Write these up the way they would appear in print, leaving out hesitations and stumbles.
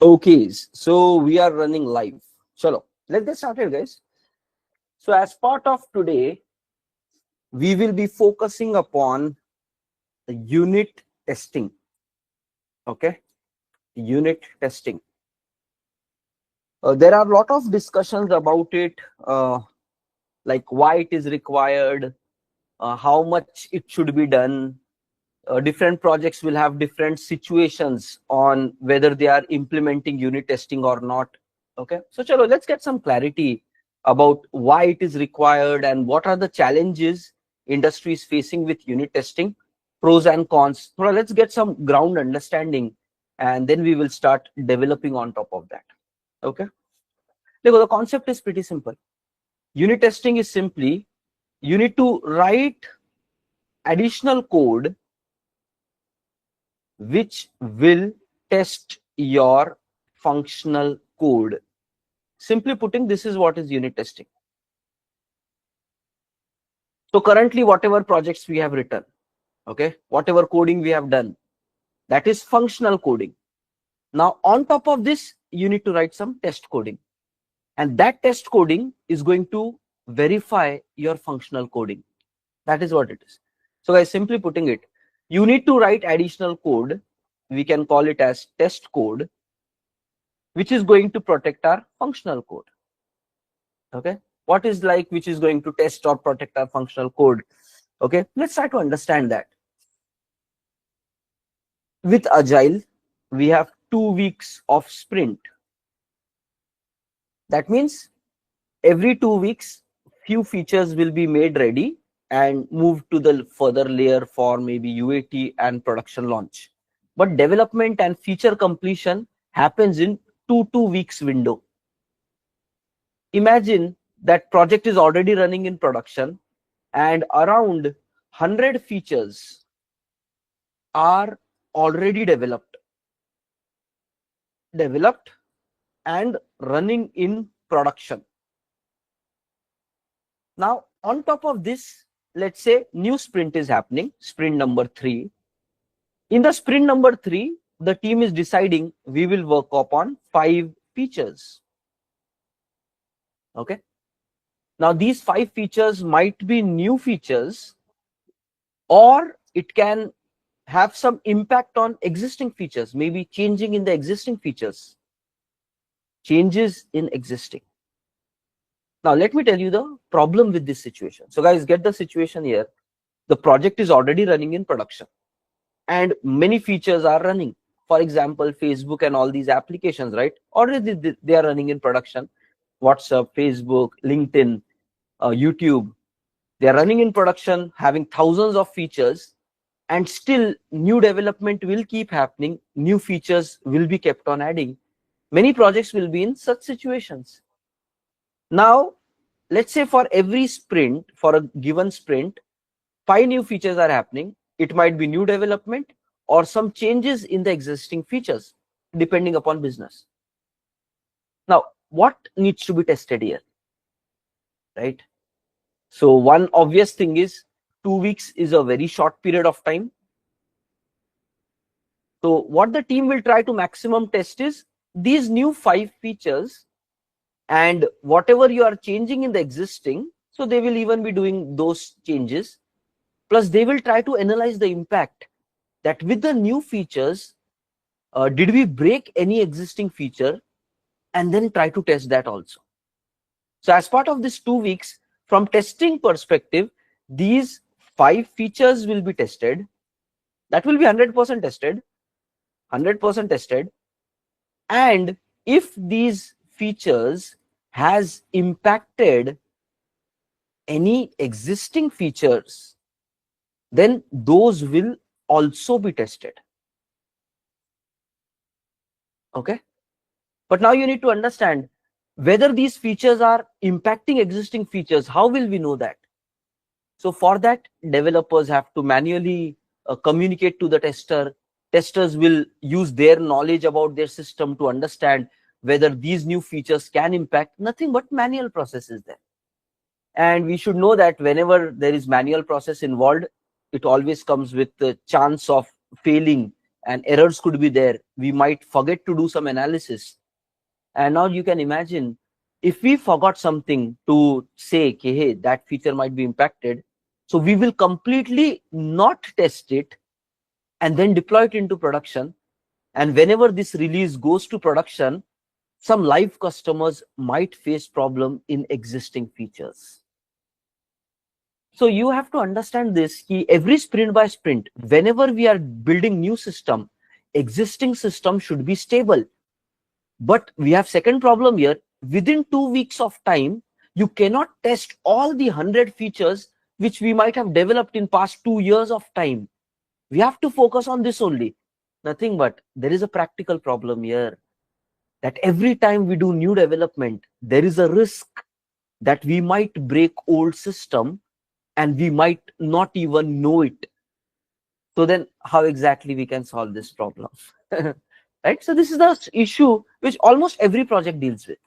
Okay, so we are running live. Chalo, let's get started, guys. So, as part of today, we will be focusing upon the unit testing. Okay, unit testing. There are a lot of discussions about it, like why it is required, how much it should be done. Different projects will have different situations on whether they are implementing unit testing or not. Okay, so chalo, let's get some clarity about why it is required and what are the challenges industry is facing with unit testing, pros and cons. So let's get some ground understanding, and then we will start developing on top of that. Okay, look, the concept is pretty simple. Unit testing is simply you need to write additional code which will test your functional code. Simply putting, this is what is unit testing. So currently, whatever projects we have written, okay, whatever coding we have done, that is functional coding. Now, on top of this, you need to write some test coding, and that test coding is going to verify your functional coding. That is what it is. So guys, simply putting it, you need to write additional code. We can call it as test code, which is going to protect our functional code. Okay, what is like which is going to test or protect our functional code? Okay, let's try to understand that. With Agile, we have 2 weeks of sprint. That means every 2 weeks, few features will be made ready and moved to the further layer for maybe UAT and production launch. But development and feature completion happens in 2 weeks window. Imagine that project is already running in production and around 100 features are already developed and running in production. Now, on top of this, let's say new sprint is happening, sprint number 3. In the sprint number 3, the team is deciding we will work upon 5 features. Okay. Now, these 5 features might be new features, or it can have some impact on existing features, maybe changing in the existing features, changes in existing. Now, let me tell you the problem with this situation. So guys, get the situation here. The project is already running in production and many features are running. For example, Facebook and all these applications, right? Already they are running in production. WhatsApp, Facebook, LinkedIn, YouTube, they are running in production, having thousands of features, and still new development will keep happening. New features will be kept on adding. Many projects will be in such situations. Now, let's say for every sprint, for a given sprint, 5 new features are happening. It might be new development or some changes in the existing features, depending upon business. Now, what needs to be tested here, right? So one obvious thing is 2 weeks is a very short period of time. So what the team will try to maximum test is these new 5 features and whatever you are changing in the existing. So they will even be doing those changes. Plus they will try to analyze the impact that with the new features, did we break any existing feature, and then try to test that also. So as part of this 2 weeks, from testing perspective, these 5 features will be tested. That will be 100% tested, 100% tested. And if these features has impacted any existing features, then those will also be tested. Okay. But now you need to understand whether these features are impacting existing features. How will we know that? So for that, developers have to manually communicate to the tester. Testers will use their knowledge about their system to understand whether these new features can impact. Nothing but manual process is there. And we should know that whenever there is manual process involved, it always comes with the chance of failing and errors could be there. We might forget to do some analysis. And now you can imagine, if we forgot something to say, okay, hey, that feature might be impacted, so we will completely not test it and then deploy it into production. And whenever this release goes to production, some live customers might face problem in existing features. So you have to understand this, every sprint by sprint, whenever we are building new system, existing system should be stable. But we have second problem here. Within 2 weeks of time, you cannot test all the 100 features which we might have developed in past 2 years of time. We have to focus on this only. Nothing but there is a practical problem here, that every time we do new development, there is a risk that we might break old system and we might not even know it. So then how exactly we can solve this problem? Right? So this is the issue which almost every project deals with.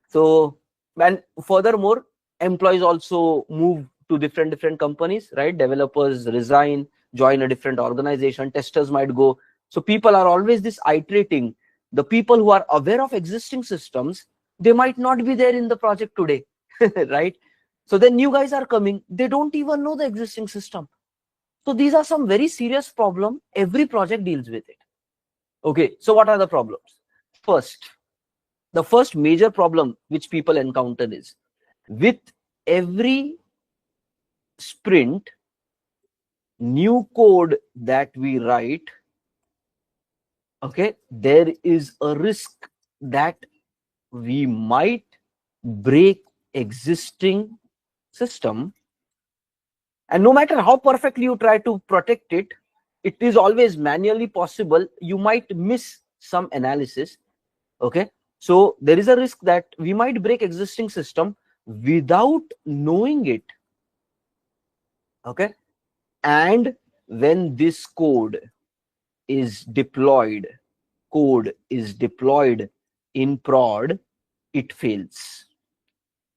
So, and furthermore, employees also move to different companies, right? Developers resign, join a different organization, testers might go. So people are always this iterating. The people who are aware of existing systems, they might not be there in the project today, right? So then new guys are coming, they don't even know the existing system. So these are some very serious problem. Every project deals with it. Okay, so what are the problems? The first major problem which people encounter is, with every sprint, new code that we write, okay, there is a risk that we might break existing system. And no matter how perfectly you try to protect it, it is always manually possible. You might miss some analysis. Okay, so there is a risk that we might break existing system without knowing it. Okay, and when this code is deployed in prod, it fails.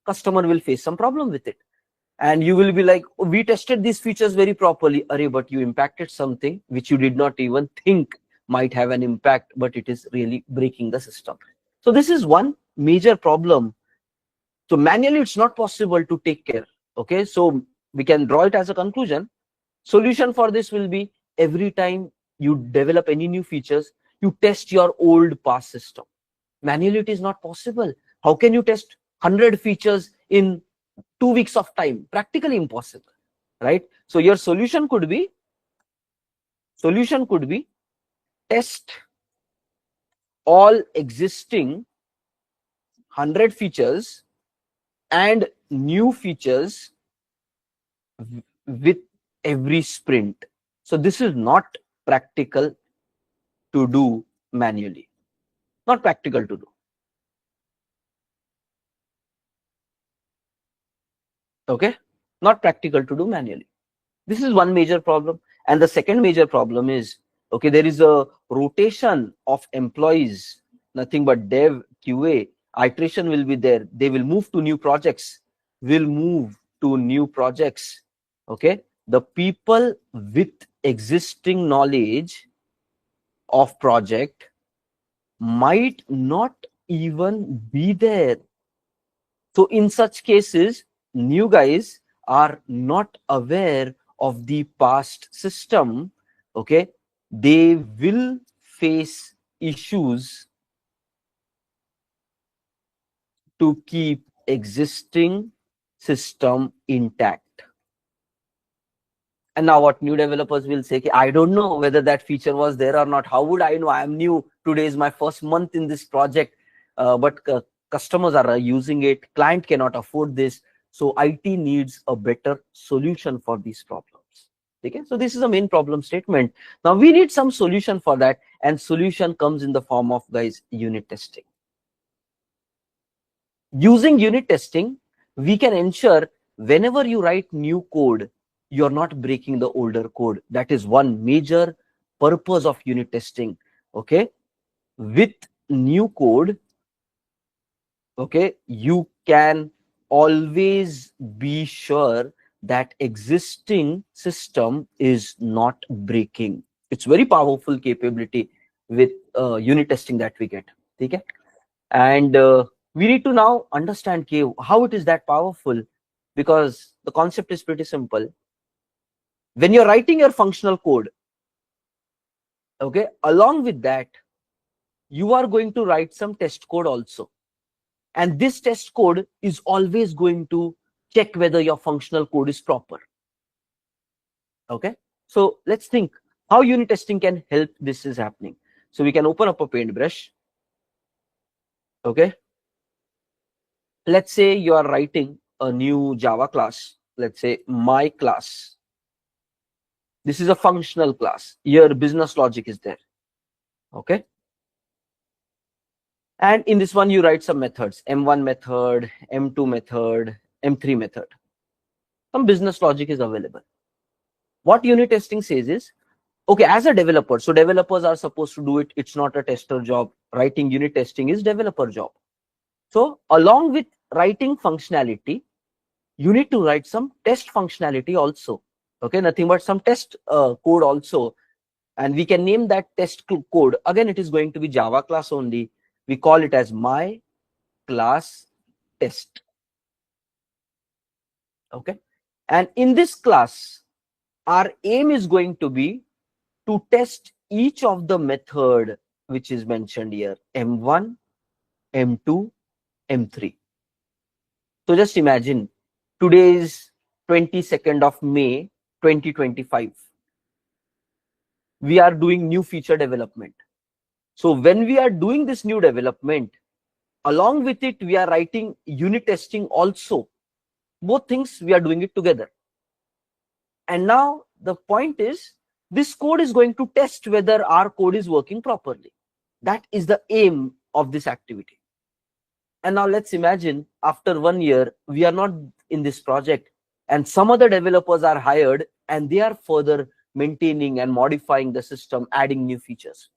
Customer will face some problem with it, and you will be like, oh, we tested these features very properly, Array, but you impacted something which you did not even think might have an impact, but it is really breaking the system. So this is one major problem. So manually it's not possible to take care. Okay, so we can draw it as a conclusion. Solution for this will be, every time you develop any new features, you test your old past system. Manually it is not possible. How can you test 100 features in 2 weeks of time? Practically impossible, right? So your solution could be test all existing 100 features and new features with every sprint. So this is not practical to do manually. Not practical to do. Okay, not practical to do manually. This is one major problem. And the second major problem is, okay, there is a rotation of employees, nothing but dev, QA, iteration will be there. They will move to new projects, Okay, the people with existing knowledge of project might not even be there. So in such cases, new guys are not aware of the past system. Okay, they will face issues to keep existing system intact. And now what new developers will say, I don't know whether that feature was there or not. How would I know? I am new. Today is my first month in this project, but customers are using it. Client cannot afford this. So IT needs a better solution for these problems. Okay? So this is a main problem statement. Now we need some solution for that, and solution comes in the form of, guys, unit testing. Using unit testing, we can ensure whenever you write new code, you're not breaking the older code. That is one major purpose of unit testing. Okay, with new code, okay, you can always be sure that existing system is not breaking. It's very powerful capability with unit testing that we get. Okay? And we need to now understand how it is that powerful, because the concept is pretty simple. When you're writing your functional code, okay, along with that, you are going to write some test code also. And this test code is always going to check whether your functional code is proper. Okay, so let's think how unit testing can help this is happening. So we can open up a paintbrush. Okay, let's say you are writing a new Java class. Let's say my class. This is a functional class. Here business logic is there. Okay, and in this one you write some methods: M1 method, M2 method, M3 method. Some business logic is available. What unit testing says is, okay, as a developer, so developers are supposed to do it. It's not a tester job. Writing unit testing is developer job. So along with writing functionality, you need to write some test functionality also. Okay, nothing but some test code also. And we can name that test code. Again, it is going to be Java class only. We call it as my class test. Okay, and in this class, our aim is going to be to test each of the method which is mentioned here: M1, M2, M3. So just imagine, today is 22nd of May 2025. We are doing new feature development. So when we are doing this new development, along with it, we are writing unit testing also. Both things, we are doing it together. And now the point is, this code is going to test whether our code is working properly. That is the aim of this activity. And now let's imagine after 1 year, we are not in this project and some other developers are hired and they are further maintaining and modifying the system, adding new features.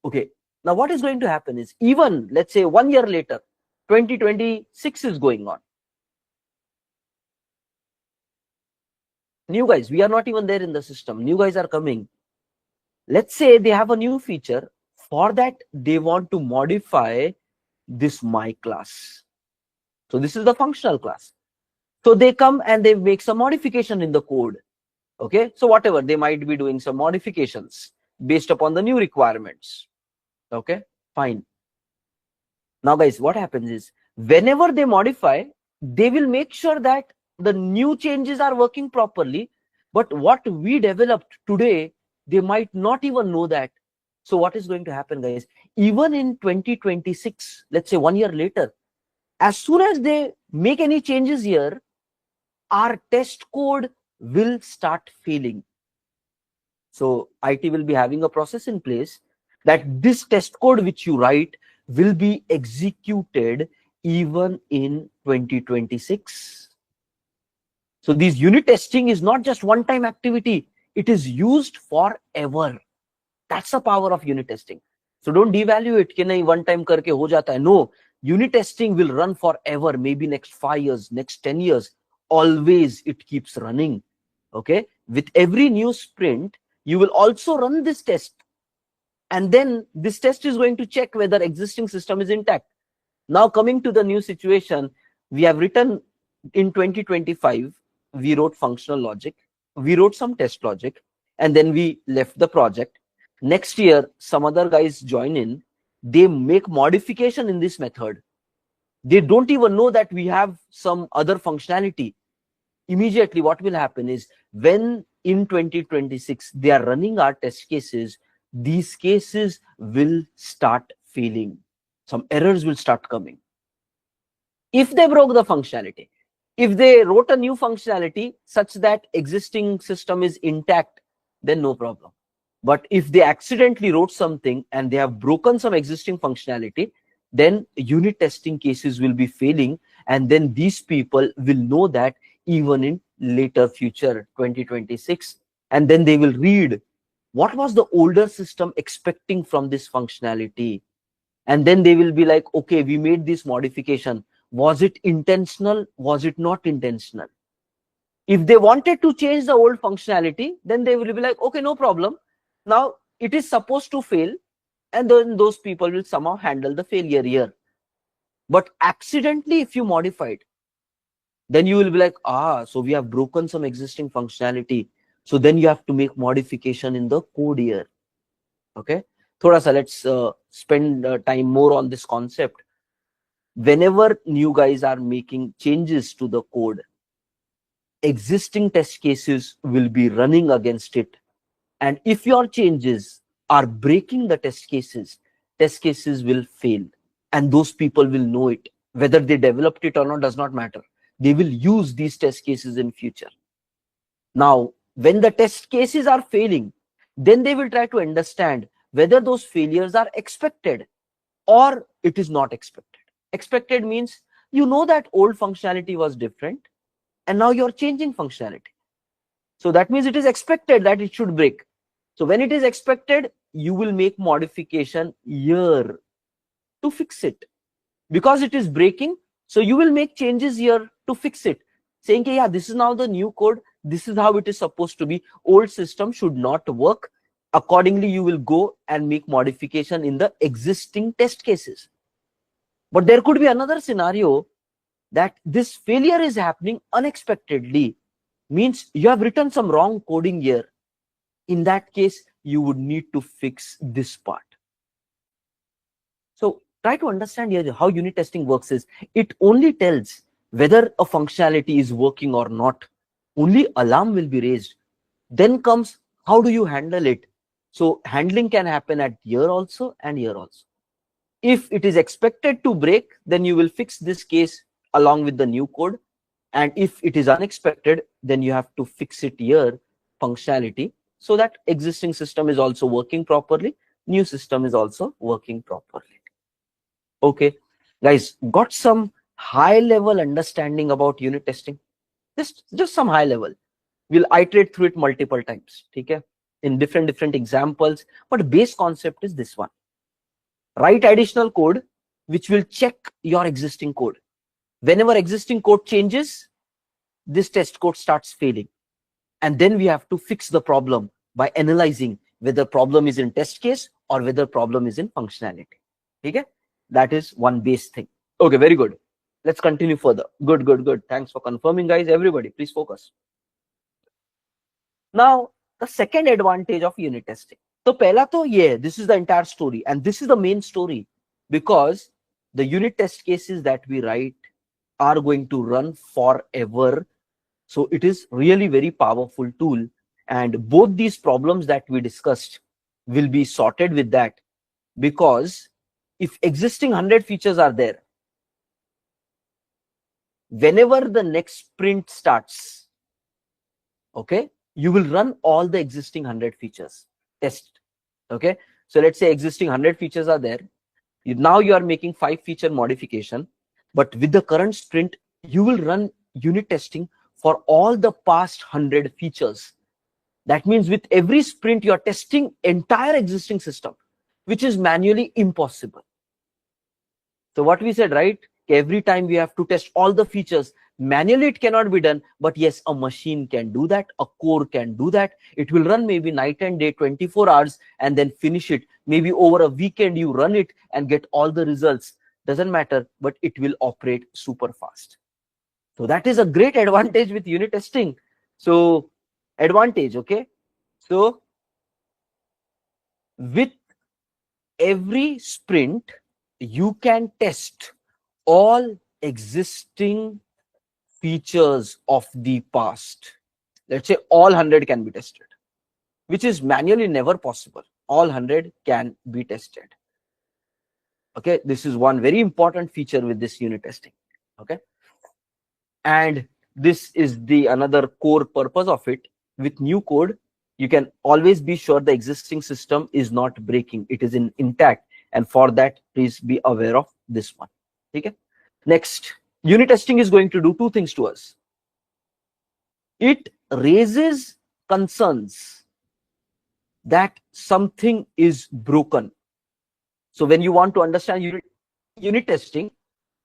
Okay, now what is going to happen is, even let's say 1 year later, 2026 is going on. New guys, we are not even there in the system. New guys are coming. Let's say they have a new feature. For that, they want to modify this my class. So this is the functional class. So they come and they make some modification in the code. Okay, so whatever, they might be doing some modifications based upon the new requirements. Okay, fine. Now guys, what happens is, whenever they modify, they will make sure that the new changes are working properly. But what we developed today, they might not even know that. So what is going to happen, guys? Even in 2026, let's say 1 year later, as soon as they make any changes here, our test code will start failing. So IT will be having a process in place that this test code which you write will be executed even in 2026. So this unit testing is not just one-time activity. It is used forever. That's the power of unit testing. So don't devalue it कि नहीं one time करके हो जाता है. No, unit testing will run forever, maybe next 5 years, next 10 years. Always it keeps running. Okay, with every new sprint, you will also run this test. And then this test is going to check whether existing system is intact. Now coming to the new situation, we have written in 2025, we wrote functional logic, we wrote some test logic, and then we left the project. Next year, some other guys join in, they make modification in this method. They don't even know that we have some other functionality. Immediately what will happen is, when in 2026 they are running our test cases, these cases will start failing. Some errors will start coming. If they broke the functionality, if they wrote a new functionality such that existing system is intact, then no problem. But if they accidentally wrote something and they have broken some existing functionality, then unit testing cases will be failing. And then these people will know that even in later future, 2026. And then they will read, what was the older system expecting from this functionality? And then they will be like, okay, we made this modification. Was it intentional? Was it not intentional? If they wanted to change the old functionality, then they will be like, okay, no problem. Now it is supposed to fail, and then those people will somehow handle the failure here. But accidentally, if you modify it, then you will be like, so we have broken some existing functionality. So then you have to make modification in the code here. Okay. Thoda sa, let's spend time more on this concept. Whenever new guys are making changes to the code, existing test cases will be running against it. And if your changes are breaking the test cases will fail. And those people will know it. Whether they developed it or not does not matter. They will use these test cases in future. Now, when the test cases are failing, then they will try to understand whether those failures are expected or it is not expected. Expected means you know that old functionality was different and now you're changing functionality. So that means it is expected that it should break. So when it is expected, you will make modification here to fix it. Because it is breaking, so you will make changes here to fix it. Saying, yeah, this is now the new code. This is how it is supposed to be. Old system should not work. Accordingly, you will go and make modification in the existing test cases. But there could be another scenario that this failure is happening unexpectedly. Means you have written some wrong coding here. In that case, you would need to fix this part. So try to understand here how unit testing works is it only tells whether a functionality is working or not. Only alarm will be raised. Then comes how do you handle it. So handling can happen at here also and here also. If it is expected to break, then you will fix this case along with the new code. And if it is unexpected, then you have to fix it here, functionality, so that existing system is also working properly. New system is also working properly. Okay, guys, got some high level understanding about unit testing? Just some high level. We'll iterate through it multiple times, okay, in different examples, but base concept is this one. Write additional code which will check your existing code. Whenever existing code changes, this test code starts failing, and then we have to fix the problem by analyzing whether problem is in test case or whether problem is in functionality. Okay, that is one base thing. Okay, very good. Let's continue further. Good. Thanks for confirming, guys. Everybody, please focus. Now, the second advantage of unit testing. So, pehla to ye, this is the entire story, and this is the main story, because the unit test cases that we write are going to run forever. So it is really very powerful tool, and both these problems that we discussed will be sorted with that, because if existing 100 features are there, whenever the next sprint starts, okay, you will run all the existing 100 features test. Okay, so let's say existing 100 features are there. Now you are making 5 feature modification, but with the current sprint, you will run unit testing for all the past 100 features. That means with every sprint, you are testing entire existing system, which is manually impossible. So what we said, right? Every time we have to test all the features. Manually, it cannot be done. But yes, a machine can do that. A core can do that. It will run maybe night and day, 24 hours, and then finish it. Maybe over a weekend, you run it and get all the results. Doesn't matter, but it will operate super fast. So that is a great advantage with unit testing. So advantage, okay? So with every sprint, you can test all existing features of the past. Let's say all 100 can be tested, which is manually never possible. All 100 can be tested. Okay, this is one very important feature with this unit testing. Okay, and this is the another core purpose of it. With new code, you can always be sure the existing system is not breaking, it is intact, and for that, please be aware of this one. Okay, next, unit testing is going to do two things to us. It raises concerns that something is broken. So when you want to understand unit testing,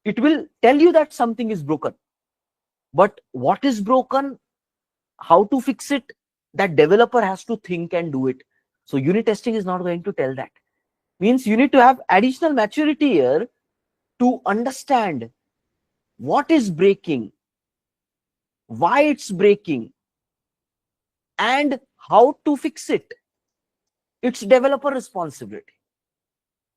it will tell you that something is broken. But what is broken, how to fix it, that developer has to think and do it. So unit testing is not going to tell that. Means you need to have additional maturity here to understand what is breaking, why it's breaking, and how to fix it. It's developer responsibility.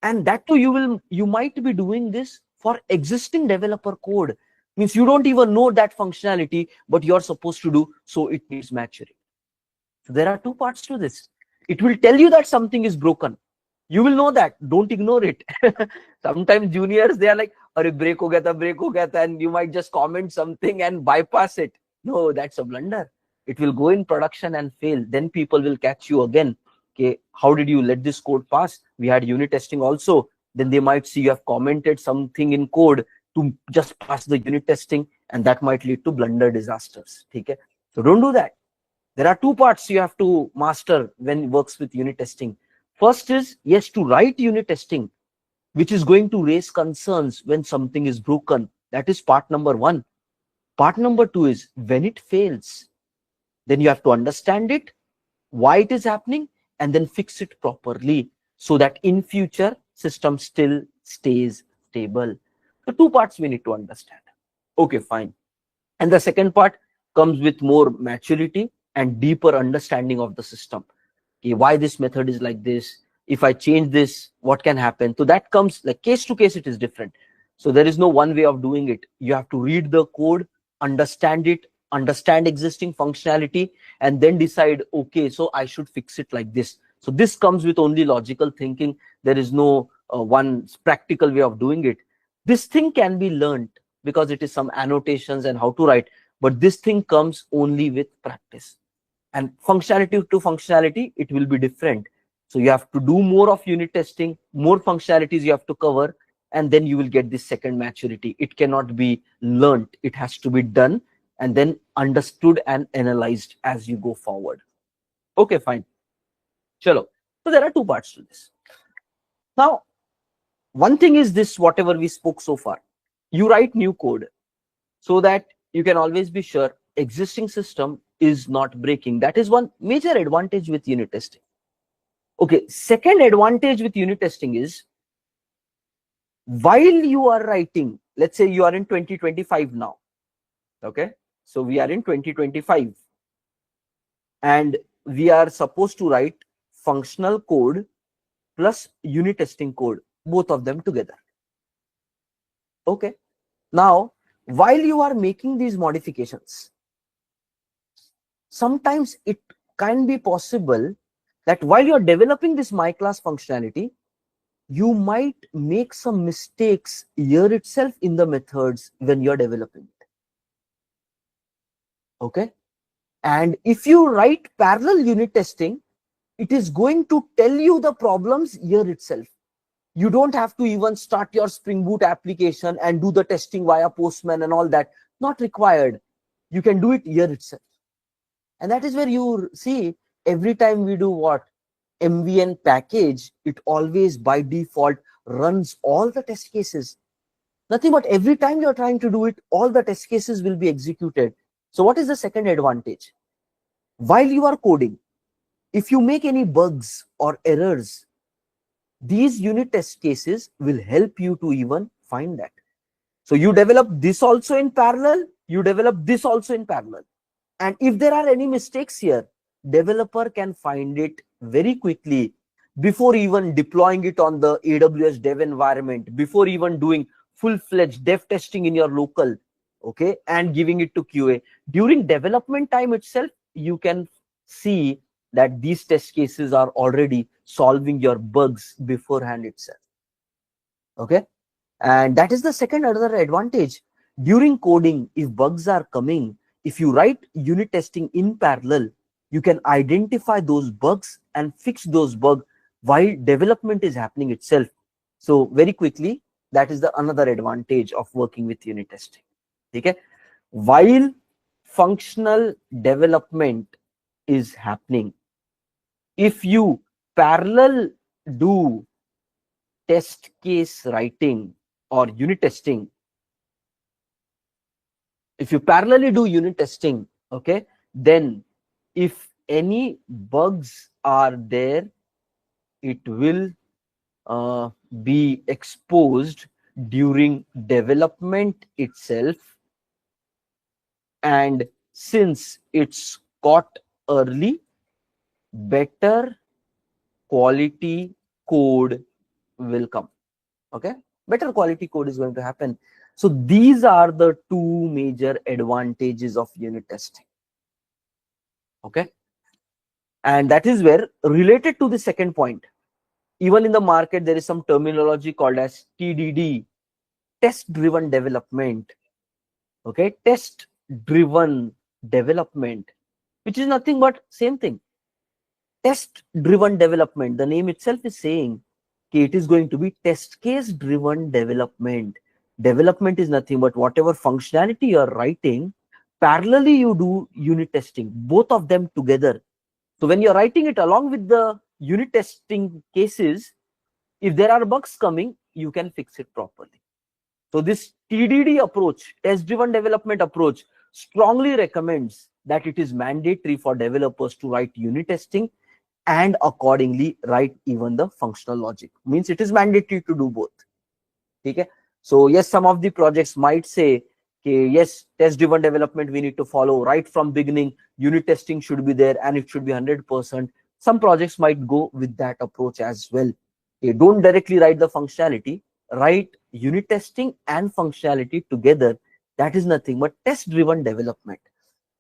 And that too, you might be doing this for existing developer code. Means you don't even know that functionality, but you're supposed to do, so it needs maturity. So there are two parts to this. It will tell you that something is broken. You will know that. Don't ignore it. Sometimes juniors, they are like, "Arey, break ho gaya tha," and you might just comment something and bypass it. No, that's a blunder. It will go in production and fail. Then people will catch you again. Okay, how did you let this code pass? We had unit testing also. Then they might see you have commented something in code to just pass the unit testing, and that might lead to blunder disasters. Okay, so don't do that. There are two parts you have to master when it works with unit testing. First is, yes, to write unit testing, which is going to raise concerns when something is broken. That is part number one. Part number two is when it fails, then you have to understand it, why it is happening, and then fix it properly so that in future system still stays stable. The two parts we need to understand. Okay, fine. And the second part comes with more maturity and deeper understanding of the system. Okay, why this method is like this? If I change this, what can happen? So that comes like case to case, it is different. So there is no one way of doing it. You have to read the code, understand it, understand existing functionality, and then decide, okay, so I should fix it like this. So this comes with only logical thinking. There is no one practical way of doing it. This thing can be learned because it is some annotations and how to write, but this thing comes only with practice. And functionality to functionality, it will be different. So you have to do more of unit testing, more functionalities you have to cover, and then you will get this second maturity. It cannot be learned. It has to be done and then understood and analyzed as you go forward. Okay, fine. Chalo. So there are two parts to this. Now, one thing is this, whatever we spoke so far, you write new code so that you can always be sure existing system is not breaking. That is one major advantage with unit testing. Okay, second advantage with unit testing is while you are writing, let's say you are in 2025 now. Okay, so we are in 2025 and we are supposed to write functional code plus unit testing code, both of them together. Okay, now while you are making these modifications, sometimes it can be possible that while you're developing this my class functionality, you might make some mistakes here itself in the methods when you're developing it. Okay, and if you write parallel unit testing, it is going to tell you the problems here itself. You don't have to even start your Spring Boot application and do the testing via Postman and all that. Not required. You can do it here itself. And that is where you see every time we do what? MVN package, it always by default runs all the test cases. Nothing but every time you're trying to do it, all the test cases will be executed. So what is the second advantage? While you are coding, if you make any bugs or errors, these unit test cases will help you to even find that. So you develop this also in parallel, you develop this also in parallel. And if there are any mistakes here, developer can find it very quickly before even deploying it on the AWS dev environment, before even doing full-fledged dev testing in your local, okay, and giving it to QA. During development time itself, you can see that these test cases are already solving your bugs beforehand itself. Okay, and that is the second other advantage. During coding, if bugs are coming, if you write unit testing in parallel, you can identify those bugs and fix those bugs while development is happening itself. So very quickly, that is the another advantage of working with unit testing. Okay, while functional development is happening, if you parallel do test case writing or unit testing, if you parallelly do unit testing, okay, then if any bugs are there, it will be exposed during development itself, and since it's caught early, better quality code will come. Okay, better quality code is going to happen. So these are the two major advantages of unit testing. Okay, and that is where, related to the second point, even in the market there is some terminology called as TDD, test driven development. Okay, test driven development, which is nothing but same thing. Test driven development, the name itself is saying it is going to be test case driven development. Development is nothing but whatever functionality you are writing, parallelly you do unit testing, both of them together. So when you're writing it along with the unit testing cases, if there are bugs coming, you can fix it properly. So this TDD approach, test driven development approach, strongly recommends that it is mandatory for developers to write unit testing and accordingly write even the functional logic. Means it is mandatory to do both. Okay, so yes, some of the projects might say, okay, yes, test driven development we need to follow right from beginning, unit testing should be there and it should be 100%. Some projects might go with that approach as well. Okay, don't directly write the functionality, write unit testing and functionality together. That is nothing but test driven development.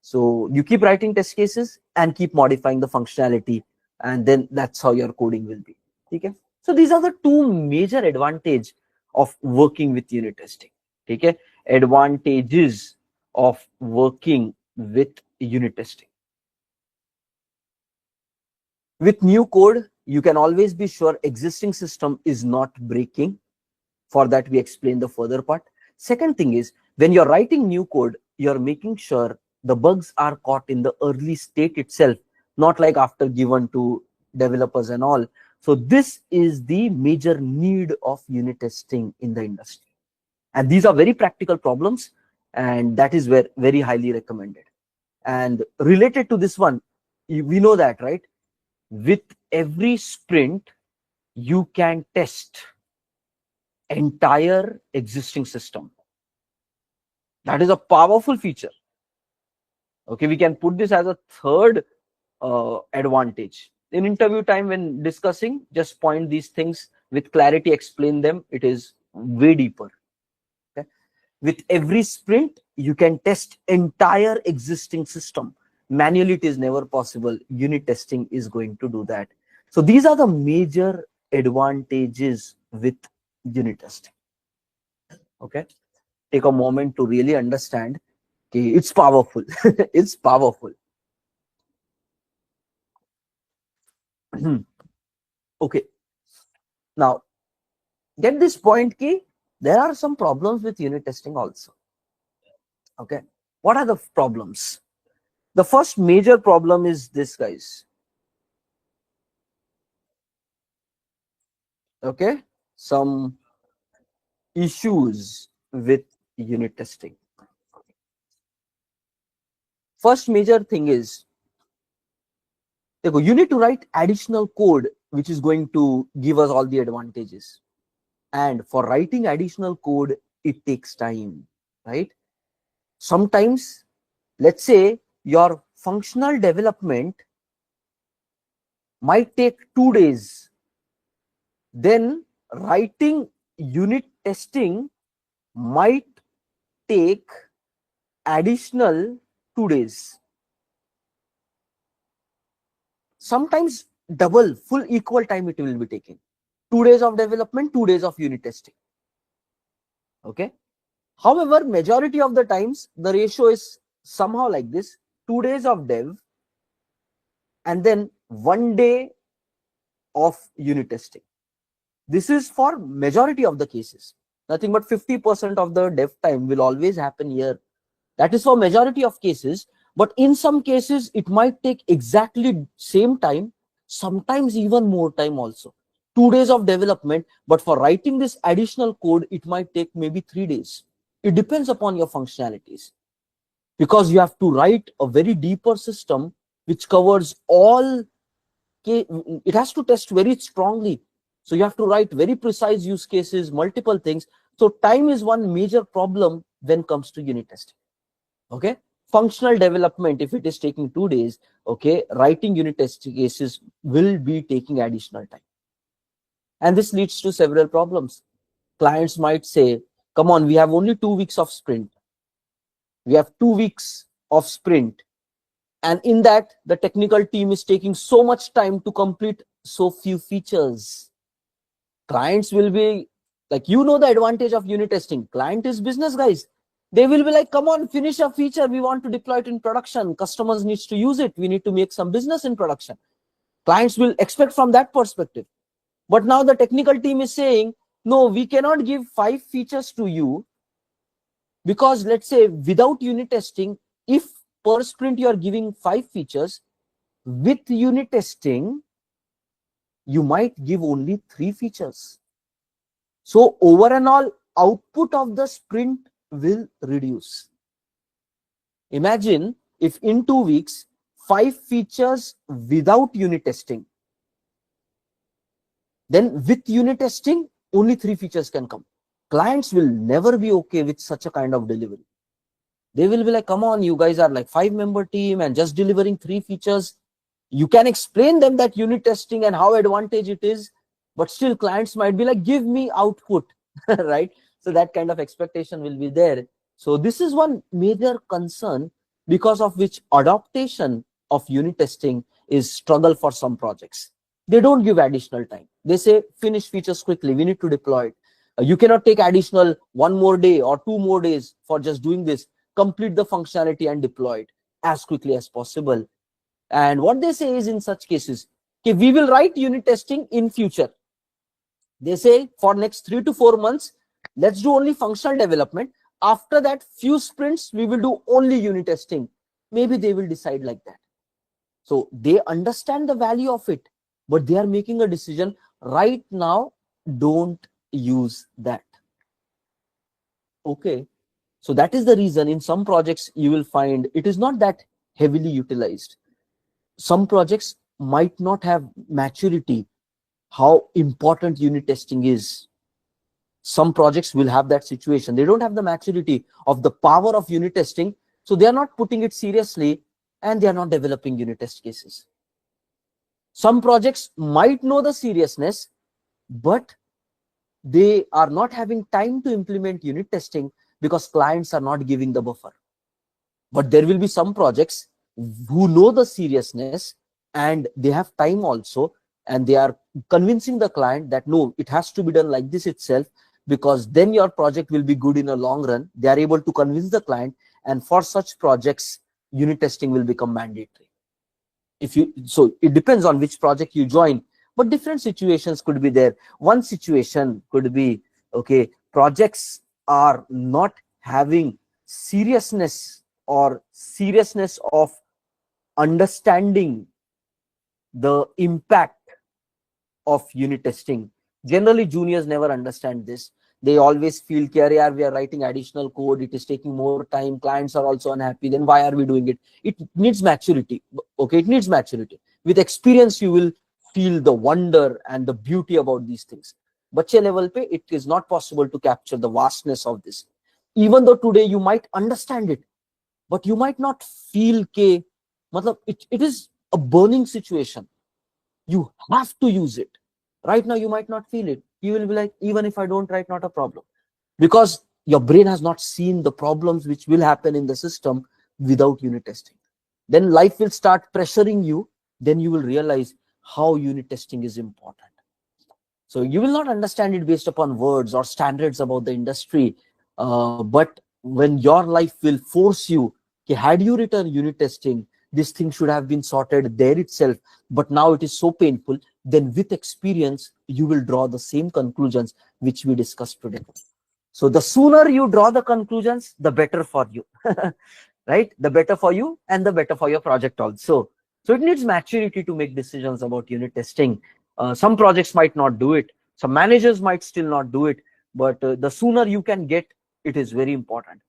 So you keep writing test cases and keep modifying the functionality, and then that's how your coding will be. Okay, so these are the two major advantages of working with unit testing. Okay, advantages of working with unit testing. With new code, you can always be sure existing system is not breaking. For that, we explain the further part. Second thing is, when you're writing new code, you're making sure the bugs are caught in the early state itself, not like after given to developers and all. So this is the major need of unit testing in the industry. And these are very practical problems, and that is where very highly recommended. And related to this one, we know that, right? With every sprint, you can test entire existing system. That is a powerful feature. Okay, we can put this as a third advantage. In interview time, when discussing, just point these things with clarity, explain them. It is way deeper. Okay, with every sprint, you can test entire existing system. Manually, it is never possible. Unit testing is going to do that. So these are the major advantages with unit testing. Okay, take a moment to really understand. Okay, it's powerful. It's powerful. Okay, now get this point, key. There are some problems with unit testing also. Okay, what are the problems? The first major problem is this, guys. Okay, some issues with unit testing. First major thing is, you need to write additional code which is going to give us all the advantages. And for writing additional code, it takes time, right? Sometimes, let's say your functional development might take 2 days. Then writing unit testing might take additional 2 days. Sometimes double, full equal time it will be taking. 2 days of development, 2 days of unit testing. Okay. However, majority of the times the ratio is somehow like this: 2 days of dev and then 1 day of unit testing. This is for majority of the cases. Nothing but 50% of the dev time will always happen here. That is for majority of cases. But in some cases, it might take exactly same time, sometimes even more time also. 2 days of development, but for writing this additional code, it might take maybe 3 days. It depends upon your functionalities, because you have to write a very deeper system which covers all it has to test very strongly. So you have to write very precise use cases, multiple things. So time is one major problem when it comes to unit testing. Okay, functional development, if it is taking 2 days, okay, writing unit test cases will be taking additional time, and this leads to several problems. Clients might say, come on, we have only 2 weeks of sprint, we have 2 weeks of sprint, and in that the technical team is taking so much time to complete so few features. Clients will be like, the advantage of unit testing, client is business guys, they will be like, come on, finish a feature, we want to deploy it in production, customers needs to use it, we need to make some business in production. Clients will expect from that perspective. But now the technical team is saying, no, we cannot give 5 features to you, because let's say without unit testing, if per sprint you are giving 5 features, with unit testing you might give only 3 features. So overall output of the sprint will reduce. Imagine if in 2 weeks 5 features without unit testing, then with unit testing only 3 features can come. Clients will never be okay with such a kind of delivery. They will be like, come on, you guys are like 5-member team and just delivering 3 features. You can explain them that unit testing and how advantage it is, but still clients might be like, give me output, right? So that kind of expectation will be there. So this is one major concern because of which adaptation of unit testing is struggle for some projects. They don't give additional time. They say, finish features quickly, we need to deploy it. You cannot take additional 1 more day or 2 more days for just doing this. Complete the functionality and deploy it as quickly as possible. And what they say is, in such cases, okay, we will write unit testing in future. They say for next 3 to 4 months, let's do only functional development. After that, few sprints, we will do only unit testing. Maybe they will decide like that. So they understand the value of it, but they are making a decision right now, don't use that. Okay. So that is the reason in some projects you will find it is not that heavily utilized. Some projects might not have maturity, how important unit testing is. Some projects will have that situation. They don't have the maturity of the power of unit testing. So they are not putting it seriously and they are not developing unit test cases. Some projects might know the seriousness, but they are not having time to implement unit testing because clients are not giving the buffer. But there will be some projects who know the seriousness and they have time also, and they are convincing the client that no, it has to be done like this itself, because then your project will be good in a long run. They are able to convince the client, and for such projects unit testing will become mandatory. So it depends on which project you join, but different situations could be there. One situation could be, okay, projects are not having seriousness of understanding the impact of unit testing. Generally juniors never understand this. They always feel, we are writing additional code, it is taking more time, clients are also unhappy, then why are we doing it? It needs maturity. Okay, it needs maturity. With experience you will feel the wonder and the beauty about these things. Bache level pe, it is not possible to capture the vastness of this. Even though today you might understand it, but you might not feel it is a burning situation. You have to use it. Right now you might not feel it. You will be like, even if I don't write, not a problem, because your brain has not seen the problems which will happen in the system without unit testing. Then life will start pressuring you. Then you will realize how unit testing is important. So you will not understand it based upon words or standards about the industry, but when your life will force you, had you written unit testing, this thing should have been sorted there itself, but now it is so painful. Then with experience you will draw the same conclusions which we discussed today. So the sooner you draw the conclusions, the better for you. Right? The better for you and the better for your project also. So it needs maturity to make decisions about unit testing. Some projects might not do it, some managers might still not do it, but the sooner you can get, it is very important.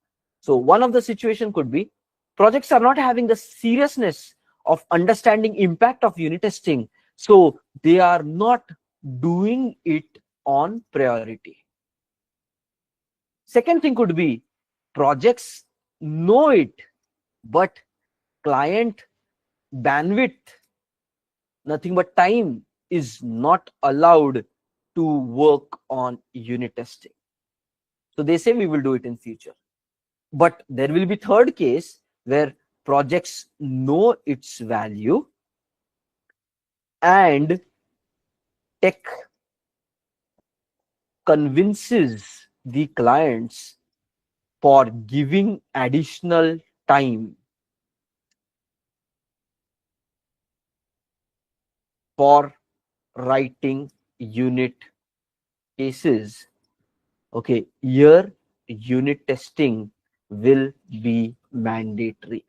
So one of the situation could be projects are not having the seriousness of understanding impact of unit testing. So they are not doing it on priority. Second thing could be projects know it, but client bandwidth, nothing but time, is not allowed to work on unit testing. So they say we will do it in future. But there will be third case where projects know its value and tech convinces the clients for giving additional time for writing unit cases. Okay, here unit testing will be mandatory.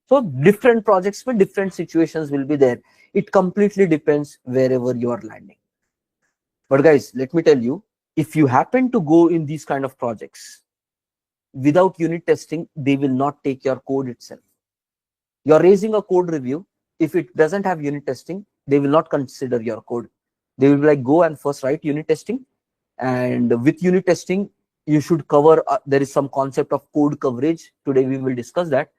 So different projects with different situations will be there. It completely depends wherever you are landing. But guys, let me tell you, if you happen to go in these kind of projects without unit testing, they will not take your code itself. You're raising a code review. If it doesn't have unit testing, they will not consider your code. They will be like, go and first write unit testing. And with unit testing, you should cover, there is some concept of code coverage. Today we will discuss that.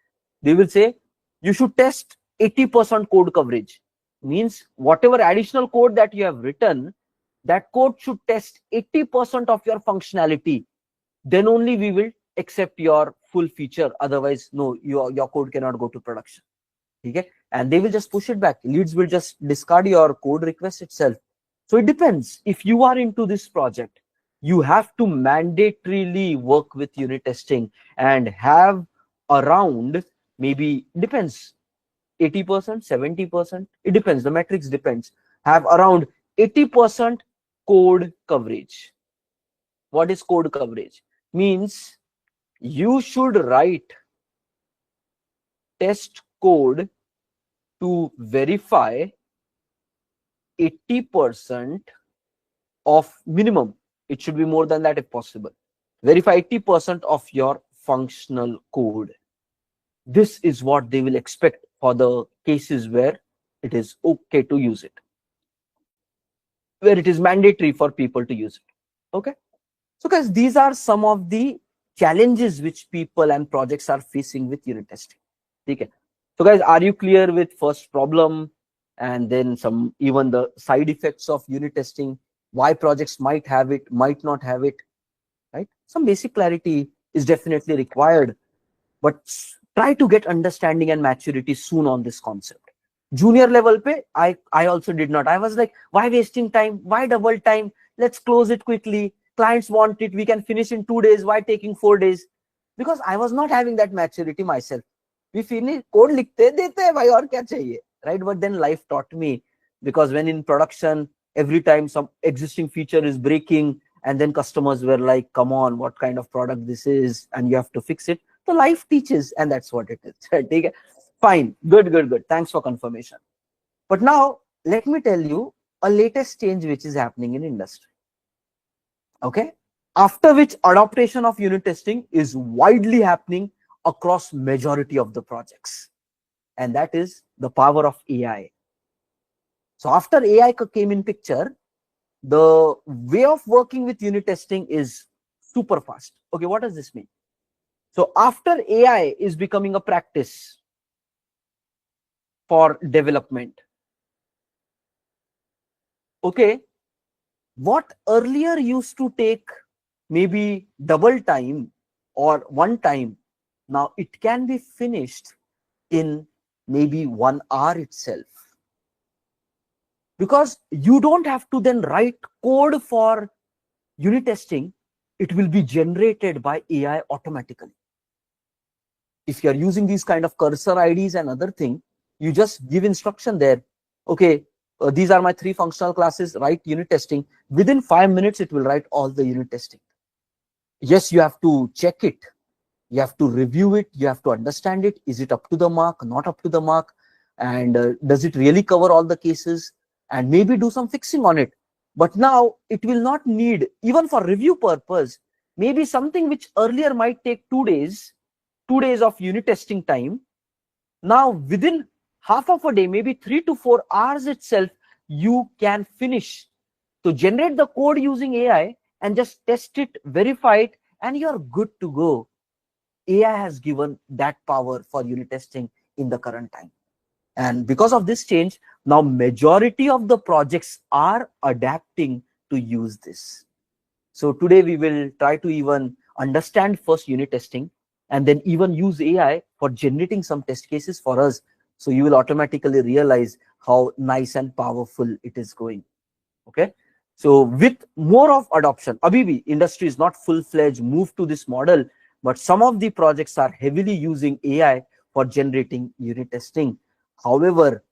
They will say, you should test 80% code coverage. Means whatever additional code that you have written, that code should test 80% of your functionality. Then only we will accept your full feature. Otherwise, no, your code cannot go to production. Okay? And they will just push it back. Leads will just discard your code request itself. So it depends. If you are into this project, you have to mandatorily work with unit testing and have around, maybe depends, 80%, 70%, it depends, the metrics depends, have around 80% code coverage. What is code coverage? Means you should write test code to verify 80% of minimum. It should be more than that if possible. Verify 80% of your functional code. This is what they will expect for the cases where it is okay to use it, where it is mandatory for people to use it. Okay. So guys, these are some of the challenges which people and projects are facing with unit testing. Okay. So guys, are you clear with first problem and then some, even the side effects of unit testing, why projects might have it, might not have it, right? Some basic clarity is definitely required, but try to get understanding and maturity soon on this concept. Junior level pe, I also did not. I was like, why wasting time? Why double time? Let's close it quickly. Clients want it. We can finish in 2 days. Why taking 4 days? Because I was not having that maturity myself. We finish code likhte dete hai bhai, aur kya chahiye, right? But then life taught me, because when in production, every time some existing feature is breaking, and then customers were like, come on, what kind of product this is, and you have to fix it. So life teaches, and that's what it is. Right? Fine, good. Thanks for confirmation. But now let me tell you a latest change which is happening in industry. Okay, after which adaptation of unit testing is widely happening across majority of the projects, and that is the power of AI. So after AI came in picture, the way of working with unit testing is super fast. Okay, what does this mean? So after AI is becoming a practice for development, okay, what earlier used to take maybe double time or one time, now it can be finished in maybe 1 hour itself. Because you don't have to then write code for unit testing, it will be generated by AI automatically. If you are using these kind of cursor IDs and other thing, you just give instruction there. Okay, these are my 3 functional classes, write unit testing. Within 5 minutes, it will write all the unit testing. Yes, you have to check it. You have to review it. You have to understand it. Is it up to the mark, not up to the mark? And does it really cover all the cases? And maybe do some fixing on it. But now it will not need, even for review purpose, maybe something which earlier might take 2 days, 2 days of unit testing time. Now within half of a day, maybe 3 to 4 hours itself, you can finish to generate the code using AI and just test it, verify it, and you're good to go. AI has given that power for unit testing in the current time. And because of this change, now majority of the projects are adapting to use this. So today we will try to even understand first unit testing and then even use AI for generating some test cases for us. So you will automatically realize how nice and powerful it is going. Okay. So with more of adoption, Abhi industry is not full-fledged move to this model, but some of the projects are heavily using AI for generating unit testing. However,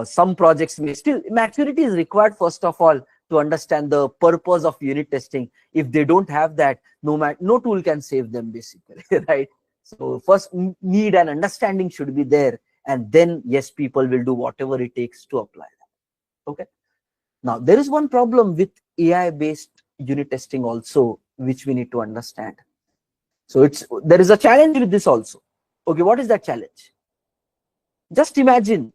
some projects may still, maturity is required first of all to understand the purpose of unit testing. If they don't have that, no tool can save them basically, right? So first need and understanding should be there, and then yes, people will do whatever it takes to apply that. Okay. Now, there is one problem with AI-based unit testing also, which we need to understand. So there is a challenge with this also. Okay, what is that challenge? Just imagine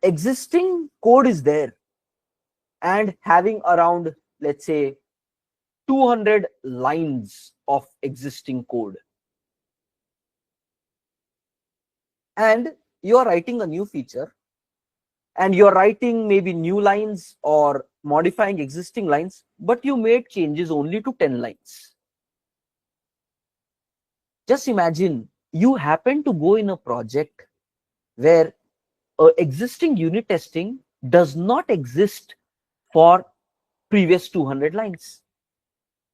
existing code is there and having around, let's say, 200 lines of existing code. And you are writing a new feature and you're writing maybe new lines or modifying existing lines, but you made changes only to 10 lines. Just imagine you happen to go in a project where existing unit testing does not exist for previous 200 lines.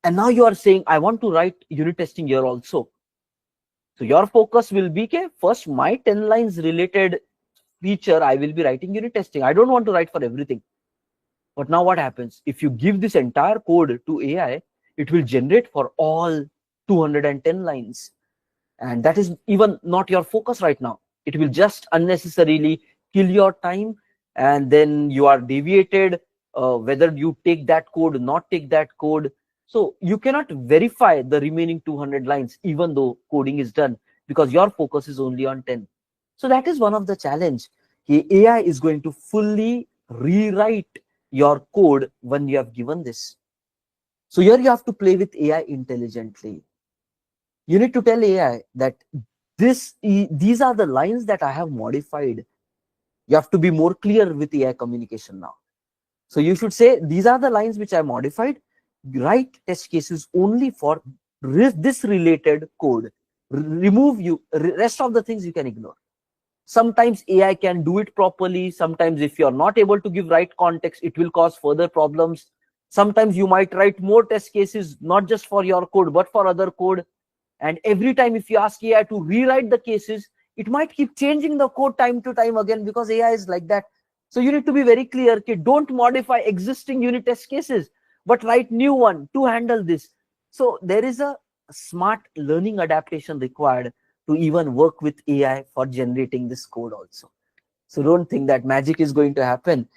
And now you are saying, I want to write unit testing here also. So your focus will be, okay, first my 10 lines related feature, I will be writing unit testing. I don't want to write for everything. But now what happens? If you give this entire code to AI, it will generate for all 210 lines. And that is even not your focus right now. It will just unnecessarily kill your time, and then you are deviated whether you take that code, not take that code. So you cannot verify the remaining 200 lines even though coding is done, because your focus is only on 10. So that is one of the challenge. AI is going to fully rewrite your code when you have given this. So here you have to play with AI intelligently. You need to tell AI that these are the lines that I have modified. You have to be more clear with AI communication now. So you should say, these are the lines which I modified. Write test cases only for this related code. Remove rest of the things you can ignore. Sometimes AI can do it properly. Sometimes if you're not able to give right context, it will cause further problems. Sometimes you might write more test cases, not just for your code, but for other code. And every time if you ask AI to rewrite the cases, it might keep changing the code time to time again, because AI is like that. So you need to be very clear, okay, don't modify existing unit test cases, but write new one to handle this. So there is a smart learning adaptation required to even work with AI for generating this code also. So don't think that magic is going to happen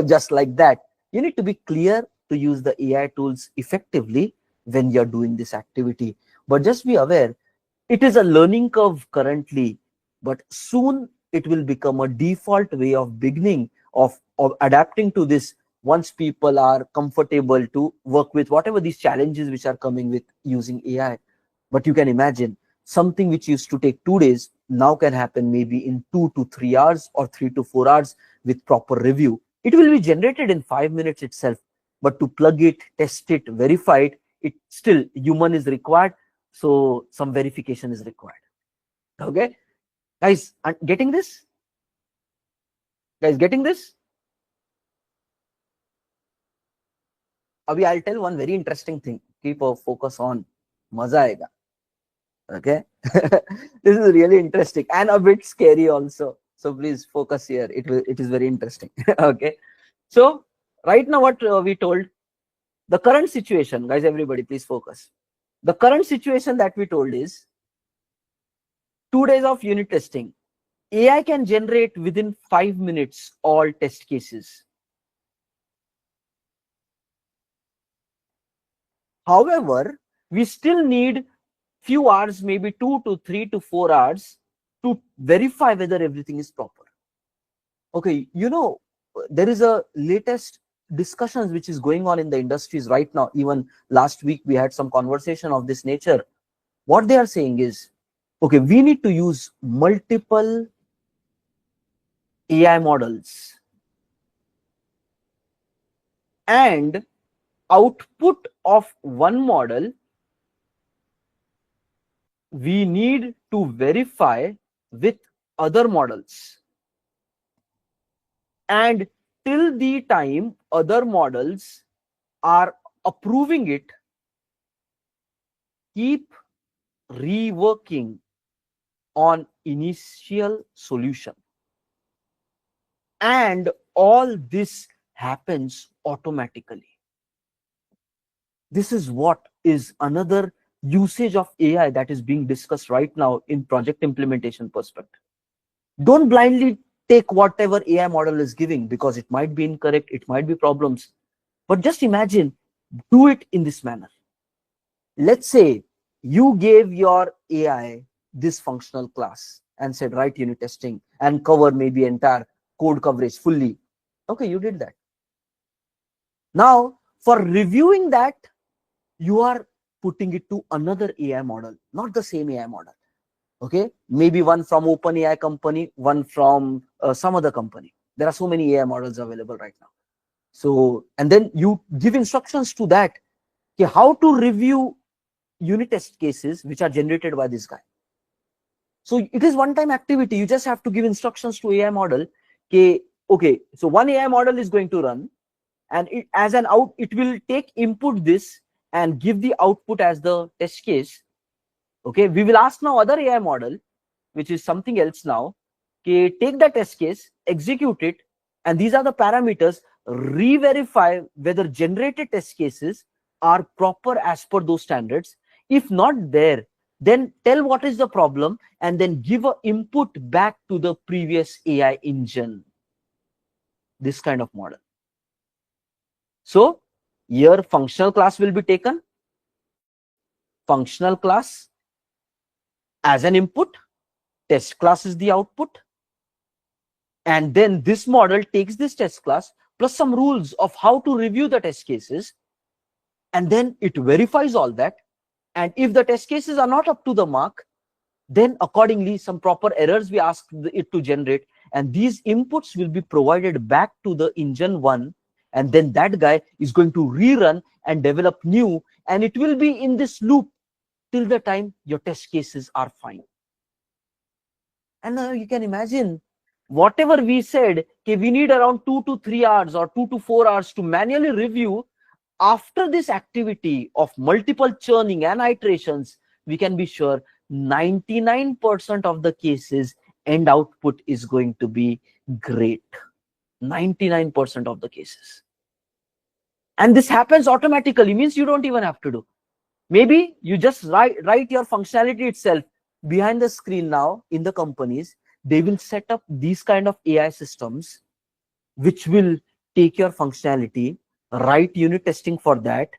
just like that. You need to be clear to use the AI tools effectively when you're doing this activity. But just be aware, it is a learning curve currently, but soon it will become a default way of beginning of adapting to this once people are comfortable to work with whatever these challenges which are coming with using AI. But you can imagine something which used to take 2 days now can happen maybe in 2 to 3 hours or 3 to 4 hours with proper review. It will be generated in 5 minutes itself, but to plug it, test it, verify it, it still human is required. So some verification is required. Okay, guys, getting this? Guys, getting this? Abhi, I'll tell one very interesting thing. Keep a focus on. Maza aega. Okay, this is really interesting and a bit scary also. So please focus here. It is very interesting. Okay, so right now what we told, the current situation, guys, everybody please focus. The current situation that we told is 2 days of unit testing. AI can generate within 5 minutes all test cases. However, we still need few hours, maybe 2 to 3 to 4 hours to verify whether everything is proper. Okay, there is a latest discussions which is going on in the industries right now. Even last week we had some conversation of this nature. What they are saying is, okay, we need to use multiple AI models, and output of one model we need to verify with other models, and till the time other models are approving it, keep reworking on initial solution. And all this happens automatically. This is what is another usage of AI that is being discussed right now in project implementation perspective. Don't blindly take whatever AI model is giving, because it might be incorrect, it might be problems. But just imagine, do it in this manner. Let's say you gave your AI this functional class and said, write unit testing and cover maybe entire code coverage fully. Okay, you did that. Now, for reviewing that, you are putting it to another AI model, not the same AI model. Okay, maybe one from OpenAI company, one from some other company. There are so many AI models available right now. So, and then you give instructions to that, okay, how to review unit test cases which are generated by this guy. So it is one-time activity. You just have to give instructions to AI model. Okay, so one AI model is going to run, and as an out, it will take input this and give the output as the test case. Okay, we will ask now other AI model, which is something else now. Okay, take the test case, execute it, and these are the parameters. Re-verify whether generated test cases are proper as per those standards. If not there, then tell what is the problem and then give a input back to the previous AI engine. This kind of model. So here functional class will be taken. Functional class as an input, test class is the output, and then this model takes this test class plus some rules of how to review the test cases, and then it verifies all that. And if the test cases are not up to the mark, then accordingly some proper errors we ask it to generate, and these inputs will be provided back to the engine one, and then that guy is going to rerun and develop new, and it will be in this loop till the time your test cases are fine. And now you can imagine, whatever we said, okay, we need around 2 to 3 hours or 2 to 4 hours to manually review. After this activity of multiple churning and iterations, we can be sure 99% of the cases end output is going to be great. 99% of the cases. And this happens automatically, means you don't even have to do. Maybe you just write your functionality itself behind the screen. Now in the companies, they will set up these kind of AI systems which will take your functionality, write unit testing for that,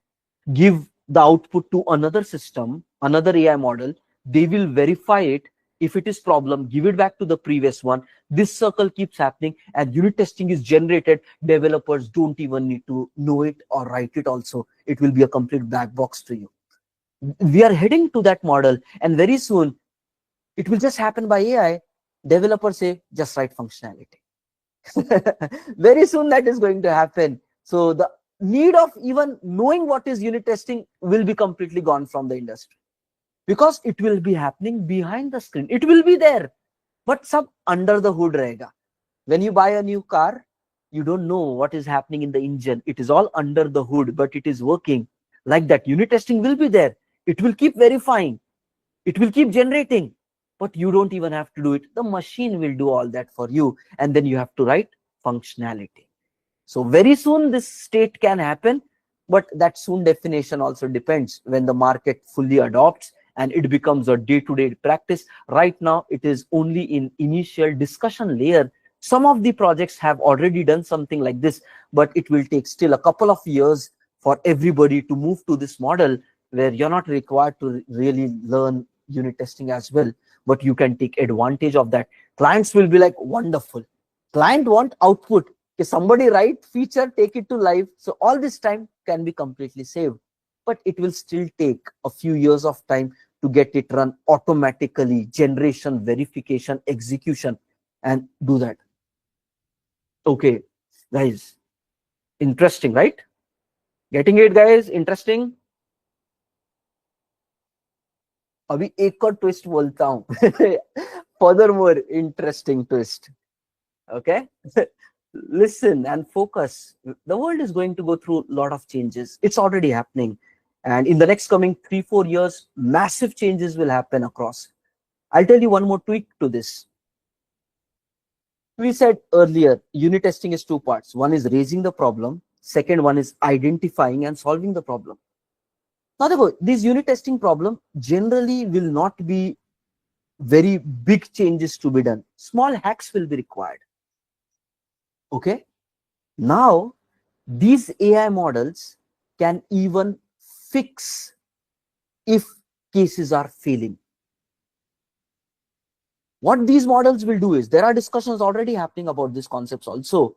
give the output to another system, another AI model. They will verify it. If it is problem, give it back to the previous one. This circle keeps happening, and unit testing is generated. Developers don't even need to know it or write it also. It will be a complete black box to you. We are heading to that model, and very soon it will just happen by AI. Developers say, just write functionality. Very soon that is going to happen. So the need of even knowing what is unit testing will be completely gone from the industry, because it will be happening behind the screen. It will be there, but some under the hood rahega. When you buy a new car, you don't know what is happening in the engine. It is all under the hood, but it is working. Like that, unit testing will be there. It will keep verifying. It will keep generating, but you don't even have to do it. The machine will do all that for you, and then you have to write functionality. So very soon this state can happen, but that soon definition also depends when the market fully adopts and it becomes a day-to-day practice. Right now, it is only in initial discussion layer. Some of the projects have already done something like this, but it will take still a couple of years for everybody to move to this model where you're not required to really learn unit testing as well, but you can take advantage of that. Clients will be like, wonderful. Client want output. Okay, somebody write feature, take it to live. So all this time can be completely saved, but it will still take a few years of time to get it run automatically, generation, verification, execution, and do that. Okay, guys, interesting, right? Getting it, guys? Interesting. अभी एक और twist बोलता हूँ. Furthermore, interesting twist. Okay. Listen and focus. The world is going to go through a lot of changes. It's already happening. And in the next coming 3-4 years, massive changes will happen across. I'll tell you one more tweak to this. We said earlier, unit testing is two parts. One is raising the problem. Second one is identifying and solving the problem. Now, this unit testing problem generally will not be very big changes to be done. Small hacks will be required. Okay. Now, these AI models can even fix if cases are failing. What these models will do is, there are discussions already happening about these concepts also.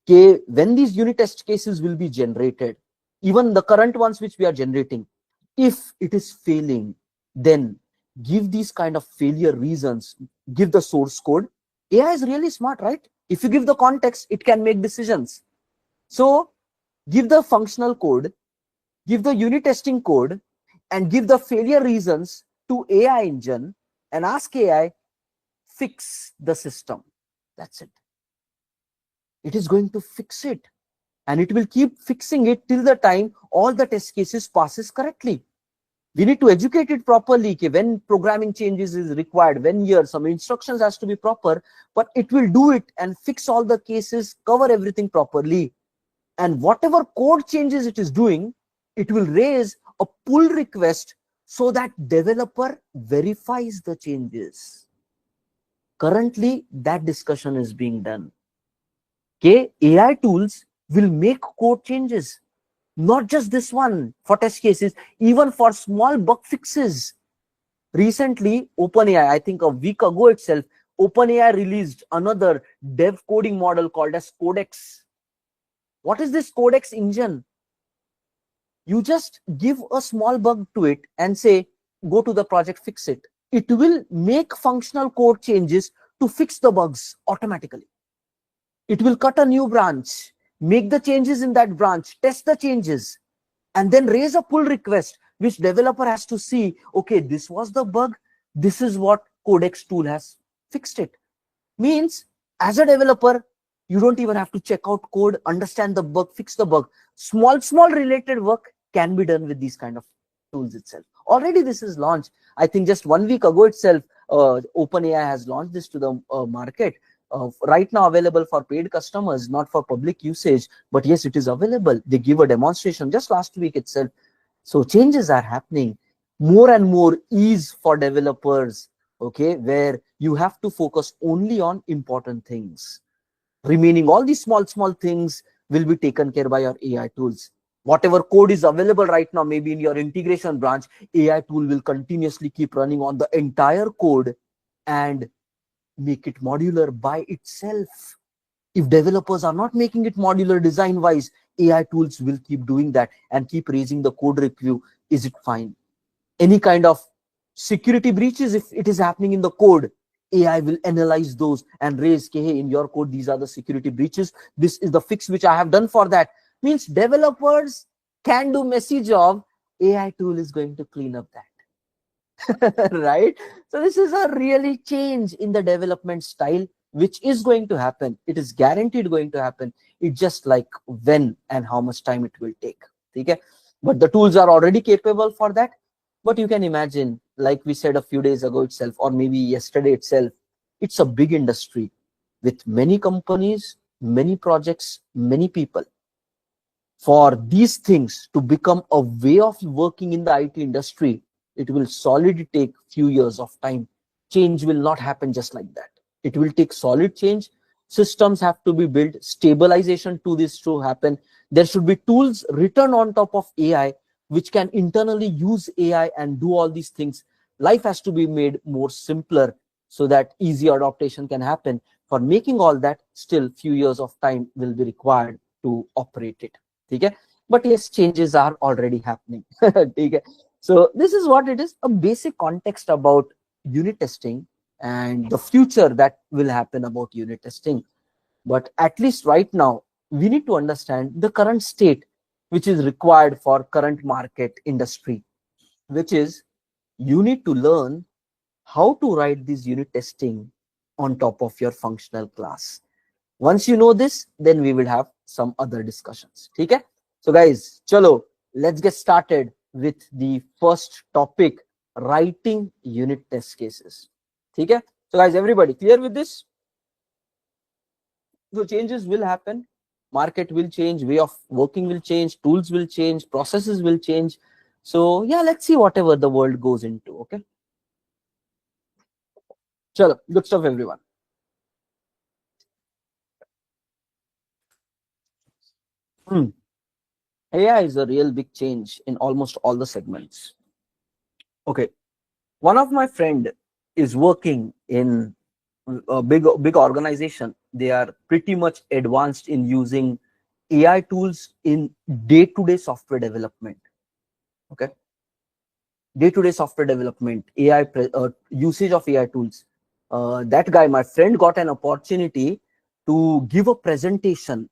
Okay, when these unit test cases will be generated, even the current ones which we are generating, if it is failing, then give these kind of failure reasons, give the source code. AI is really smart, right? If you give the context, it can make decisions. So give the functional code, give the unit testing code, and give the failure reasons to AI engine and ask AI, fix the system. That's it. It is going to fix it, and it will keep fixing it till the time all the test cases passes correctly. We need to educate it properly. When programming changes is required, when here some instructions has to be proper, but it will do it and fix all the cases, cover everything properly. And whatever code changes it is doing, it will raise a pull request so that developer verifies the changes. Currently, that discussion is being done. Okay, AI tools will make code changes. Not just this one for test cases, even for small bug fixes. Recently, OpenAI, I think a week ago itself, OpenAI released another dev coding model called as Codex. What is this Codex engine? You just give a small bug to it and say, go to the project, fix it. It will make functional code changes to fix the bugs automatically. It will cut a new branch, make the changes in that branch, test the changes, and then raise a pull request, which developer has to see, okay, this was the bug, this is what Codex tool has fixed it. Means, as a developer, you don't even have to check out code, understand the bug, fix the bug. Small related work can be done with these kind of tools itself. Already this is launched. I think just 1 week ago itself, OpenAI has launched this to the market. Right now available for paid customers, not for public usage, but yes, it is available. They give a demonstration just last week itself. So changes are happening. More and more ease for developers, okay, where you have to focus only on important things. Remaining all these small things will be taken care by your AI tools. Whatever code is available right now, maybe in your integration branch, AI tool will continuously keep running on the entire code and make it modular by itself. If developers are not making it modular design wise, AI tools will keep doing that and keep raising the code review. Is it fine? Any kind of security breaches, if it is happening in the code, AI will analyze those and raise, hey, in your code, these are the security breaches. This is the fix which I have done for that. Means developers can do messy job. AI tool is going to clean up that. Right? So this is a really change in the development style, which is going to happen. It is guaranteed going to happen. It's just like when and how much time it will take. Okay? But the tools are already capable for that. But you can imagine, like we said a few days ago itself, or maybe yesterday itself, it's a big industry with many companies, many projects, many people. For these things to become a way of working in the IT industry, it will solidly take few years of time. Change will not happen just like that. It will take solid change. Systems have to be built, stabilization to this to happen. There should be tools written on top of AI which can internally use AI and do all these things. Life has to be made more simpler so that easy adaptation can happen. For making all that, still few years of time will be required to operate it. Okay? But yes, changes are already happening. Okay? So this is what it is, a basic context about unit testing and the future that will happen about unit testing. But at least right now, we need to understand the current state which is required for current market industry, which is you need to learn how to write this unit testing on top of your functional class. Once you know this, then we will have some other discussions. Okay? So guys, chalo, let's get started with the first topic, writing unit test cases. Okay? So guys, everybody clear with this? So changes will happen, market will change, way of working will change, tools will change, processes will change. So yeah, let's see whatever the world goes into. Okay, chalo, good stuff everyone. AI is a real big change in almost all the segments. Okay, one of my friend is working in a big organization. They are pretty much advanced in using AI tools in day-to-day software development. Okay, day-to-day software development, AI usage of AI tools. That guy, my friend, got an opportunity to give a presentation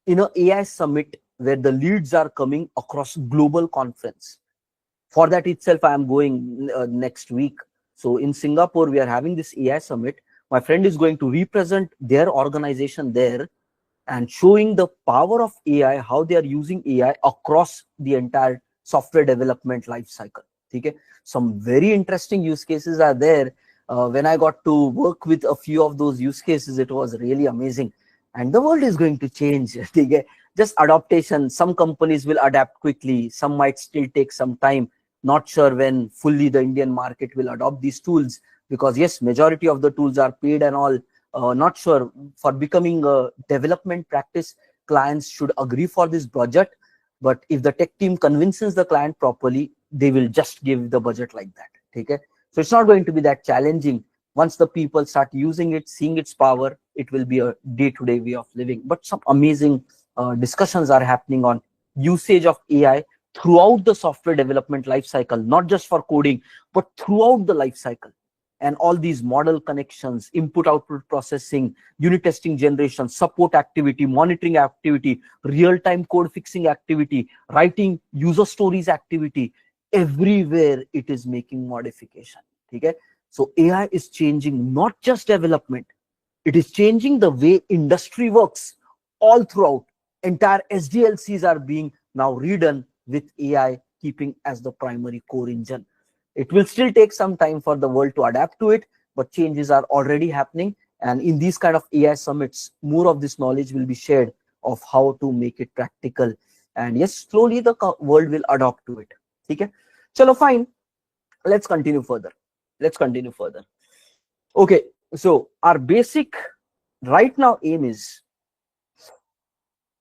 in an AI summit where the leads are coming across global conference. For that itself, I am going next week. So in Singapore, we are having this AI summit. My friend is going to represent their organization there and showing the power of AI, how they are using AI across the entire software development life cycle. Okay, some very interesting use cases are there. When I got to work with a few of those use cases, it was really amazing. And the world is going to change. Okay? Just adaptation. Some companies will adapt quickly. Some might still take some time. Not sure when fully the Indian market will adopt these tools, because yes, majority of the tools are paid and all. Not sure, for becoming a development practice, clients should agree for this budget. But if the tech team convinces the client properly, they will just give the budget like that. Okay, so it's not going to be that challenging. Once the people start using it, seeing its power, it will be a day-to-day way of living. But some amazing discussions are happening on usage of AI throughout the software development life cycle, not just for coding, but throughout the life cycle. And all these model connections, input output processing, unit testing generation, support activity, monitoring activity, real-time code fixing activity, writing user stories activity, everywhere it is making modification. Okay, so AI is changing not just development, it is changing the way industry works all throughout. Entire SDLCs are being now redone with AI keeping as the primary core engine. It will still take some time for the world to adapt to it, but changes are already happening. And in these kind of AI summits, more of this knowledge will be shared of how to make it practical. And yes, slowly the world will adopt to it. Okay, chalo, fine. Let's continue further. Let's continue further. Okay, so our basic right now aim is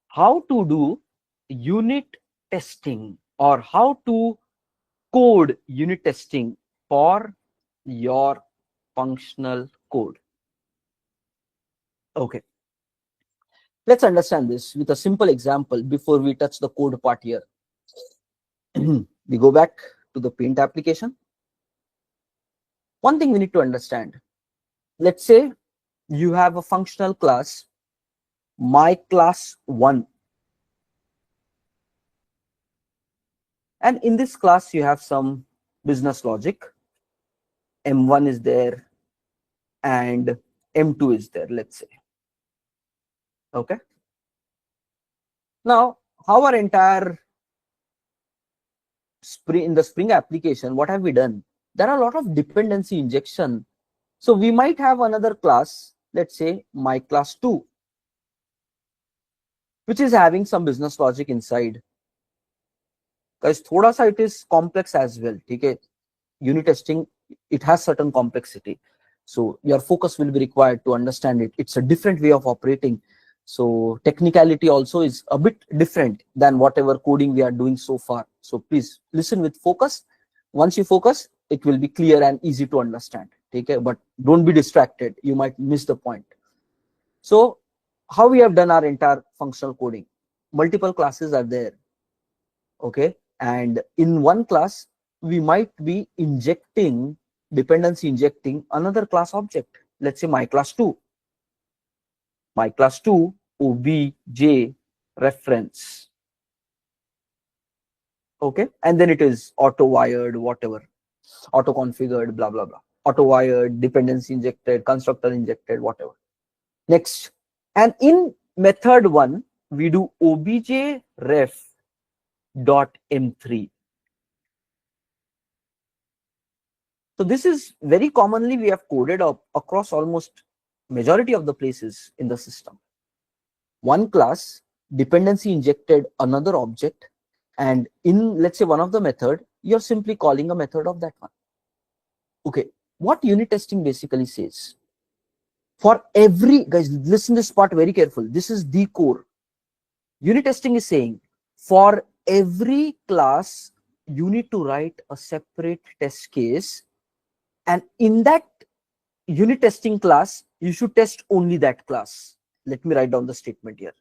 how to do unit testing, or how to code unit testing for your functional code. Okay, let's understand this with a simple example before we touch the code part here. We go back to the Paint application. One thing we need to understand, let's say you have a functional class, my class 1, and in this class you have some business logic. M1 is there and M2 is there, let's say. Okay, now how our entire in the Spring application, what have we done? There are a lot of dependency injection. So we might have another class, let's say my class 2, which is having some business logic inside. Guys, thoda sa it is complex as well. Okay, unit testing, it has certain complexity, so your focus will be required to understand it. It's a different way of operating, so technicality also is a bit different than whatever coding we are doing so far. So please listen with focus. Once you focus, it will be clear and easy to understand. Okay, but don't be distracted, you might miss the point. So how we have done our entire functional coding? Multiple classes are there. Okay, and in one class we might be injecting dependency, injecting another class object. Let's say my class 2 obj reference. Okay, and then it is auto wired, whatever, auto configured, blah blah blah, auto wired, dependency injected, constructor injected, whatever. Next, and in method 1 we do obj ref dot m3. So this is very commonly we have coded up across almost majority of the places in the system. One class dependency injected another object, and in, let's say, one of the method, you're simply calling a method of that one. Okay, what unit testing basically says, for every, guys, listen this part very careful, this is the core. Unit testing is saying for every class you need to write a separate test case, and in that unit testing class you should test only that class. Let me write down the statement here.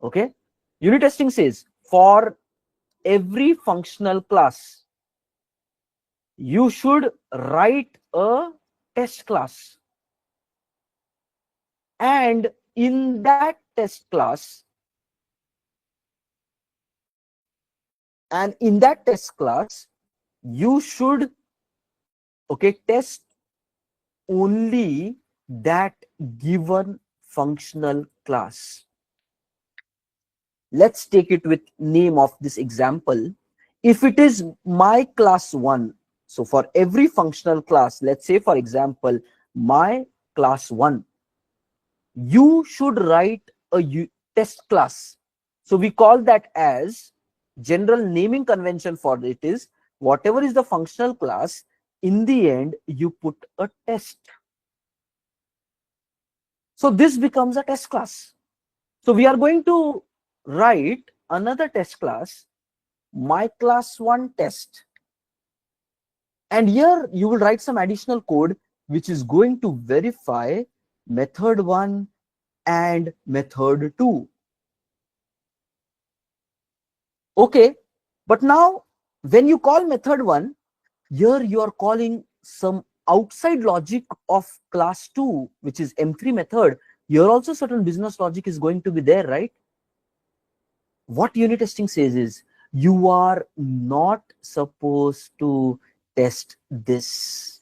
Okay, unit testing says for every functional class you should write a test class, and in that test class you should, okay, test only that given functional class. Let's take it with name of this example. If it is my class 1, so for every functional class, let's say for example my class 1, you should write a test class. So we call that as, general naming convention for it is, whatever is the functional class, in the end you put a test. So this becomes a test class. So we are going to write another test class, my class 1 test, and here you will write some additional code which is going to verify method 1 and method 2. Okay, but now when you call method 1, here you are calling some outside logic of class 2, which is M3 method. Here also certain business logic is going to be there, right? What unit testing says is, you are not supposed to test this.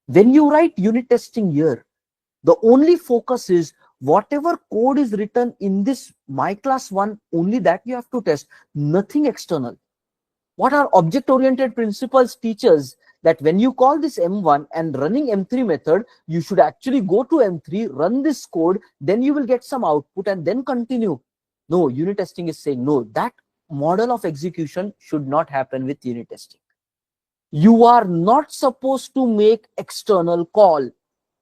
When you write unit testing here, the only focus is whatever code is written in this my class 1, only that you have to test, nothing external. What our object-oriented principles teach us, that when you call this M1 and running M3 method, you should actually go to M3, run this code, then you will get some output and then continue. No, unit testing is saying no, that model of execution should not happen with unit testing. You are not supposed to make external call.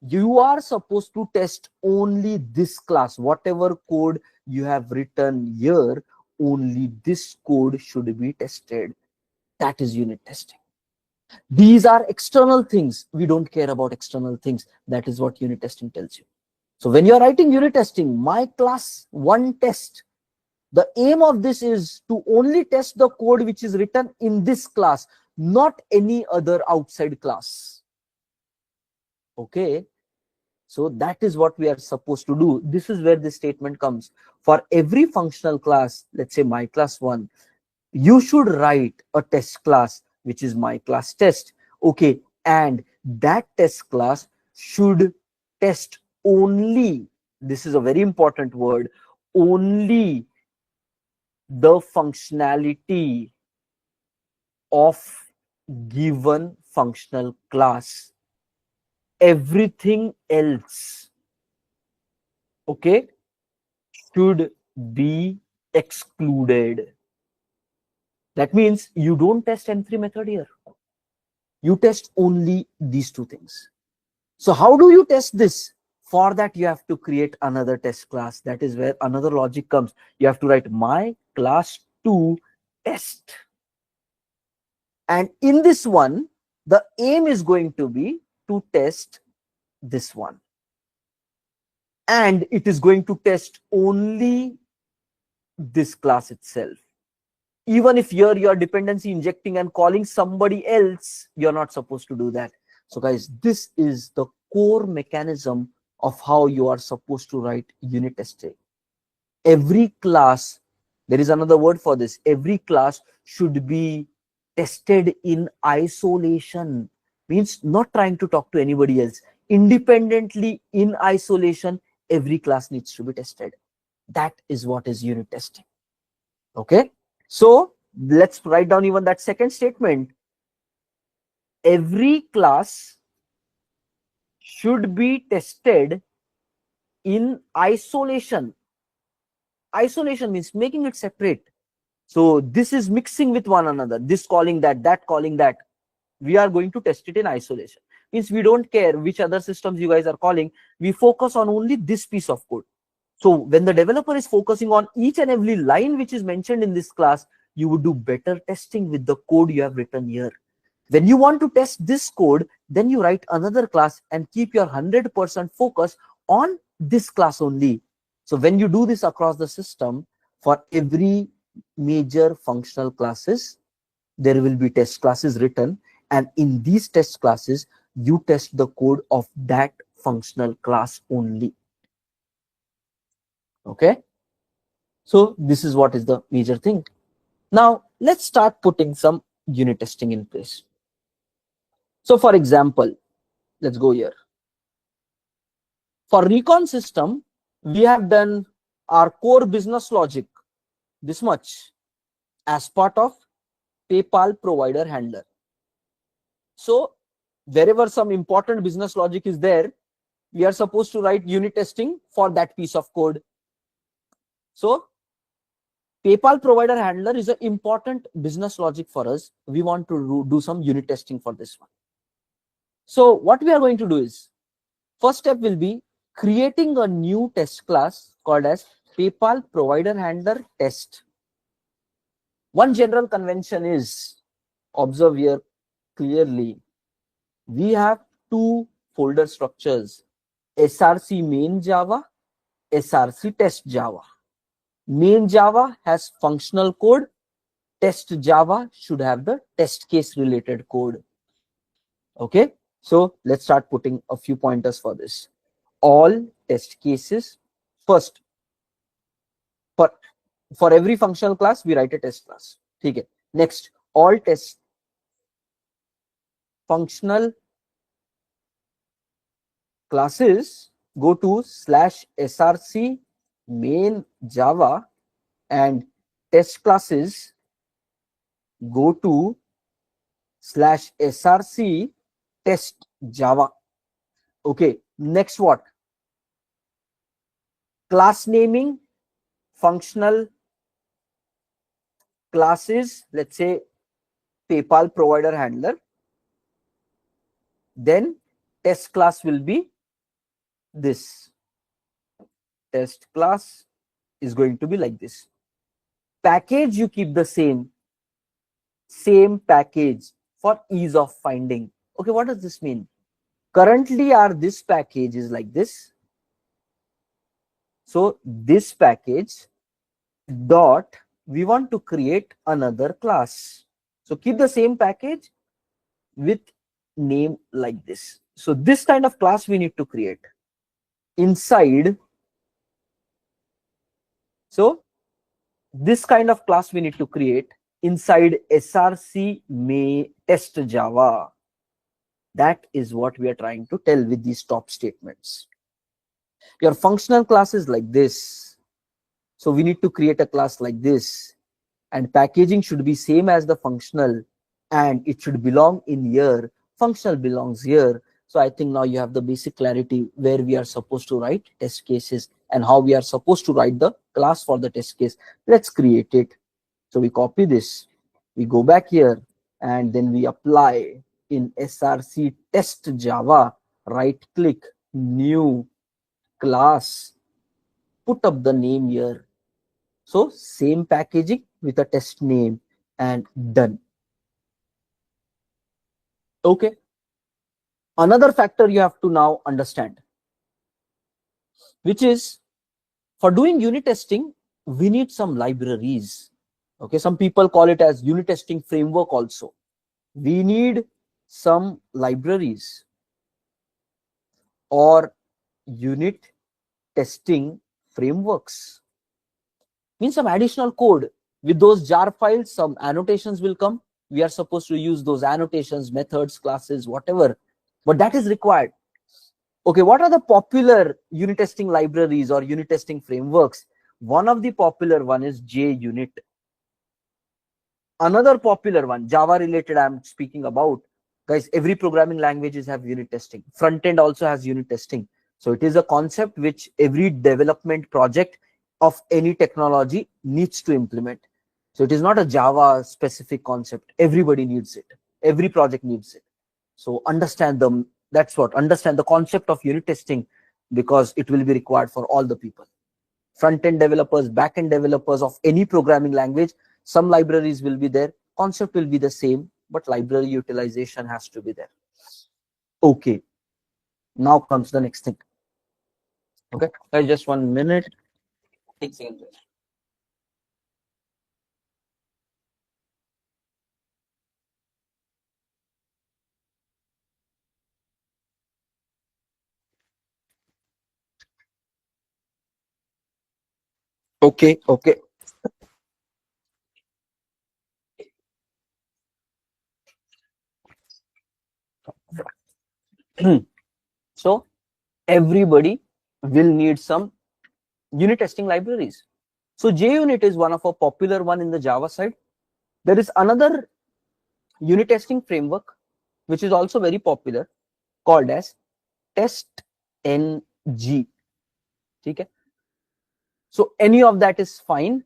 You are supposed to test only this class. Whatever code you have written here, only this code should be tested. That is unit testing. These are external things. We don't care about external things. That is what unit testing tells you. So when you're writing unit testing, my class 1 test, the aim of this is to only test the code which is written in this class, not any other outside class. Okay, so that is what we are supposed to do. This is where this statement comes. For every functional class, let's say my class 1, you should write a test class which is my class test. Okay, and that test class should test only, this is a very important word, only the functionality of given functional class. Everything else, okay, should be excluded. That means you don't test M3 method here. You test only these two things. So how do you test this? For that, you have to create another test class. That is where another logic comes. You have to write my class 2 test. And in this one, the aim is going to be to test this one. and it is going to test only this class itself. Even if you're dependency injecting and calling somebody else, you're not supposed to do that. So guys, this is the core mechanism of how you are supposed to write unit testing. Every class, there is another word for this, every class should be tested in isolation. Means not trying to talk to anybody else. Independently, in isolation, every class needs to be tested. That is what is unit testing. Okay, so let's write down even that second statement. Every class should be tested in isolation. Isolation means making it separate. So this is mixing with one another, this calling that, that calling that. We are going to test it in isolation. Means we don't care which other systems you guys are calling, we focus on only this piece of code. So when the developer is focusing on each and every line which is mentioned in this class, you would do better testing with the code you have written here. When you want to test this code, then you write another class and keep your 100% focus on this class only. So when you do this across the system, for every major functional classes, there will be test classes written, and in these test classes, you test the code of that functional class only. Okay, so this is what is the major thing. Now let's start putting some unit testing in place. So for example, let's go here. For recon system, we have done our core business logic, this much, as part of PayPal provider handler. So wherever some important business logic is there, we are supposed to write unit testing for that piece of code. So PayPal provider handler is an important business logic for us. We want to do some unit testing for this one. So what we are going to do is, first step will be creating a new test class called as PayPal provider handler test. One general convention is, observe here clearly, we have two folder structures, SRC main Java, SRC test Java. Main Java has functional code, test Java should have the test case related code. Okay, so let's start putting a few pointers for this. All test cases, first, for every functional class we write a test class. Okay, next, all test functional classes go to /src main Java, and test classes go to /src test Java. Okay, next what? Class naming, functional classes, let's say PayPal provider handler. Then test class will be this. Test class is going to be like this. Package you keep the same package for ease of finding. Okay, what does this mean? Currently this package is like this. So this package dot, we want to create another class. So keep the same package with name like this. So this kind of class we need to create inside. So this kind of class we need to create inside SRC may test Java. That is what we are trying to tell with these top statements. Your functional class is like this. So we need to create a class like this, and packaging should be same as the functional, and it should belong in here. Functional belongs here. So I think now you have the basic clarity where we are supposed to write test cases and how we are supposed to write the class for the test case. Let's create it. So we copy this, we go back here, and then we apply in SRC test Java, right click, new class, put up the name here. So same packaging with a test name, and done. Okay. Another factor you have to now understand. which is, for doing unit testing, we need some libraries. Okay, some people call it as unit testing framework also. We need some libraries or unit testing frameworks. Means some additional code. With those jar files, some annotations will come. We are supposed to use those annotations, methods, classes, whatever. But that is required. Okay, what are the popular unit testing libraries or unit testing frameworks? One of the popular one is JUnit. Another popular one, Java related I'm speaking about. Guys, every programming languages have unit testing. Front end also has unit testing. So it is a concept which every development project of any technology needs to implement. So it is not a Java specific concept. Everybody needs it. Every project needs it. So understand them. That's what, understand the concept of unit testing, because it will be required for all the people. Front-end developers, back-end developers of any programming language, some libraries will be there. Concept will be the same, but library utilization has to be there. Okay. Now comes the next thing. Okay. Just 1 minute. 6 seconds. Okay. Okay. So everybody will need some unit testing libraries. So JUnit is one of a popular one in the Java side. There is another unit testing framework which is also very popular, called as TestNG. Okay. So any of that is fine.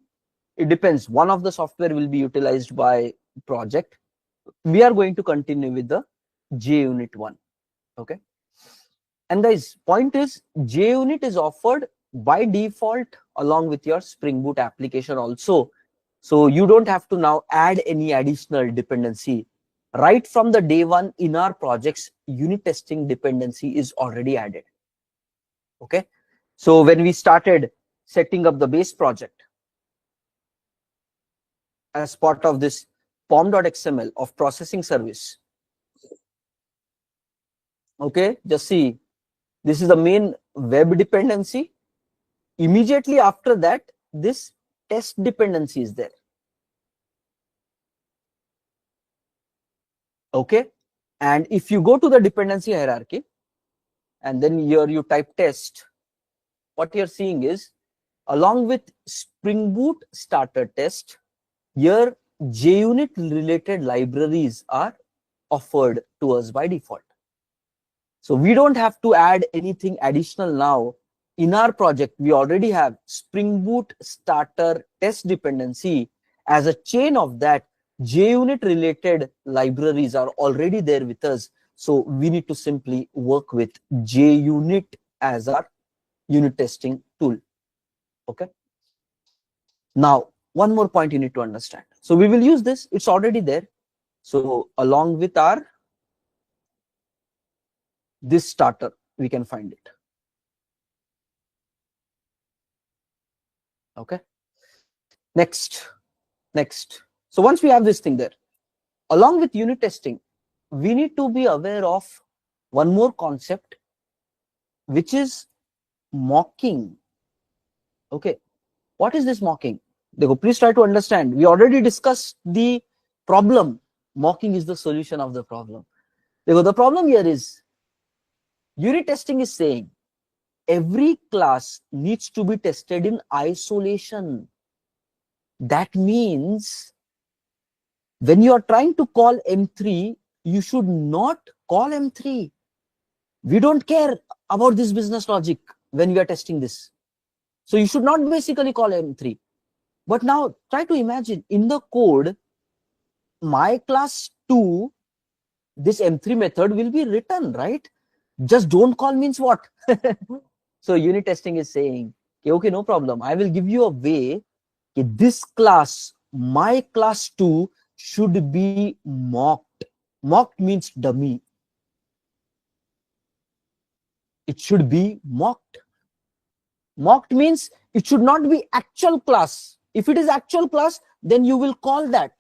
It depends. One of the software will be utilized by project. We are going to continue with the JUnit one. Okay. And the point is, JUnit is offered by default along with your Spring Boot application also. So you don't have to now add any additional dependency. Right from the day one in our projects, unit testing dependency is already added. Okay. So when we started setting up the base project as part of this pom.xml of processing service, okay, just see, this is the main web dependency. Immediately after that, this test dependency is there. Okay. And if you go to the dependency hierarchy and then here you type test, what you're seeing is, along with Spring Boot starter test, here JUnit related libraries are offered to us by default. So we don't have to add anything additional now. In our project, we already have Spring Boot starter test dependency. As a chain of that, JUnit related libraries are already there with us. So we need to simply work with JUnit as our unit testing tool. Okay. Now, one more point you need to understand. So we will use this. It's already there. So along with our this starter, we can find it. Okay. Next. So once we have this thing there, along with unit testing, we need to be aware of one more concept, which is mocking. Okay. What is this mocking? Please try to understand. We already discussed the problem. Mocking is the solution of the problem. The problem here is, unit testing is saying every class needs to be tested in isolation. That means when you are trying to call M3, you should not call M3. We don't care about this business logic when we are testing this. So you should not basically call M3. But now try to imagine in the code, my class 2, this M3 method will be written, right? Just don't call means what? So unit testing is saying, okay, no problem. I will give you a way. This class, my class 2, should be mocked. Mocked means dummy. It should be mocked. Mocked means it should not be actual class. If it is actual class, then you will call that.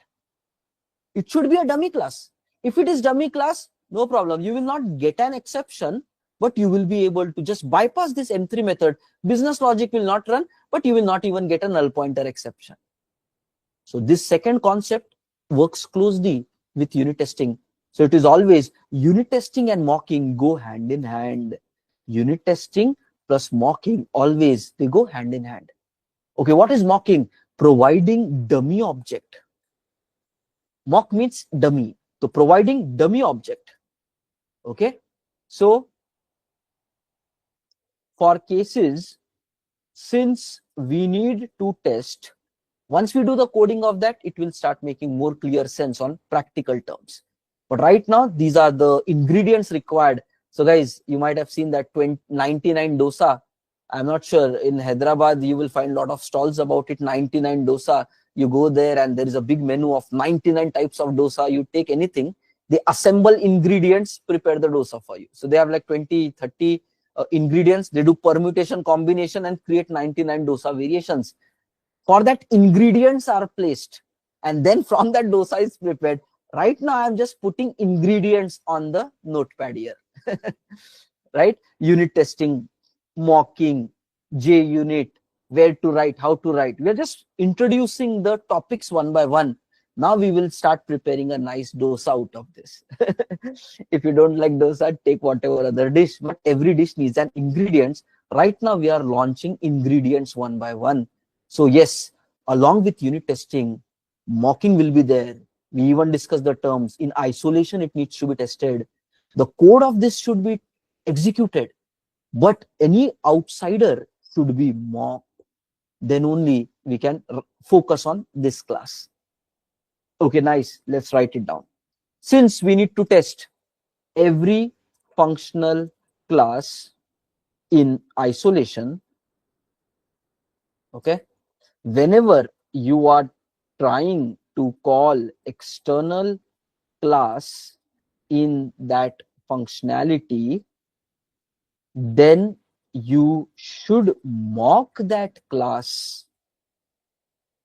It should be a dummy class. If it is dummy class, no problem. You will not get an exception, but you will be able to just bypass this M3 method. Business logic will not run, but you will not even get a null pointer exception. So this second concept works closely with unit testing. So it is always unit testing and mocking go hand in hand. Unit testing plus mocking, always they go hand in hand. Okay, what is mocking? Providing dummy object. Mock means dummy. So providing dummy object. Okay. So for cases, since we need to test, once we do the coding of that, it will start making more clear sense on practical terms. But right now, these are the ingredients required. So guys, you might have seen that 99 dosa. I'm not sure, in Hyderabad, you will find a lot of stalls about it, 99 dosa. You go there and there is a big menu of 99 types of dosa. You take anything, they assemble ingredients, prepare the dosa for you. So they have like 20, 30 ingredients. They do permutation, combination and create 99 dosa variations. For that, ingredients are placed and then from that dosa is prepared. Right now, I'm just putting ingredients on the notepad here. Right? Unit testing, mocking, JUnit, where to write, how to write. We're just introducing the topics one by one. Now we will start preparing a nice dosa out of this. If you don't like dosa, take whatever other dish, but every dish needs an ingredients. Right now we are launching ingredients one by one. So yes, along with unit testing, mocking will be there. We even discuss the terms. In isolation, it needs to be tested. The code of this should be executed, but any outsider should be mocked. Then only we can focus on this class. Okay, nice. Let's write it down. Since we need to test every functional class in isolation, okay, whenever you are trying to call external class in that functionality, then you should mock that class.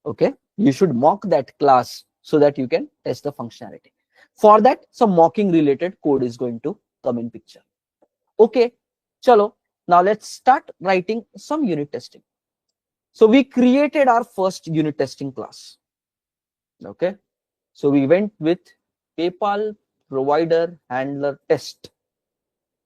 Okay, you should mock that class so that you can test the functionality. For that, some mocking related code is going to come in picture. Okay, chalo. Now let's start writing some unit testing. So we created our first unit testing class. Okay, so we went with PayPal provider handler test.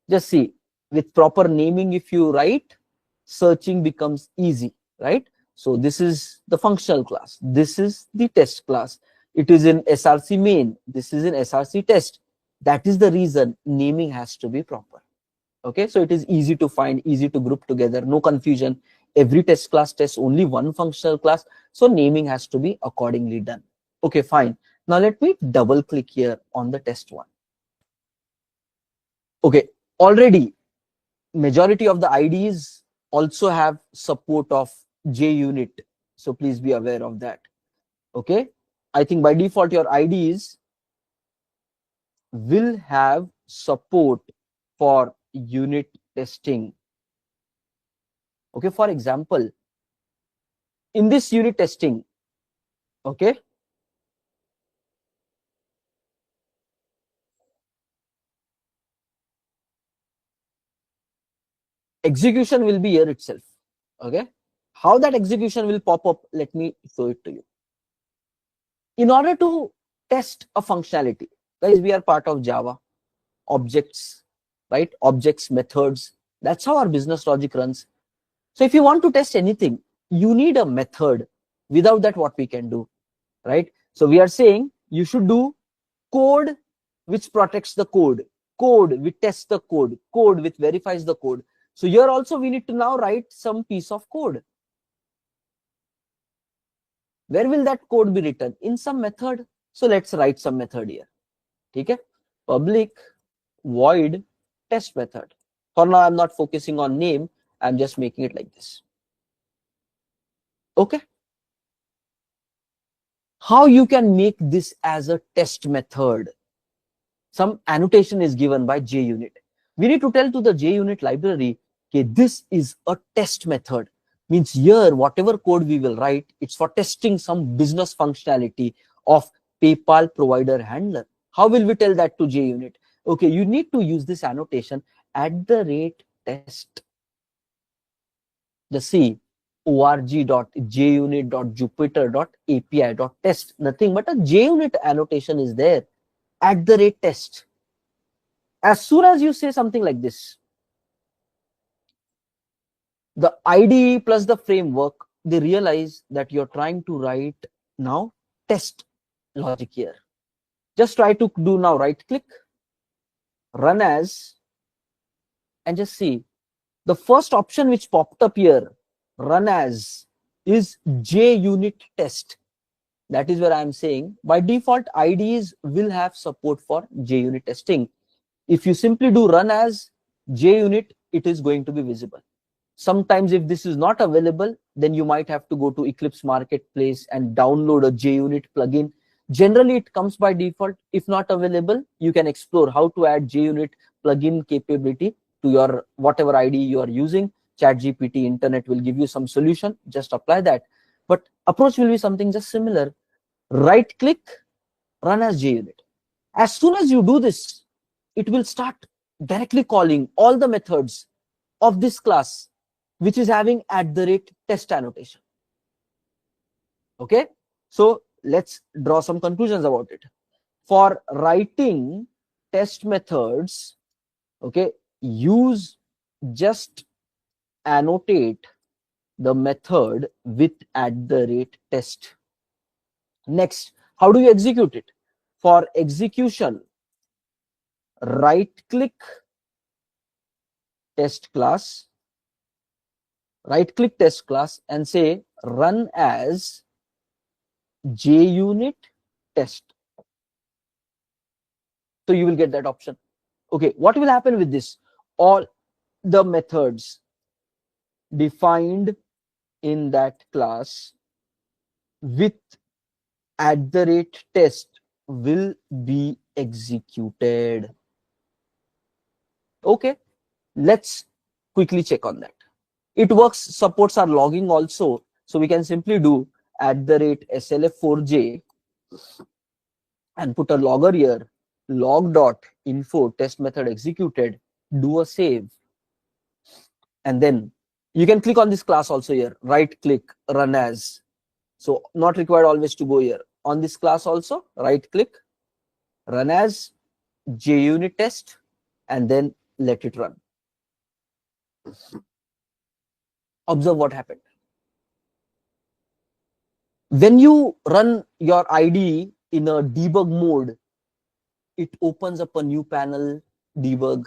Just see, with proper naming, if you write, searching becomes easy, right? So this is the functional class. This is the test class. It is in SRC main. This is in SRC test. That is the reason naming has to be proper. Okay, so it is easy to find, easy to group together, no confusion. Every test class tests only one functional class. So naming has to be accordingly done. Okay, fine. Now let me double click here on the test one. Okay, already majority of the IDs also have support of JUnit. So please be aware of that. Okay, I think by default your IDs will have support for unit testing. Okay, for example, in this unit testing, okay, execution will be here itself. Okay, how that execution will pop up, let me show it to you. In order to test a functionality, guys, we are part of Java, objects, right? Objects, methods. That's how our business logic runs. So if you want to test anything, you need a method. Without that, what we can do, right? So we are saying you should do code which protects the code, code which tests the code, code which verifies the code. So here also we need to now write some piece of code. Where will that code be written? In some method. So let's write some method here. Okay, public void test method. For now, I'm not focusing on name. I'm just making it like this. Okay. How you can make this as a test method? Some annotation is given by JUnit. We need to tell to the JUnit library Okay, this is a test method. Means here, whatever code we will write, it's for testing some business functionality of PayPal provider handler. How will we tell that to JUnit? Okay, you need to use this annotation @test. Just see org.junit.jupyter.api.test. Nothing but a JUnit annotation is there. @test. As soon as you say something like this, the IDE plus the framework, they realize that you're trying to write now test logic here. Just try to do now, right click, run as, and just see the first option which popped up here, run as, is JUnit test. That is where I'm saying by default IDEs will have support for JUnit testing. If you simply do run as JUnit, it is going to be visible. Sometimes if this is not available, then you might have to go to Eclipse Marketplace and download a JUnit plugin. Generally, it comes by default. If not available, you can explore how to add JUnit plugin capability to your whatever IDE you are using. ChatGPT, internet will give you some solution. Just apply that. But approach will be something just similar. Right click, run as JUnit. As soon as you do this, it will start directly calling all the methods of this class which is having @test annotation. Okay, so let's draw some conclusions about it. For writing test methods, okay, use just annotate the method with @test. Next, how do you execute it? For execution, right click test class, right click test class and say run as JUnit test. So you will get that option. Okay, what will happen with this? All the methods defined in that class with @test will be executed. Okay, let's quickly check on that. It works, supports our logging also. So we can simply do @slf4j and put a logger here, log.info test method executed, do a save. And then you can click on this class also here, right click, run as. So not required always to go here. On this class also, right click, run as JUnit test, and then let it run. Observe what happened. When you run your IDE in a debug mode, it opens up a new panel, debug.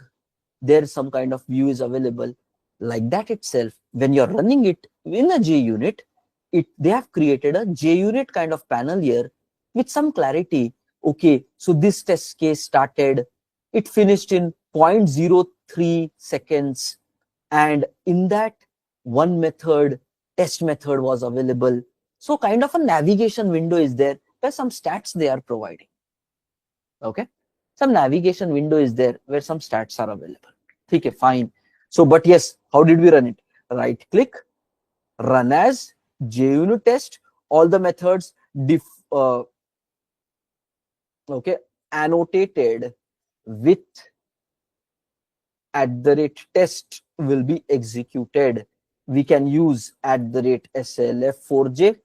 There's some kind of view is available. Like that itself, when you're running it in a JUnit, they have created a JUnit kind of panel here with some clarity. Okay, so this test case started, it finished in 0.03 seconds, and in that one method, test method was available. So kind of a navigation window is there where some stats they are providing. Okay, some navigation window is there where some stats are available. Okay, fine. So, but yes, how did we run it? Right click, run as JUnit test, all the methods okay, annotated with @test will be executed. We can use @slf4j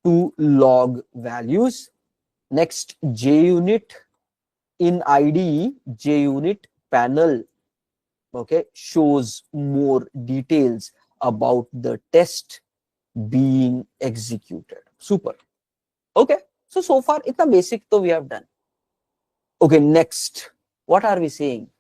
to log values. Next, JUnit in IDE, JUnit panel, okay, shows more details about the test being executed. Super. Okay, so far itna basic to we have done. Okay, next, what are we saying?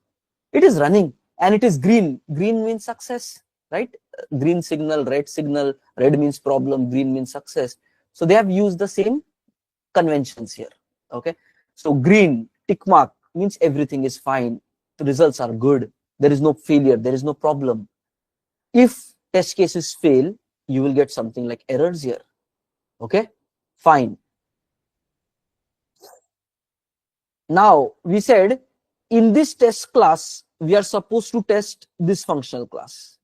It is running and it is green. Green means success, right? Green signal, red signal, red means problem, green means success. So they have used the same conventions here. Okay, so green tick mark means everything is fine, the results are good, there is no failure, there is no problem. If test cases fail, you will get something like errors here. Okay, fine. Now we said in this test class we are supposed to test this functional class.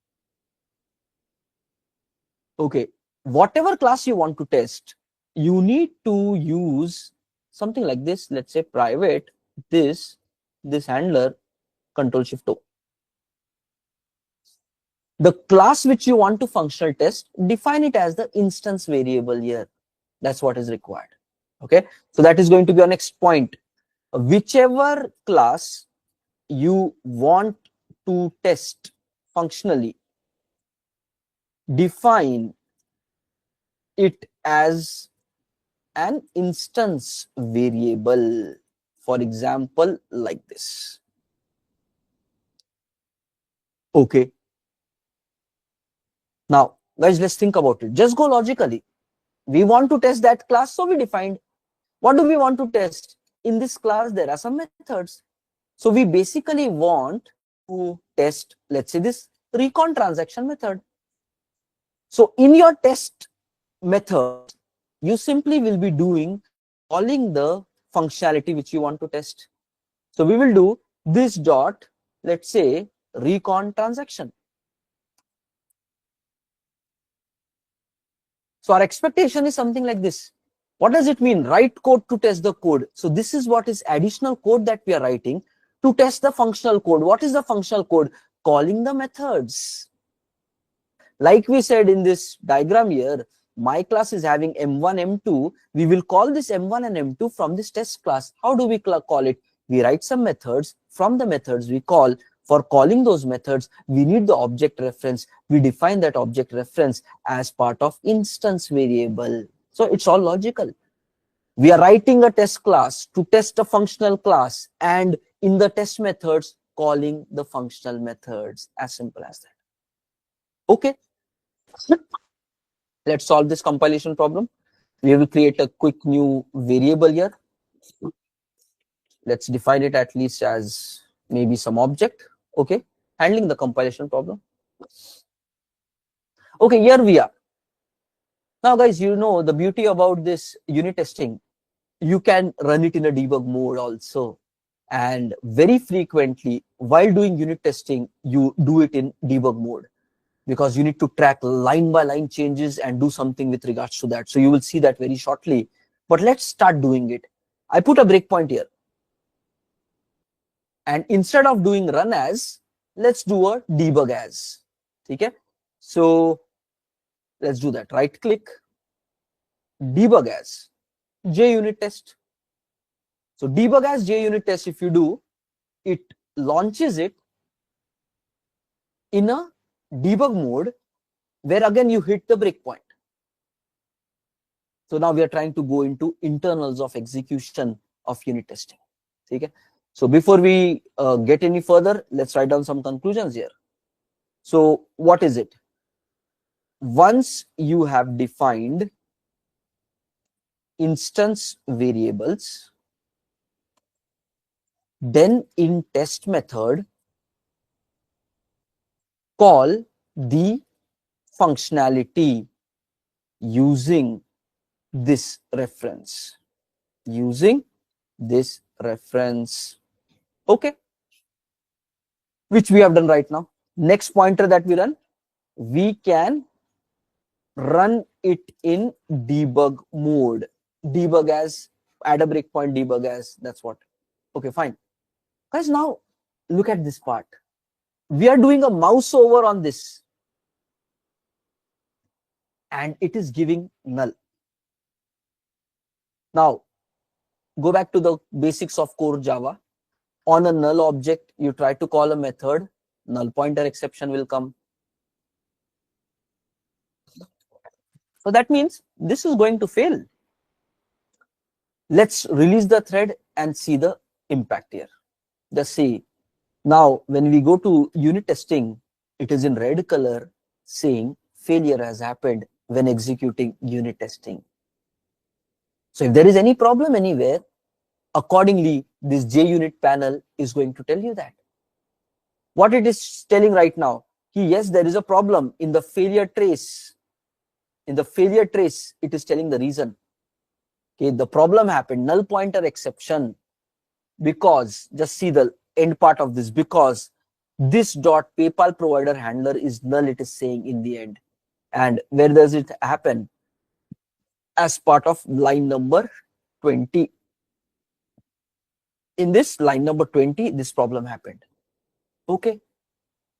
Okay, whatever class you want to test, you need to use something like this. Let's say private this handler control shift O. The class which you want to functional test, define it as the instance variable here. That's what is required. Okay, so that is going to be our next point. Whichever class you want to test functionally, define it as an instance variable. For example, like this. Okay. Now, guys, let's think about it. Just go logically. We want to test that class, so we defined. What do we want to test? In this class, there are some methods. So we basically want to test, let's say, this recon transaction method. So in your test method, you simply will be calling the functionality which you want to test. So we will do this dot, let's say, recon transaction. So our expectation is something like this. What does it mean? Write code to test the code. So this is what is additional code that we are writing to test the functional code. What is the functional code? Calling the methods. Like we said in this diagram here, my class is having M1, M2. We will call this M1 and M2 from this test class. How do we call it? We write some methods. From the methods we call. For calling those methods, we need the object reference. We define that object reference as part of instance variable. So it's all logical. We are writing a test class to test a functional class, and in the test methods, calling the functional methods. As simple as that. Okay. Let's solve this compilation problem. We will create a quick new variable here. Let's define it at least as maybe some object. Okay, handling the compilation problem. Okay, here we are. Now guys, you know the beauty about this unit testing, you can run it in a debug mode also. And very frequently while doing unit testing, you do it in debug mode, because you need to track line by line changes and do something with regards to that. So you will see that very shortly, but let's start doing it. I put a breakpoint here. And instead of doing run as, let's do a debug as. Okay? So let's do that. Right click, debug as, JUnit test. So debug as JUnit test, if you do, it launches it in a debug mode where again you hit the breakpoint. So now we are trying to go into internals of execution of unit testing. Okay? So before we get any further, let's write down some conclusions here. So what is it? Once you have defined instance variables, then in test method, call the functionality using this reference. Using this reference. Okay, which we have done right now. Next pointer that we run, we can run it in debug mode. Debug as, add a breakpoint, debug as, that's what. Okay, fine. Guys, now look at this part. We are doing a mouse over on this, and it is giving null. Now, go back to the basics of core Java. On a null object, you try to call a method, null pointer exception will come. So that means this is going to fail. Let's release the thread and see the impact here. Just see. Now, when we go to unit testing, it is in red color saying failure has happened when executing unit testing. So if there is any problem anywhere, accordingly, this JUnit panel is going to tell you that. What it is telling right now, yes, there is a problem in the failure trace. In the failure trace, it is telling the reason. Okay, the problem happened, null pointer exception, because, just see the end part of this, because this dot PayPal provider handler is null, it is saying in the end. And where does it happen? As part of line number 20. In this line number 20, this problem happened. Okay.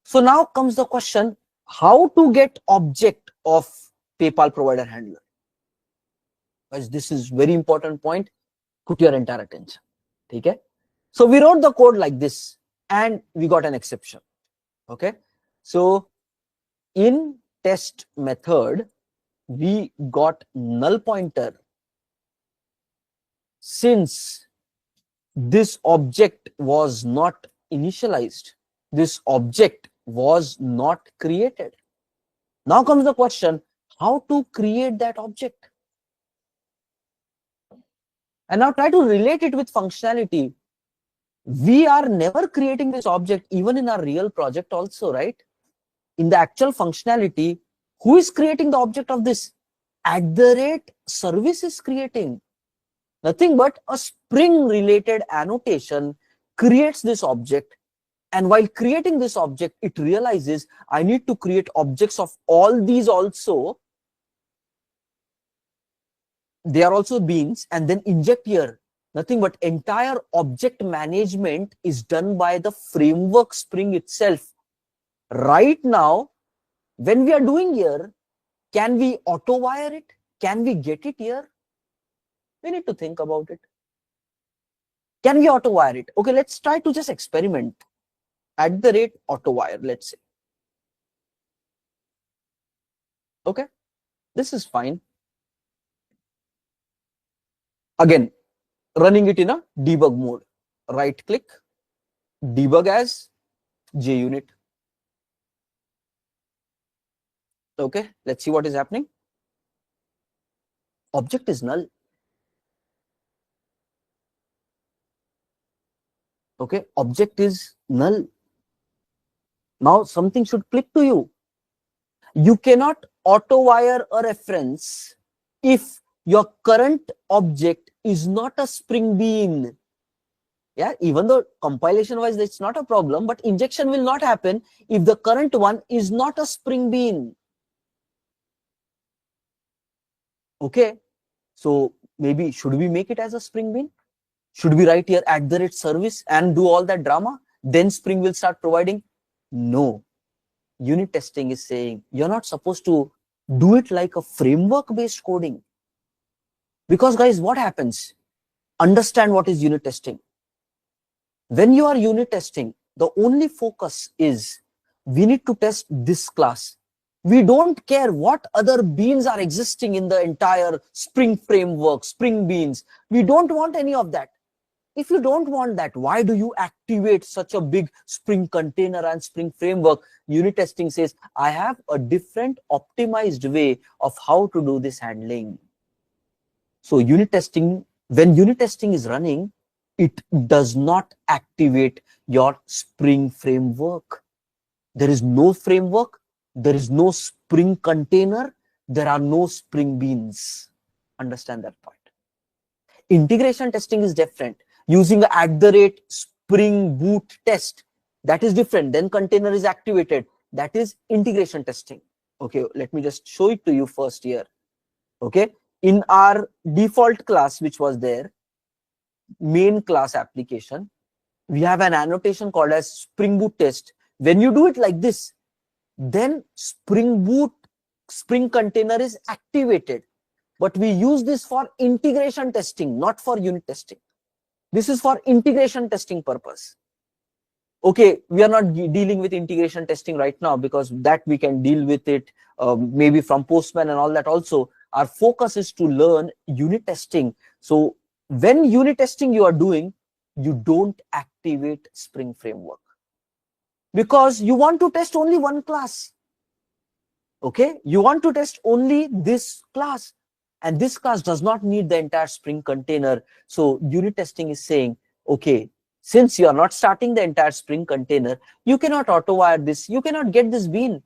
So now comes the question, how to get object of PayPal provider handler? Guys, this is very important point. Put your entire attention. Okay. So we wrote the code like this and we got an exception. Okay. So in test method, we got null pointer since this object was not initialized. This object was not created. Now comes the question, how to create that object? And now try to relate it with functionality. We are never creating this object even in our real project also, right? In the actual functionality, who is creating the object of this? @service is creating. Nothing but a Spring related annotation creates this object. And while creating this object, it realizes I need to create objects of all these also. They are also beans, and then inject here. Nothing but entire object management is done by the framework Spring itself. Right now, when we are doing here, can we auto wire it? Can we get it here? We need to think about it. Can we auto wire it? Okay, let's try to just experiment. @auto wire, let's say. Okay, this is fine. Again, running it in a debug mode. Right click, debug as JUnit. Okay, let's see what is happening. Object is null. Okay, object is null. Now something should click to you. You cannot auto wire a reference if your current object is not a Spring Bean. Yeah, even though compilation wise it's not a problem, but injection will not happen if the current one is not a Spring Bean. Okay, so maybe should we make it as a Spring Bean? Should we write here @service and do all that drama? Then Spring will start providing? No. Unit testing is saying you're not supposed to do it like a framework based coding. Because guys, what happens? Understand what is unit testing. When you are unit testing, the only focus is we need to test this class. We don't care what other beans are existing in the entire Spring framework, Spring Beans. We don't want any of that. If you don't want that, why do you activate such a big Spring container and Spring framework? Unit testing says, I have a different optimized way of how to do this handling. So unit testing, when unit testing is running, it does not activate your Spring framework. There is no framework, there is no Spring container, there are no Spring Beans. Understand that point. Integration testing is different. Using the @Spring Boot test, that is different. Then container is activated. That is integration testing. Okay, let me just show it to you first here. Okay, in our default class, which was there, main class application, we have an annotation called as Spring Boot test. When you do it like this, then Spring Boot Spring container is activated. But we use this for integration testing, not for unit testing. This is for integration testing purpose. Okay, we are not dealing with integration testing right now because that we can deal with it maybe from Postman and all that also. Our focus is to learn unit testing. So when unit testing you are doing, you don't activate Spring framework because you want to test only one class. Okay, you want to test only this class. And this class does not need the entire Spring container. So unit testing is saying, okay, since you are not starting the entire Spring container, you cannot auto wire this. You cannot get this bean.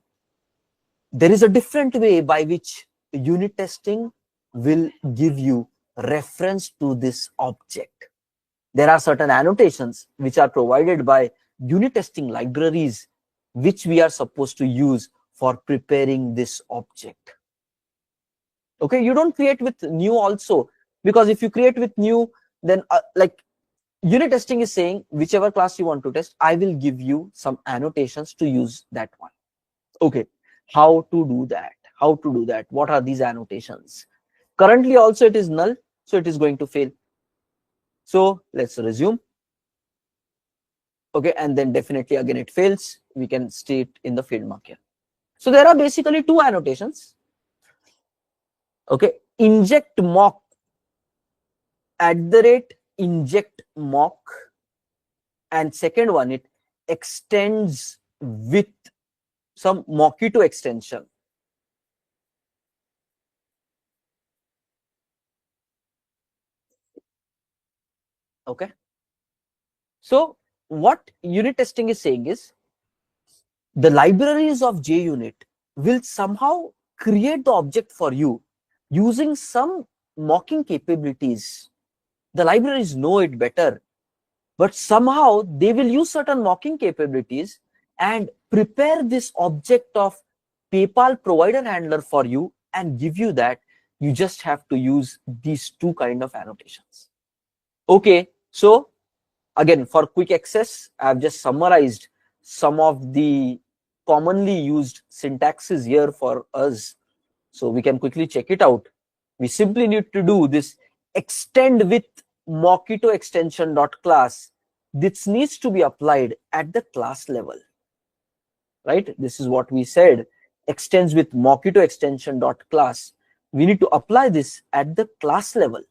There is a different way by which unit testing will give you reference to this object. There are certain annotations which are provided by unit testing libraries which we are supposed to use for preparing this object. Okay, you don't create with new also, because if you create with new, then like unit testing is saying whichever class you want to test, I will give you some annotations to use that one. Okay, how to do that? How to do that? What are these annotations? Currently also it is null, so it is going to fail. So let's resume. Okay, and then definitely again it fails. We can state in the field mark here. So there are basically two annotations. Okay, inject mock @inject mock, and second one, it extends with some Mockito extension. Okay, so what unit testing is saying is the libraries of JUnit will somehow create the object for you using some mocking capabilities. The libraries know it better, but somehow they will use certain mocking capabilities and prepare this object of PayPal provider handler for you and give you that. You just have to use these two kind of annotations. Okay, so again, for quick access, I've just summarized some of the commonly used syntaxes here for us, so we can quickly check it out. We simply need to do this extend with Mockito extension dot class. This needs to be applied at the class level, right? This is what we said, extends with Mockito extension dot class. We need to apply this at the class level.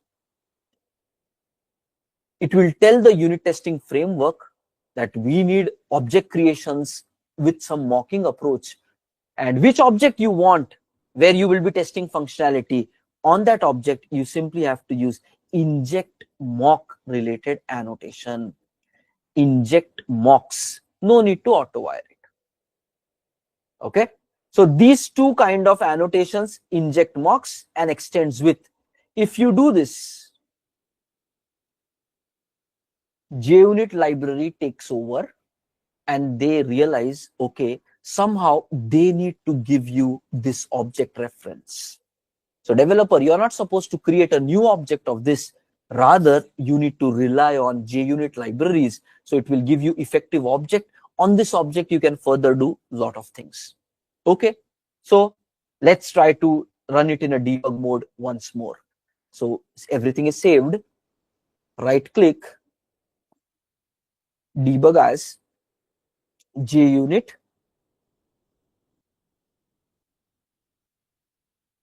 It will tell the unit testing framework that we need object creations with some mocking approach, and which object you want where you will be testing functionality on that object, you simply have to use inject mock related annotation. Inject mocks, no need to auto wire it. Okay, so these two kind of annotations, inject mocks and extends with, if you do this, JUnit library takes over and they realize, okay, somehow they need to give you this object reference. So developer, you're not supposed to create a new object of this. Rather, you need to rely on JUnit libraries. So it will give you effective object. On this object, you can further do a lot of things. Okay, so let's try to run it in a debug mode once more. So everything is saved. Right click, debug as JUnit.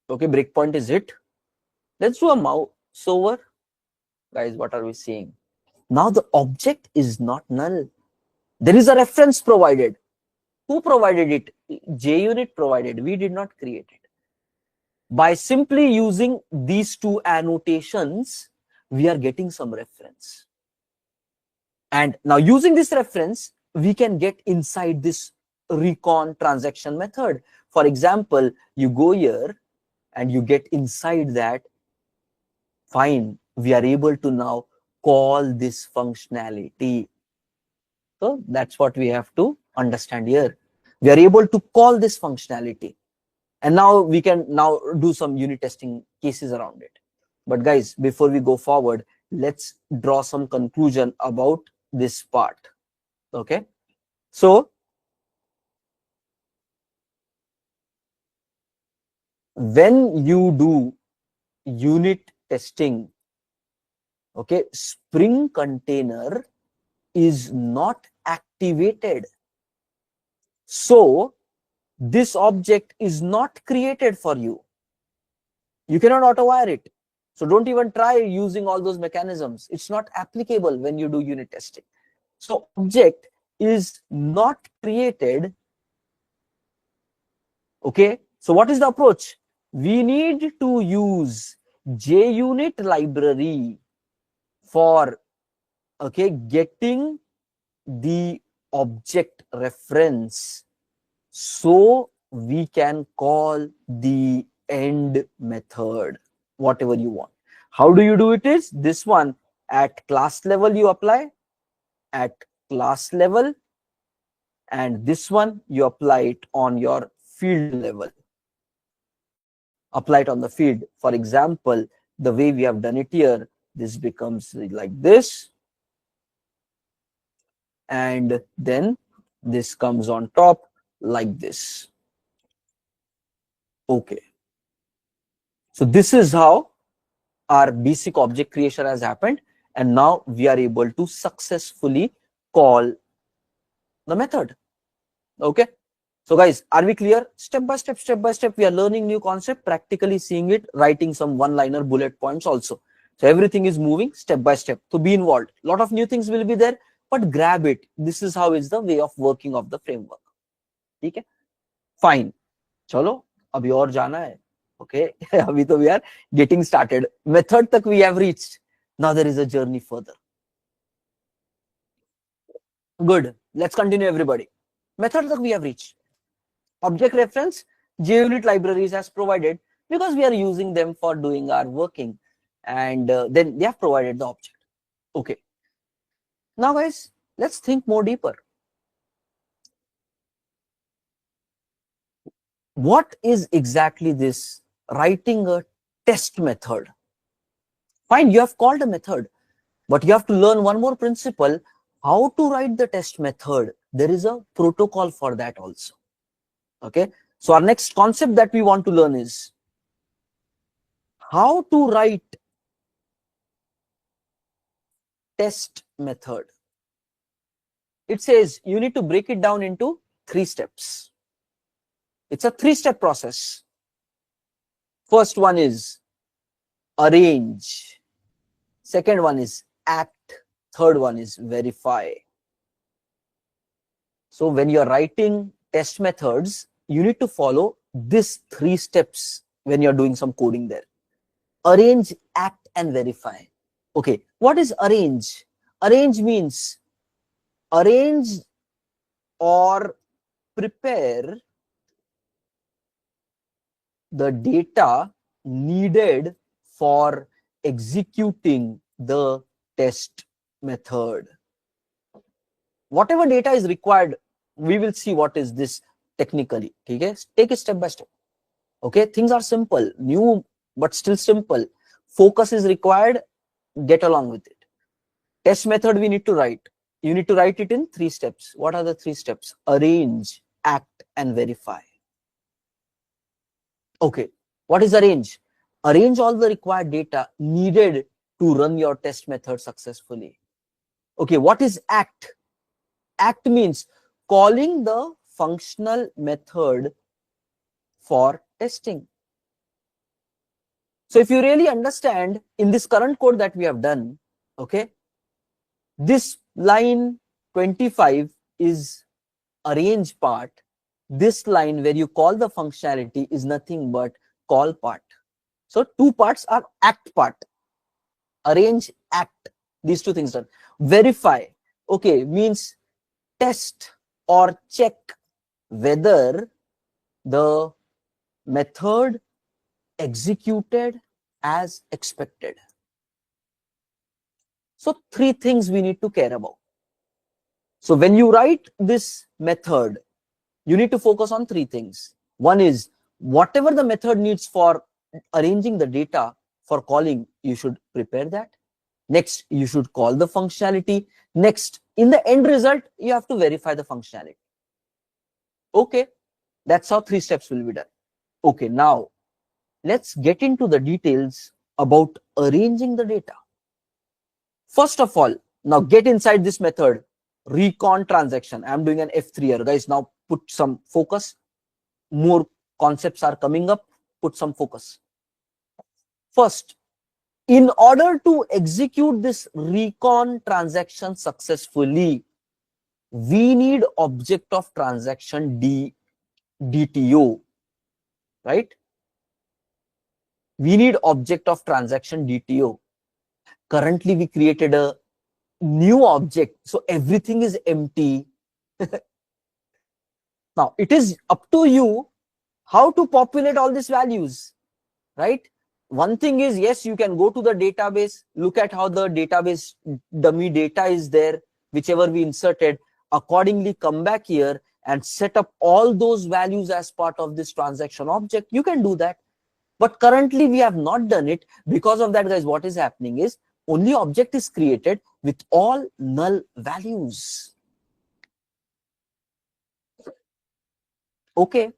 Okay, breakpoint is hit. Let's do a mouse over. Guys, what are we seeing? Now the object is not null. There is a reference provided. Who provided it? JUnit provided. We did not create it. By simply using these two annotations, we are getting some reference. And now using this reference, we can get inside this recon transaction method. For example, you go here and you get inside that. Fine, we are able to now call this functionality. So that's what we have to understand here. We are able to call this functionality. And now we can now do some unit testing cases around it. But guys, before we go forward, let's draw some conclusion about this part. Okay. So when you do unit testing, okay, Spring container is not activated. So this object is not created for you. You cannot auto wire it. So don't even try using all those mechanisms. It's not applicable when you do unit testing. So object is not created. Okay. So what is the approach? We need to use JUnit library for, okay, getting the object reference, so we can call the end method, whatever you want. How do you do it is this one, at class level you apply, at class level and this one you apply it on your field level. Apply it on the field. For example, the way we have done it here, this becomes like this, and then this comes on top like this. Okay. So this is how our basic object creation has happened, and now we are able to successfully call the method. Okay. So guys, are we clear? Step by step, we are learning new concept, practically seeing it, writing some one-liner bullet points also. So everything is moving step by step. So be involved. A lot of new things will be there, but grab it. This is how is the way of working of the framework. Okay? Fine. Chalo, abhi aur jana hai. Okay? Abhi to we are getting started. Method tak we have reached. Now there is a journey further. Good. Let's continue, everybody. Method tak we have reached. Object reference, JUnit libraries has provided, because we are using them for doing our working, and then they have provided the object. Okay. Now guys, let's think more deeper. What is exactly this writing a test method? Fine, you have called a method, but you have to learn one more principle, how to write the test method. There is a protocol for that also. Okay. So our next concept that we want to learn is how to write test method. It says you need to break it down into 3 steps. It's a 3-step process. First one is arrange. Second one is act. Third one is verify. So when you are writing test methods, you need to follow these 3 steps when you're doing some coding there. Arrange, act, and verify. Okay, what is arrange? Arrange means arrange or prepare the data needed for executing the test method. Whatever data is required, we will see what is this technically. Okay, take it step by step. Okay, things are simple, new but still simple. Focus is required, get along with it. Test method we need to write. You need to write it in 3 steps. What are the 3 steps? Arrange, act, and verify. Okay, what is arrange? Arrange all the required data needed to run your test method successfully. Okay, what is act? Act means calling the functional method for testing. So if you really understand in this current code that we have done, okay, this line 25 is arrange part. This line where you call the functionality is nothing but call part. So 2 parts are act part. Arrange, act, these 2 things done. Verify, okay, means test or check whether the method executed as expected. So 3 things we need to care about. So when you write this method, you need to focus on 3 things. One is whatever the method needs for arranging the data for calling, you should prepare that. Next, you should call the functionality. Next, in the end result, you have to verify the functionality. Okay, that's how 3 steps will be done. Okay, now let's get into the details about arranging the data. First of all, now get inside this method, recon transaction. I'm doing an F3 here, guys. Now put some focus. More concepts are coming up. Put some focus. First, in order to execute this recon transaction successfully, we need object of transaction DTO, right? We need object of transaction DTO. Currently, we created a new object, so everything is empty. Now, it is up to you how to populate all these values, right? One thing is, yes, you can go to the database, look at how the database dummy data is there, whichever we inserted. accordingly come back here and set up all those values as part of this transaction object, you can do that. But currently we have not done it. Because of that, guys, what is happening is only object is created with all null values. Okay.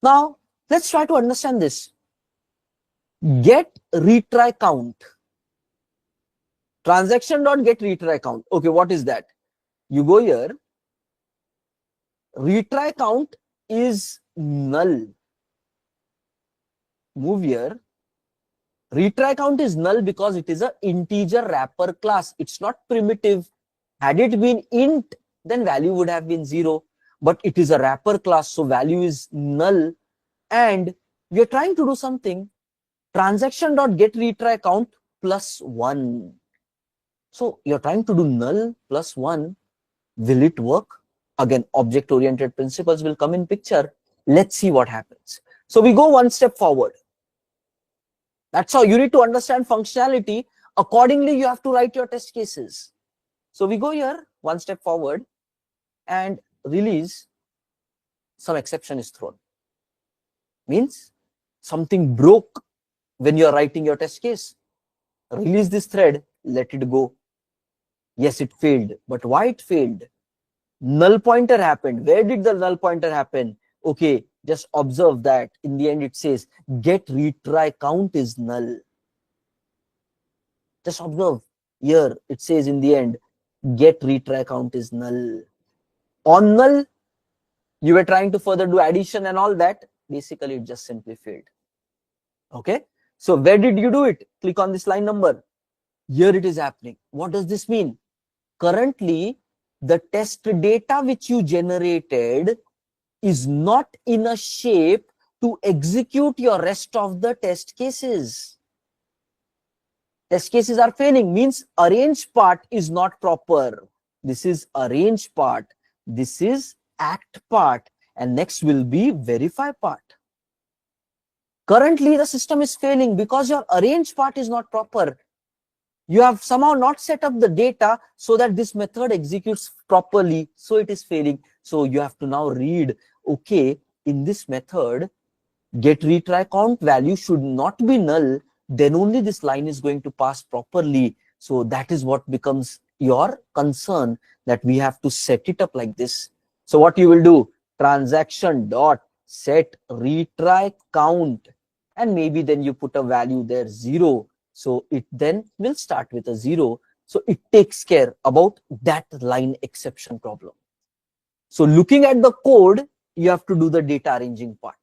Now let's try to understand this. Get retry count. Transaction.get retry count. Okay, what is that? You go here. Retry count is null. Move here. Retry count is null because it is an integer wrapper class. It's not primitive. Had it been int, then value would have been 0. But it is a wrapper class, so value is null. And we are trying to do something. Transaction.get retry count plus 1. So you're trying to do null plus 1. Will it work? Again, object-oriented principles will come in picture. Let's see what happens. So we go one step forward. That's how you need to understand functionality. Accordingly, you have to write your test cases. So we go here, one step forward, and release. Some exception is thrown. Means something broke when you're writing your test case. Release this thread, let it go. Yes, it failed. But why it failed? Null pointer happened. Where did the null pointer happen? Okay, just observe that. In the end, it says get retry count is null. Just observe. Here, it says in the end, get retry count is null. On null, you were trying to further do addition and all that. Basically, it just simply failed. Okay. So where did you do it? Click on this line number. Here it is happening. What does this mean? Currently, the test data which you generated is not in a shape to execute your rest of the test cases. Test cases are failing, means arrange part is not proper. This is arrange part. This is act part. And next will be verify part. Currently, the system is failing because your arrange part is not proper. You have somehow not set up the data so that this method executes properly. So it is failing. So you have to now read, okay, in this method, get retry count value should not be null. Then only this line is going to pass properly. So that is what becomes your concern, that we have to set it up like this. So what you will do, transaction dot set retry count, and maybe then you put a value there 0. So it then will start with a 0. So it takes care about that line exception problem. So looking at the code, you have to do the data arranging part.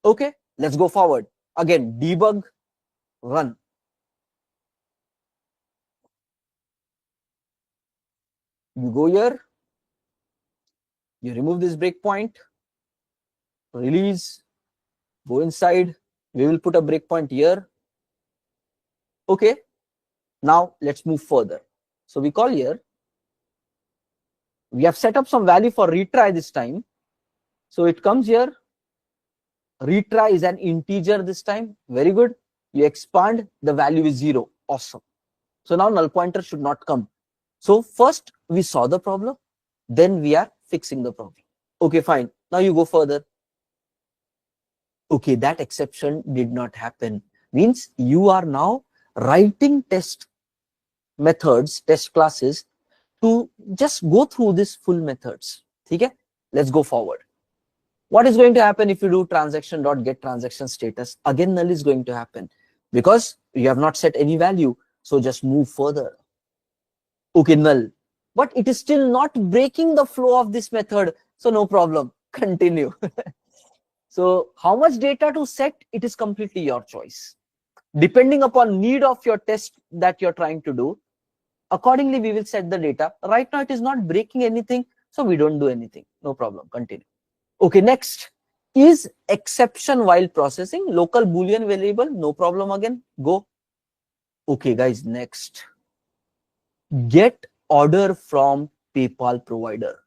Okay, let's go forward. Again, debug, run. You go here, you remove this breakpoint, release, go inside. We will put a breakpoint here. Okay, now let's move further. So we call here, we have set up some value for retry this time. So it comes here, retry is an integer this time. Very good. You expand, the value is 0. Awesome. So now null pointer should not come. So first we saw the problem, then we are fixing the problem. Okay, fine. Now you go further. Okay, that exception did not happen. Means you are now writing test methods, test classes to just go through this full methods. Okay, let's go forward. What is going to happen if you do transaction.get transaction status? Again, null is going to happen because you have not set any value. So just move further. Okay, null. But it is still not breaking the flow of this method. So no problem. Continue. So how much data to set? It is completely your choice. Depending upon need of your test that you're trying to do, accordingly we will set the data. Right now it is not breaking anything, so we don't do anything. No problem. Continue. Okay, next is exception while processing. Local boolean variable. No problem again. Go. Okay, guys, next. Get order from PayPal provider.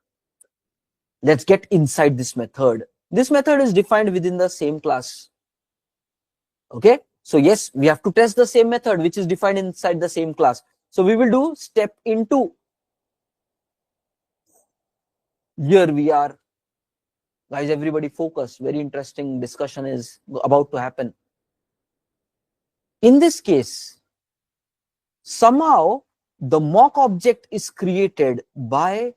Let's get inside this method. This method is defined within the same class. Okay, so yes, we have to test the same method which is defined inside the same class. So we will do step into. Here we are. Guys, everybody focus. Very interesting discussion is about to happen. In this case, somehow the mock object is created by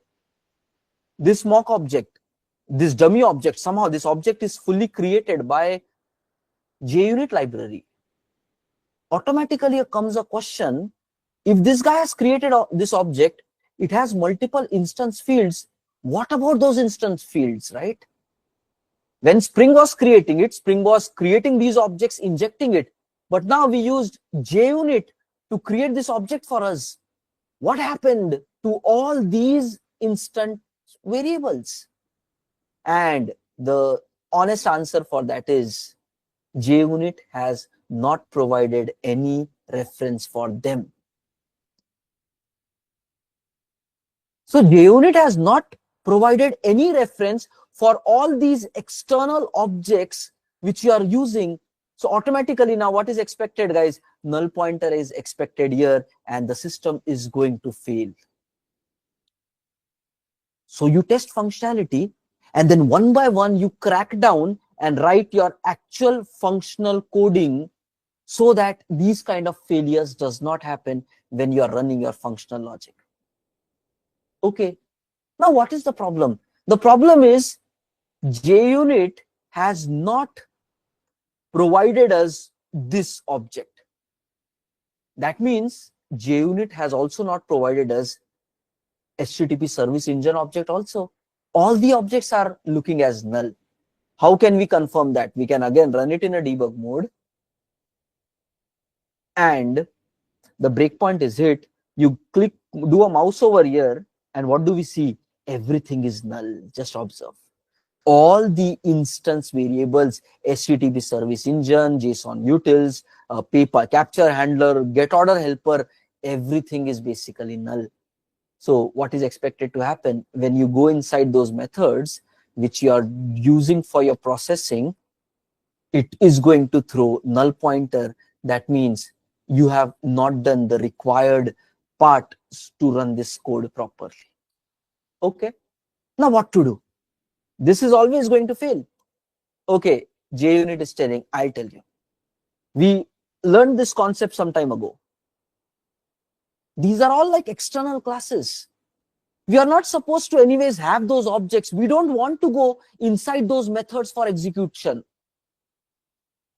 this mock object, this dummy object. Somehow this object is fully created by JUnit library. Automatically comes a question, if this guy has created this object, it has multiple instance fields. What about those instance fields, right? When Spring was creating it, Spring was creating these objects, injecting it. But now we used JUnit to create this object for us. What happened to all these instant variables? And the honest answer for that is JUnit has not provided any reference for them. So JUnit has not provided any reference for all these external objects which you are using. So automatically now what is expected, guys? Null pointer is expected here and the system is going to fail. So you test functionality and then one by one you crack down and write your actual functional coding so that these kind of failures does not happen when you are running your functional logic. Okay, now what is the problem? The problem is JUnit has not provided us this object. That means JUnit has also not provided us HTTP service engine object also. All the objects are looking as null. How can we confirm that? We can again run it in a debug mode and the breakpoint is hit. You click, do a mouse over here and what do we see? Everything is null. Just observe. All the instance variables, HTTP service engine, JSON utils, paper capture handler, get order helper, everything is basically null. So what is expected to happen when you go inside those methods which you are using for your processing? It is going to throw null pointer. That means you have not done the required part to run this code properly. Okay, now what to do? This is always going to fail. Okay, JUnit is telling, I'll tell you. We learned this concept some time ago. These are all like external classes. We are not supposed to anyways have those objects. We don't want to go inside those methods for execution.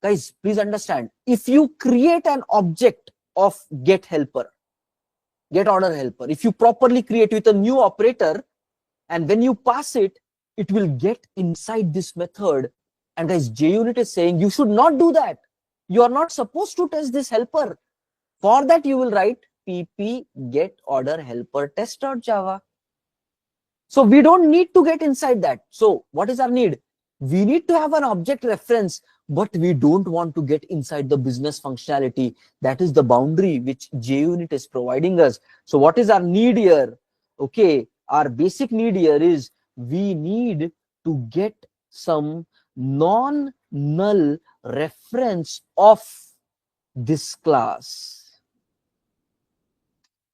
Guys, please understand. If you create an object of get helper, get order helper, if you properly create with a new operator, and when you pass it, it will get inside this method. And guys, JUnit is saying you should not do that. You are not supposed to test this helper. For that, you will write pp get order helper test.java. So we don't need to get inside that. So what is our need? We need to have an object reference, but we don't want to get inside the business functionality. That is the boundary which JUnit is providing us. So what is our need here? Okay, our basic need here is we need to get some non-null reference of this class,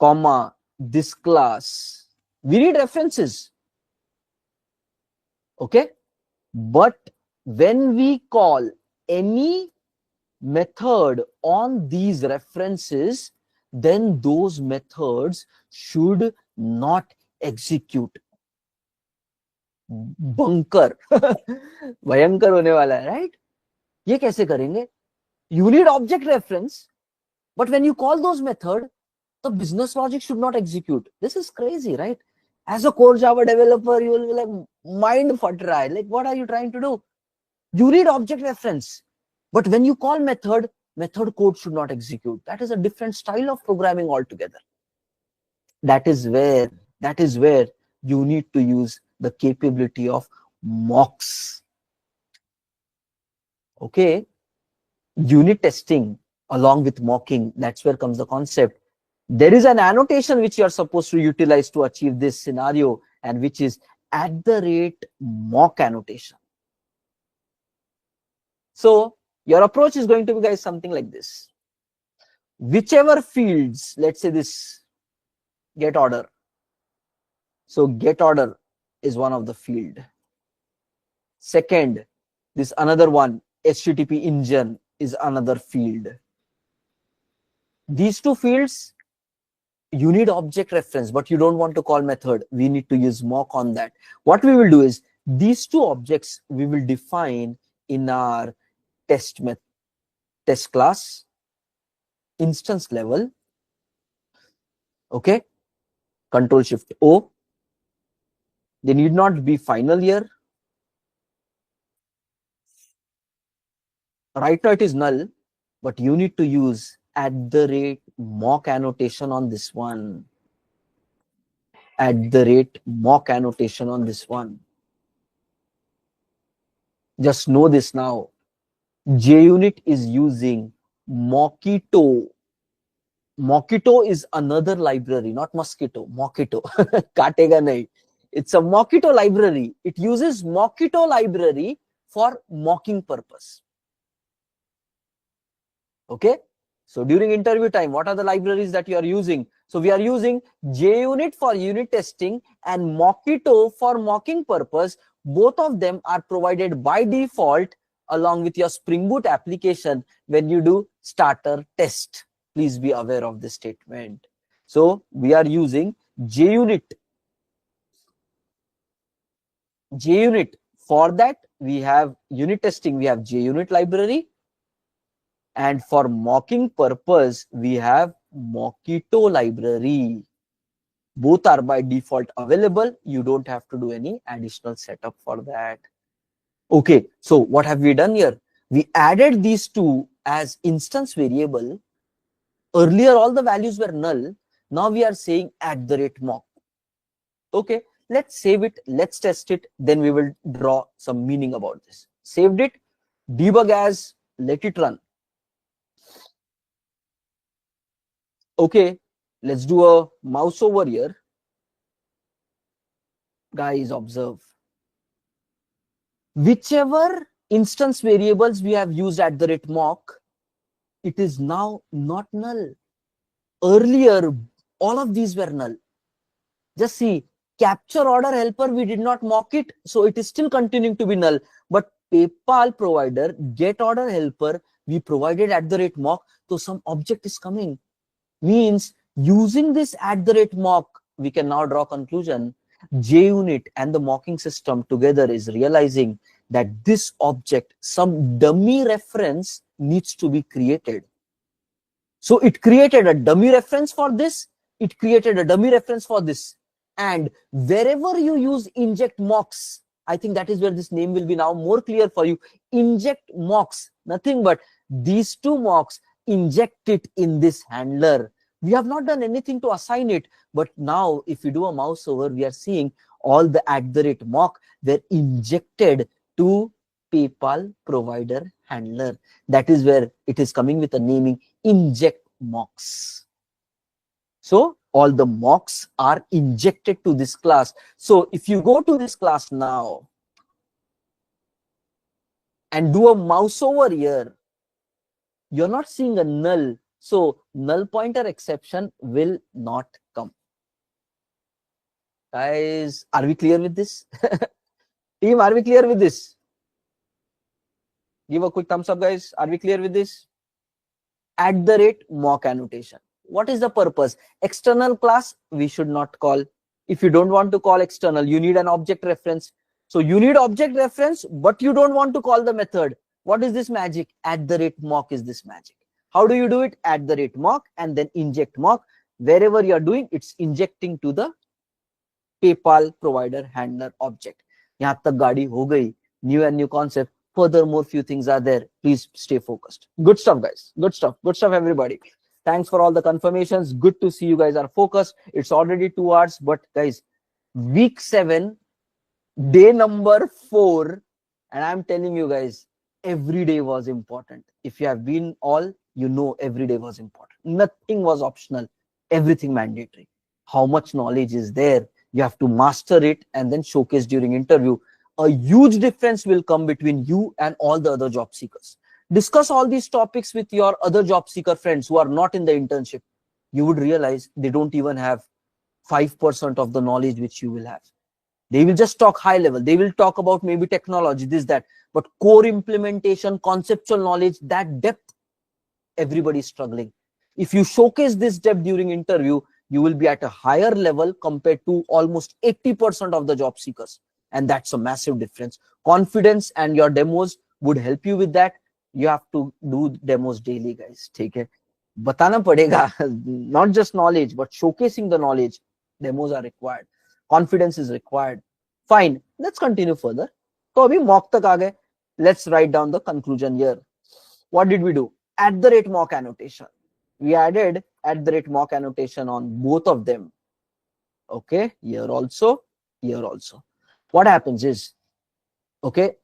comma, this class. We need references. Okay, but when we call any method on these references, then those methods should not execute. Bunker भयंकर होने वाला है, right? ये कैसे करेंगे? You need object reference, but when you call those method, the business logic should not execute. This is crazy, right? As a core Java developer, you will be like, mind for try. Like, what are you trying to do? You need object reference, but when you call method, method code should not execute. That is a different style of programming altogether. That is where you need to use the capability of mocks. Okay, unit testing along with mocking, that's where comes the concept. There is an annotation which you are supposed to utilize to achieve this scenario, and which is @mock annotation. So your approach is going to be, guys, something like this. Whichever fields, let's say this get order. So get order, is one of the field. Second, this another one, HTTP engine, is another field. These two fields, you need object reference, but you don't want to call method. We need to use mock on that. What we will do is these two objects we will define in our test class instance level. Okay, Control Shift O. They need not be final here. Right now it is null, but you need to use @mock annotation on this one. @mock annotation on this one. Just know this now. JUnit is using Mockito. Mockito is another library, not mosquito. Mockito. Katega nahi. It's a Mockito library. It uses Mockito library for mocking purpose. Okay. So during interview time, what are the libraries that you are using? So we are using JUnit for unit testing and Mockito for mocking purpose. Both of them are provided by default along with your Spring Boot application when you do starter test. Please be aware of this statement. So we are using JUnit. JUnit. For that, we have unit testing, we have JUnit library. And for mocking purpose, we have Mockito library. Both are by default available. You don't have to do any additional setup for that. Okay, so what have we done here? We added these two as instance variable. Earlier, all the values were null. Now we are saying @mock. Okay, let's save it. Let's test it. Then we will draw some meaning about this. Saved it. Debug as, let it run. Okay, let's do a mouse over here. Guys, observe. Whichever instance variables we have used @mock, it is now not null. Earlier, all of these were null. Just see, capture order helper, we did not mock it, so it is still continuing to be null. But PayPal provider, get order helper, we provided @mock, so some object is coming. Means using this @mock, we can now draw conclusion. JUnit and the mocking system together is realizing that this object, some dummy reference needs to be created. So it created a dummy reference for this, it created a dummy reference for this. And wherever you use inject mocks, I think that is where this name will be now more clear for you. Inject mocks, nothing but these two mocks, inject it in this handler. We have not done anything to assign it, but now if we do a mouse over, we are seeing all the @mock were injected to PayPal provider handler. That is where it is coming with a naming inject mocks. So all the mocks are injected to this class. So if you go to this class now and do a mouse over here, you're not seeing a null. So null pointer exception will not come. Guys, are we clear with this? Team, are we clear with this? Give a quick thumbs up, guys. Are we clear with this? @mock annotation. What is the purpose? External class, we should not call. If you don't want to call external, you need an object reference. So you need object reference, but you don't want to call the method. What is this magic? @mock is this magic. How do you do it? @mock and then inject mock. Wherever you are doing, it's injecting to the PayPal provider handler object. Yahan tak gaadi ho gayi. New and new concept. Furthermore, few things are there. Please stay focused. Good stuff, guys. Good stuff. Good stuff, everybody. Thanks for all the confirmations. Good to see you guys are focused. It's already 2 hours, but guys, week 7, day number 4, and I'm telling you guys, every day was important. If you have been all, you know every day was important. Nothing was optional. Everything mandatory. How much knowledge is there? You have to master it and then showcase during interview. A huge difference will come between you and all the other job seekers. Discuss all these topics with your other job seeker friends who are not in the internship. You would realize they don't even have 5% of the knowledge which you will have. They will just talk high level. They will talk about maybe technology, this, that, but core implementation, conceptual knowledge, that depth, everybody is struggling. If you showcase this depth during interview, you will be at a higher level compared to almost 80% of the job seekers. And that's a massive difference. Confidence and your demos would help you with that. You have to do demos daily, guys. Take it. Batana padega, not just knowledge, but showcasing the knowledge. Demos are required. Confidence is required. Fine. Let's continue further. So abhi mock tak aa gaye. Let's write down the conclusion here. What did we do? @mock annotation. We added @mock annotation on both of them. Okay, here also, here also. What happens is, okay,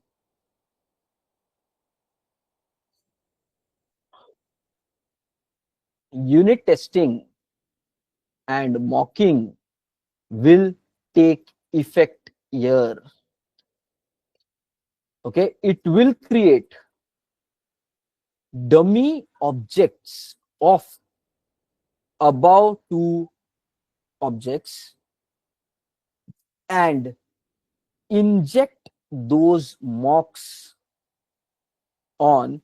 unit testing and mocking will take effect here. Okay, it will create dummy objects of above two objects and inject those mocks on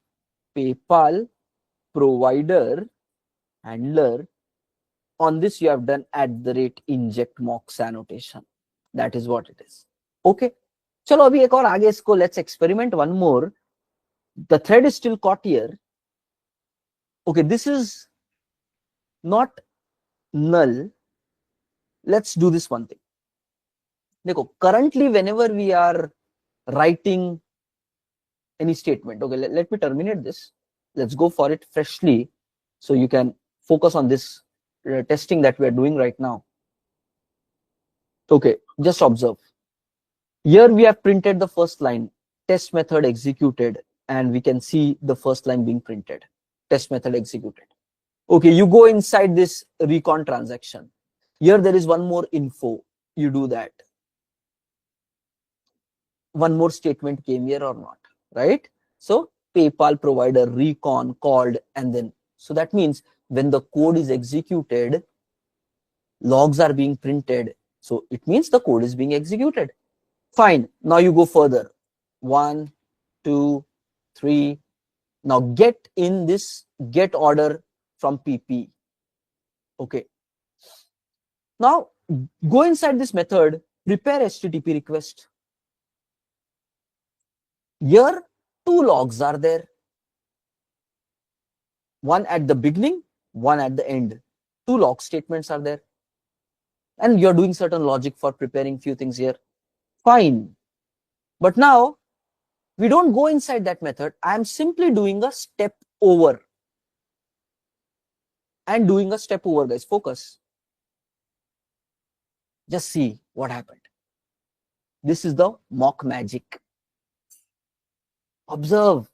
PayPal provider handler. On this, you have done @inject mocks annotation. That is what it is. Okay. Chalo abhi ek aur aage isko let's experiment one more. The thread is still caught here. Okay, this is not null. Let's do this one thing. Dekho, currently whenever we are writing any statement, okay, let me terminate this. Let's go for it freshly so you can focus on this testing that we are doing right now. Okay, just observe. Here we have printed the first line, test method executed, and we can see the first line being printed, test method executed. Okay, you go inside this recon transaction. Here there is one more info. You do that. One more statement came here or not, right? So PayPal provider recon called, and then, so that means when the code is executed, logs are being printed. So it means the code is being executed. Fine. Now you go further. 1, 2, 3. Now get in this get order from PP. Okay. Now go inside this method, prepare HTTP request. Here two logs are there. One at the beginning, one at the end. Two log statements are there. And you're doing certain logic for preparing few things here. Fine. But now we don't go inside that method. I am simply doing a step over. And doing a step over, guys. Focus. Just see what happened. This is the mock magic. Observe.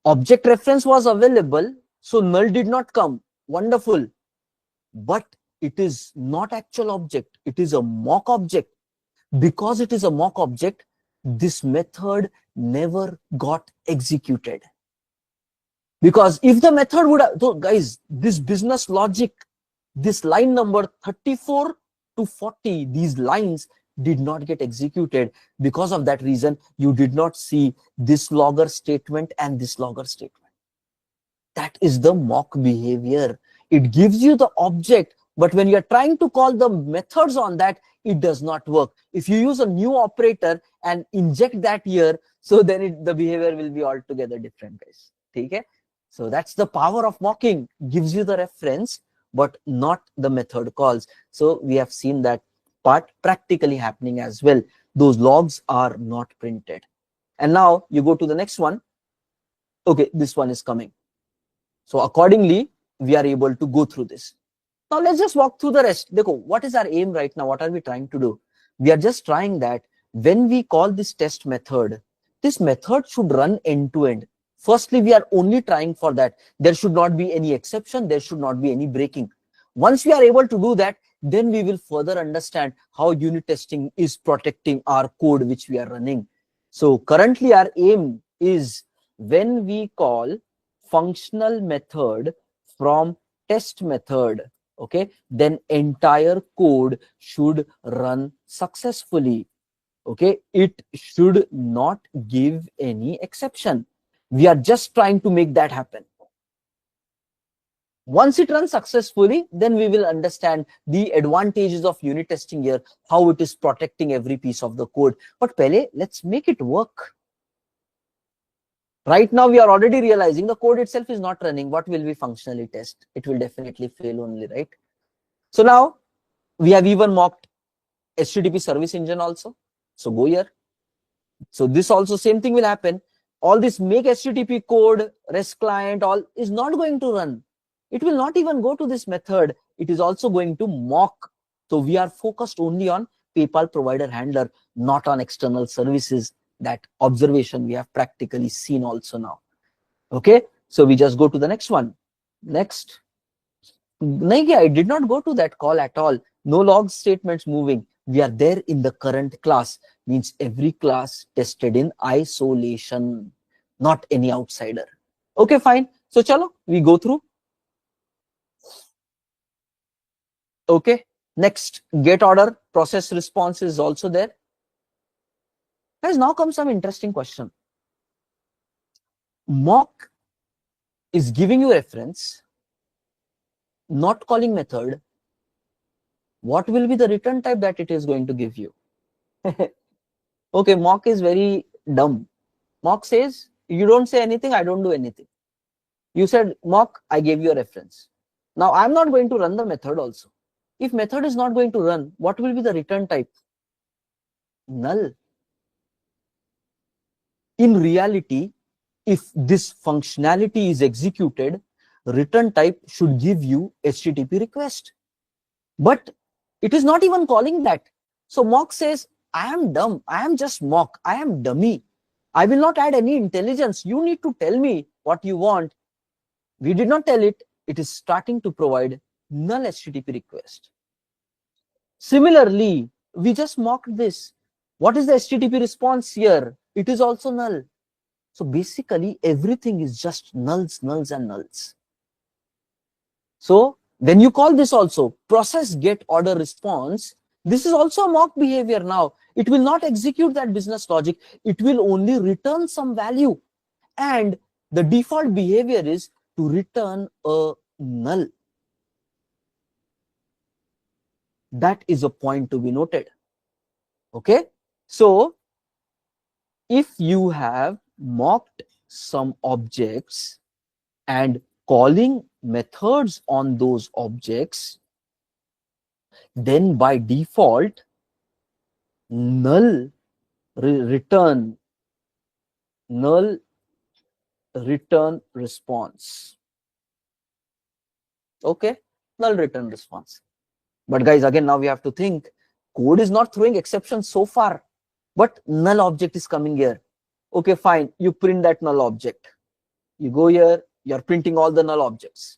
Object reference was available, so null did not come. Wonderful. But it is not actual object. It is a mock object. Because it is a mock object, this method never got executed. Because if the method would have, so guys, this business logic, this line number 34 to 40, these lines did not get executed. Because of that reason, you did not see this logger statement and this logger statement. That is the mock behavior. It gives you the object, but when you're trying to call the methods on that, it does not work. If you use a new operator and inject that here, so then the behavior will be altogether different, guys. Okay? So that's the power of mocking. Gives you the reference, but not the method calls. So we have seen that part practically happening as well. Those logs are not printed. And now you go to the next one. Okay, this one is coming. So accordingly, we are able to go through this. Now let's just walk through the rest. Dekho, what is our aim right now? What are we trying to do? We are just trying that when we call this test method, this method should run end to end. Firstly, we are only trying for that. There should not be any exception. There should not be any breaking. Once we are able to do that, then we will further understand how unit testing is protecting our code which we are running. So currently our aim is when we call functional method from test method, okay, then entire code should run successfully. Okay, it should not give any exception. We are just trying to make that happen. Once it runs successfully, then we will understand the advantages of unit testing here, how it is protecting every piece of the code. But pehle, let's make it work. Right now, we are already realizing the code itself is not running. What will we functionally test? It will definitely fail only, right? So now we have even mocked HTTP service engine also. So go here. So this also same thing will happen. All this make HTTP code, REST client, all is not going to run. It will not even go to this method. It is also going to mock. So we are focused only on PayPal provider handler, not on external services. That observation we have practically seen also now. Okay, so we just go to the next one. Next. I did not go to that call at all. No log statements moving. We are there in the current class. Means every class tested in isolation, not any outsider. Okay, fine. So chalo, we go through. Okay, next, get order, process response is also there. Guys, now comes some interesting question. Mock is giving you reference, not calling method. What will be the return type that it is going to give you? Okay, mock is very dumb. Mock says, you don't say anything, I don't do anything. You said mock, I gave you a reference. Now I'm not going to run the method also. If method is not going to run, what will be the return type? Null. In reality, if this functionality is executed, return type should give you HTTP request. But it is not even calling that. So mock says, I am dumb. I am just mock. I am dummy. I will not add any intelligence. You need to tell me what you want. We did not tell it. It is starting to provide null HTTP request. Similarly, we just mocked this. What is the HTTP response here? It is also null. So basically, everything is just nulls, nulls, and nulls. So when you call this also process get order response, this is also a mock behavior now. It will not execute that business logic. It will only return some value. And the default behavior is to return a null. That is a point to be noted. Okay. So if you have mocked some objects and calling methods on those objects, then by default, null return response. Okay, null return response. But guys, again, now we have to think, code is not throwing exceptions so far, but null object is coming here. Okay, fine, you print that null object. You go here, you're printing all the null objects.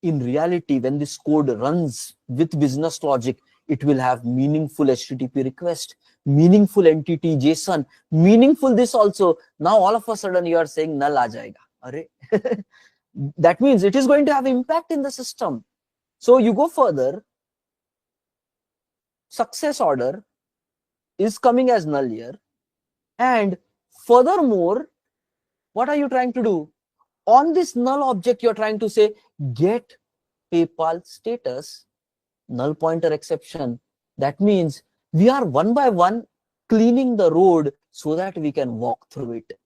In reality, when this code runs with business logic, it will have meaningful HTTP request, meaningful entity JSON, meaningful this also. Now all of a sudden you are saying null aa jayega. Arre. That means it is going to have impact in the system. So you go further, success order is coming as null here. And furthermore, what are you trying to do? On this null object, you're trying to say get PayPal status null pointer exception. That means we are one by one cleaning the road so that we can walk through it.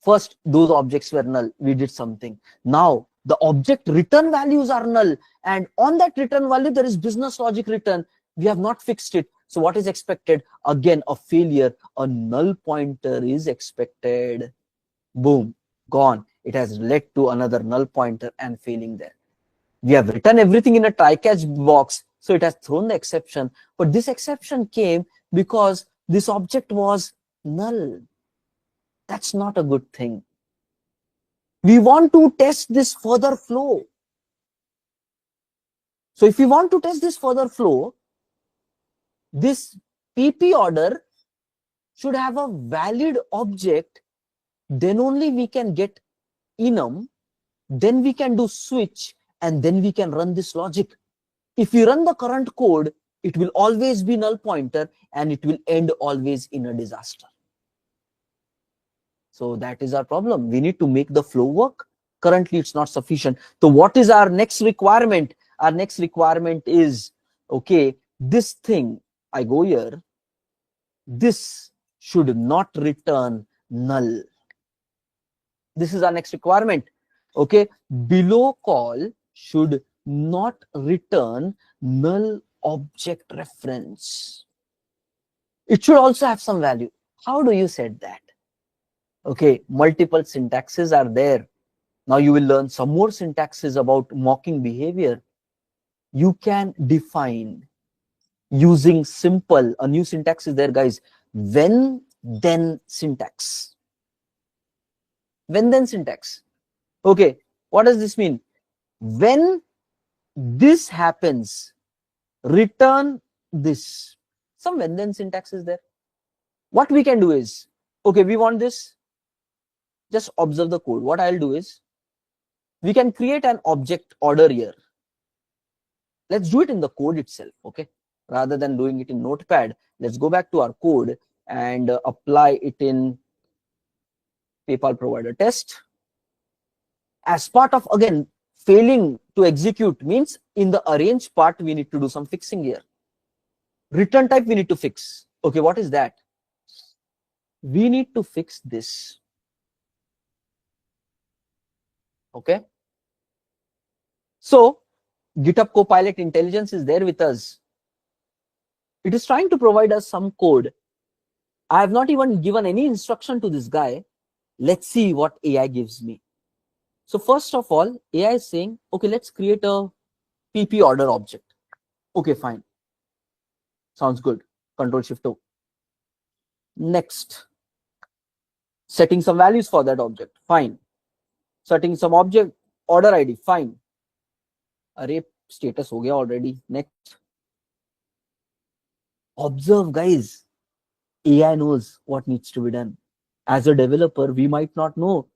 First, those objects were null. We did something. Now, the object return values are null. And on that return value, there is business logic return. We have not fixed it. So what is expected? Again, a failure. A null pointer is expected. Boom, gone. It has led to another null pointer and failing there. We have written everything in a try-catch box, so it has thrown the exception. But this exception came because this object was null. That's not a good thing. We want to test this further flow. So if we want to test this further flow, this PP order should have a valid object. Then only we can get enum. Then we can do switch. And then we can run this logic. If you run the current code, it will always be null pointer and it will end always in a disaster. So that is our problem. We need to make the flow work. Currently, it's not sufficient. So what is our next requirement? Our next requirement is, okay, this thing, I go here, this should not return null. This is our next requirement. Okay, below call should not return null object reference. It should also have some value. How do you set that? Okay, multiple syntaxes are there. Now you will learn some more syntaxes about mocking behavior. You can define using simple, a new syntax is there, guys. When then syntax. When then syntax. Okay, what does this mean? When this happens, return this. Some when then syntax is there. What we can do is, okay, we want this. Just observe the code. What I'll do is, we can create an object order here. Let's do it in the code itself, okay? Rather than doing it in Notepad, let's go back to our code and apply it in PayPal provider test. As part of, again, failing to execute means in the arrange part, we need to do some fixing here. Return type we need to fix. Okay, what is that? We need to fix this. Okay. So GitHub Copilot Intelligence is there with us. It is trying to provide us some code. I have not even given any instruction to this guy. Let's see what AI gives me. So first of all, AI is saying, okay, let's create a PP order object. Okay, fine. Sounds good. Control-Shift-O. Next. Setting some values for that object. Fine. Setting some object order ID. Fine. Array status ho gaya already. Next. Observe, guys. AI knows what needs to be done. As a developer, we might not know.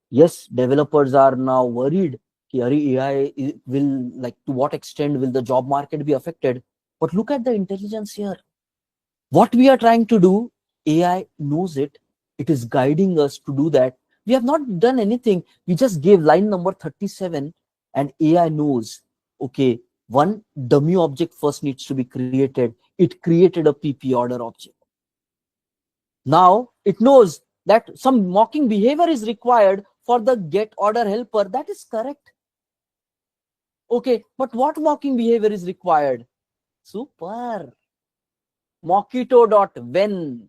Yes, developers are now worried. AI will, like, to what extent will the job market be affected? But look at the intelligence here. What we are trying to do, AI knows it. It is guiding us to do that. We have not done anything. We just gave line number 37 and AI knows, okay, one dummy object first needs to be created. It created a PP order object. Now it knows that some mocking behavior is required for the get order helper. That is correct. Okay, but what mocking behavior is required? Super. Mockito.when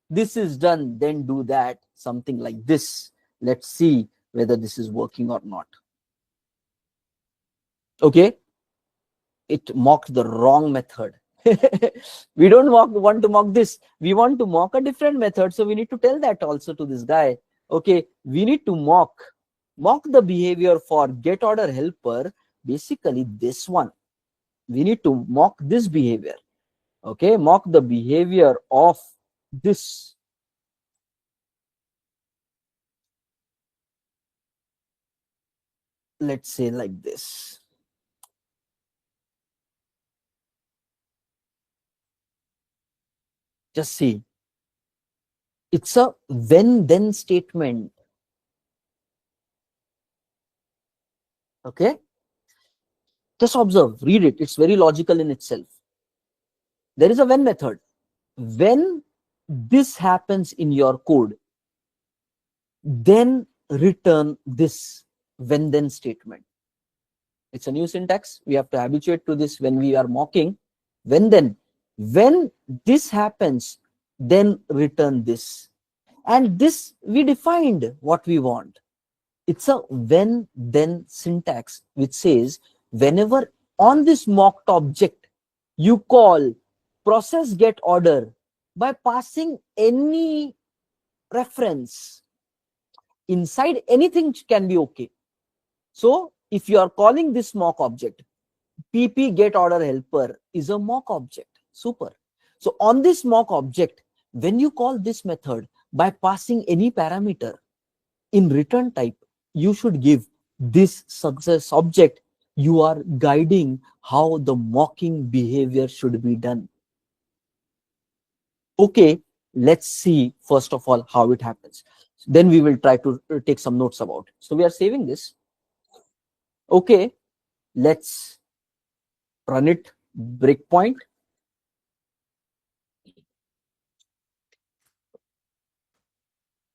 this is done, then do that. Something like this. Let's see whether this is working or not. Okay. It mocked the wrong method. We don't want to mock this. We want to mock a different method. So we need to tell that also to this guy. Okay, we need to mock the behavior for get order helper. Basically this one. We need to mock this behavior. Okay, mock the behavior of this. Let's say like this. Just see. It's a when then statement. Okay. Just observe, read it. It's very logical in itself. There is a when method. When this happens in your code, then return this when then statement. It's a new syntax. We have to habituate to this when we are mocking. When then, when this happens, then return this. And this, we defined what we want. It's a when then syntax, which says whenever on this mocked object you call process get order by passing any reference inside, anything can be okay. So if you are calling this mock object, pp get order helper is a mock object. Super. So on this mock object, when you call this method by passing any parameter in return type, you should give this success object you are guiding how the mocking behavior should be done. Okay, let's see first of all how it happens. Then we will try to take some notes about it. So we are saving this. Okay, let's run it breakpoint.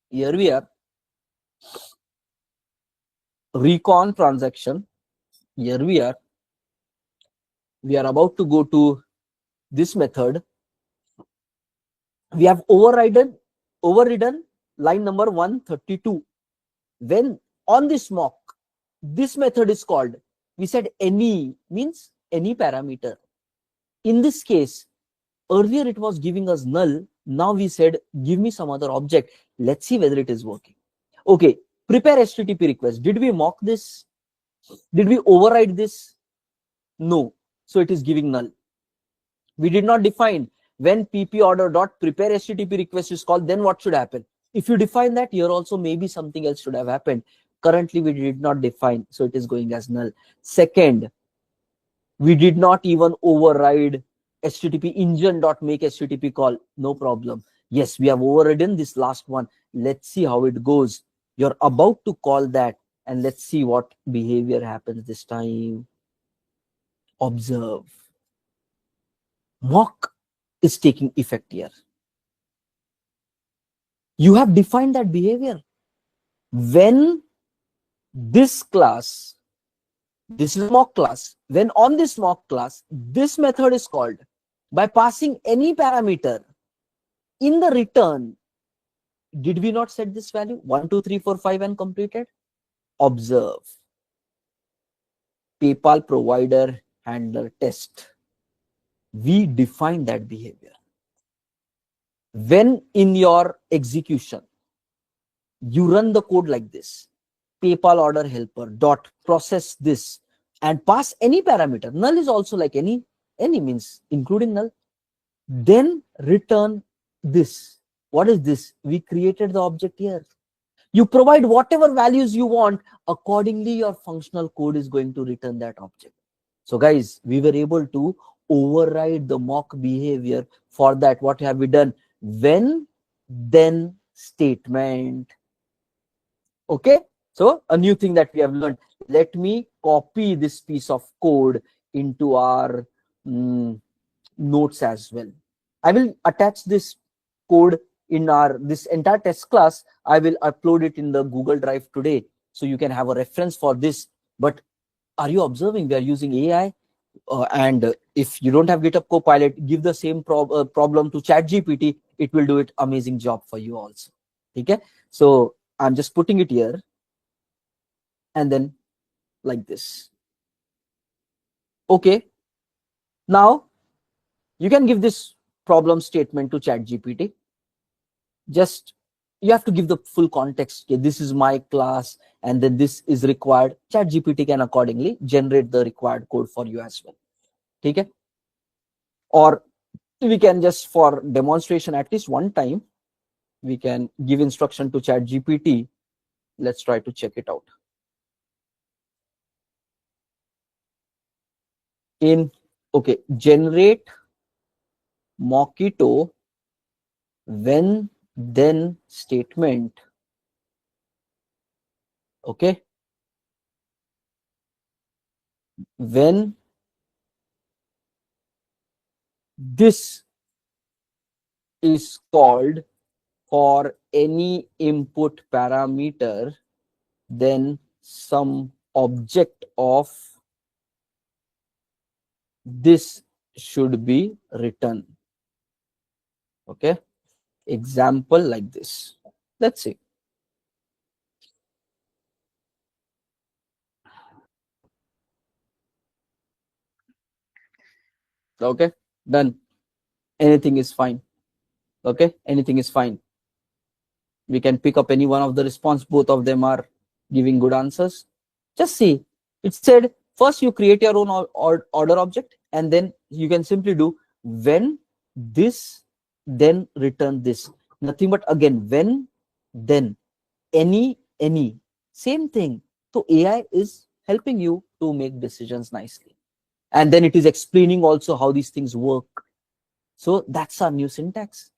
Here we are. Recon transaction. Here we are. We are about to go to this method. We have overridden line number 132. When on this mock, this method is called, we said any means any parameter. In this case, earlier it was giving us null. Now we said, give me some other object. Let's see whether it is working. Okay, prepare HTTP request. Did we mock this? Did we override this? No. So it is giving null. We did not define when pp order dot prepare HTTP request is called, then what should happen? If you define that, here also maybe something else should have happened. Currently, we did not define, so it is going as null. Second, we did not even override HTTP engine dot make HTTP call. No problem. Yes, we have overridden this last one. Let's see how it goes. You're about to call that, and let's see what behavior happens this time. Observe. Mock is taking effect here. You have defined that behavior. When this class, this is a mock class, when on this mock class, this method is called by passing any parameter in the return, did we not set this value 1, 2, 3, 4, 5 and completed? Observe. PayPal provider handler test. We define that behavior. When in your execution, you run the code like this, PayPal order helper dot process this and pass any parameter. Null is also like any means including null. Then return this. What is this? We created the object here. You provide whatever values you want. Accordingly, your functional code is going to return that object. So guys, we were able to override the mock behavior. For that, what have we done? When, then statement. Okay, so a new thing that we have learned. Let me copy this piece of code into our notes as well. I will attach this code in this entire test class. I will upload it in the Google Drive today, so you can have a reference for this. But are you observing? We are using AI, and if you don't have GitHub Copilot, give the same problem to ChatGPT. It will do it amazing job for you also. Okay, so I'm just putting it here, and then like this. Okay, now you can give this problem statement to ChatGPT. Just you have to give the full context. Okay, this is my class, and then this is required. ChatGPT can accordingly generate the required code for you as well. Okay, or we can just, for demonstration, at least one time, we can give instruction to ChatGPT. Let's try to check it out. Okay, generate Mockito when then statement. Okay, when this is called for any input parameter, then some object of this should be written. Okay, example like this. Let's see. Okay, done. Anything is fine. Okay, anything is fine. We can pick up any one of the response. Both of them are giving good answers. Just see, it said first you create your own order object, and then you can simply do when this, then return this. Nothing but again when, then any, same thing. So AI is helping you to make decisions nicely. And then it is explaining also how these things work. So that's our new syntax.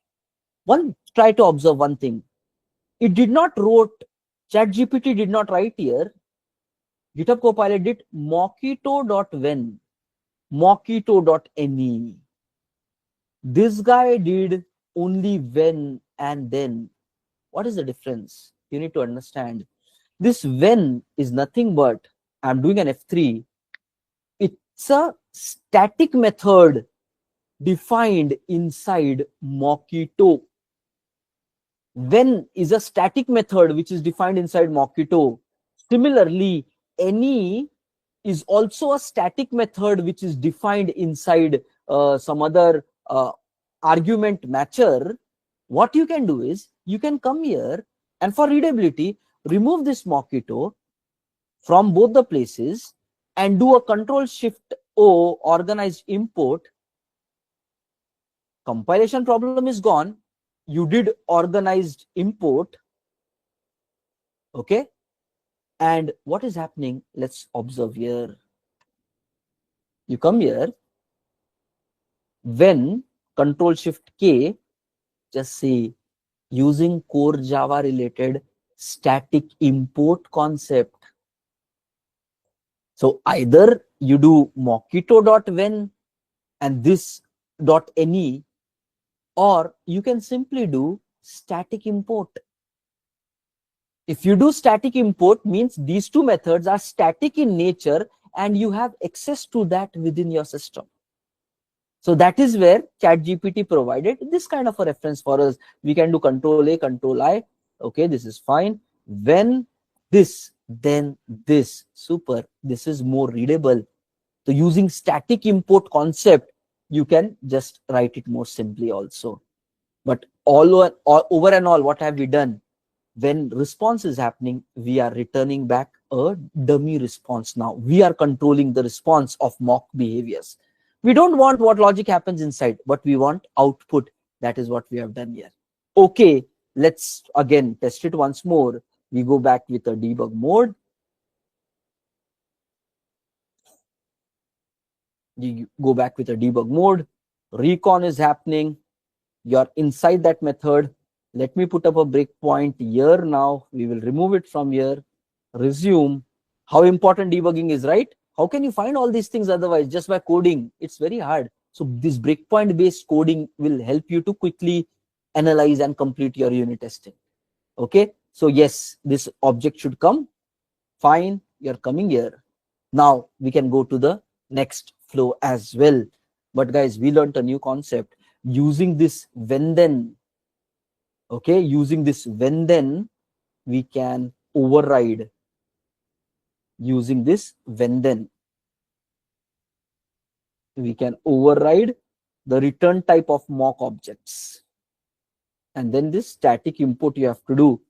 Try to observe one thing. It did not wrote, ChatGPT did not write here. GitHub Copilot did mockito.when, mockito.any. This guy did only when and then. What is the difference? You need to understand. This when is nothing but, I'm doing an F3. It's a static method defined inside Mockito. When is a static method which is defined inside Mockito. Similarly, any is also a static method which is defined inside some other argument matcher. What you can do is you can come here and for readability, remove this Mockito from both the places and do a Control-Shift-O organized import. Compilation problem is gone. You did organized import. Okay. And what is happening? Let's observe here. You come here. When Control-Shift-K, just say using core Java related static import concept. So either you do mockito.when and this .any, or you can simply do static import. If you do static import, means these two methods are static in nature and you have access to that within your system. So that is where ChatGPT provided this kind of a reference for us. We can do Control-A, Control-I. Okay, this is fine. When this, then this. Super. This is more readable. So using static import concept, you can just write it more simply also. But over and all, what have we done? When response is happening, we are returning back a dummy response now. We are controlling the response of mock behaviors. We don't want what logic happens inside, but we want output. That is what we have done here. Okay, let's again test it once more. We go back with a debug mode. You go back with a debug mode. Recon is happening. You're inside that method. Let me put up a breakpoint here now. We will remove it from here. Resume. How important debugging is, right? How can you find all these things otherwise? Just by coding. It's very hard. So this breakpoint based coding will help you to quickly analyze and complete your unit testing. Okay. So yes, this object should come. Fine. You're coming here. Now we can go to the next flow as well. But guys, we learned a new concept using this when then. Okay, using this when then, we can override using this when then. We can override the return type of mock objects. And then this static import you have to do.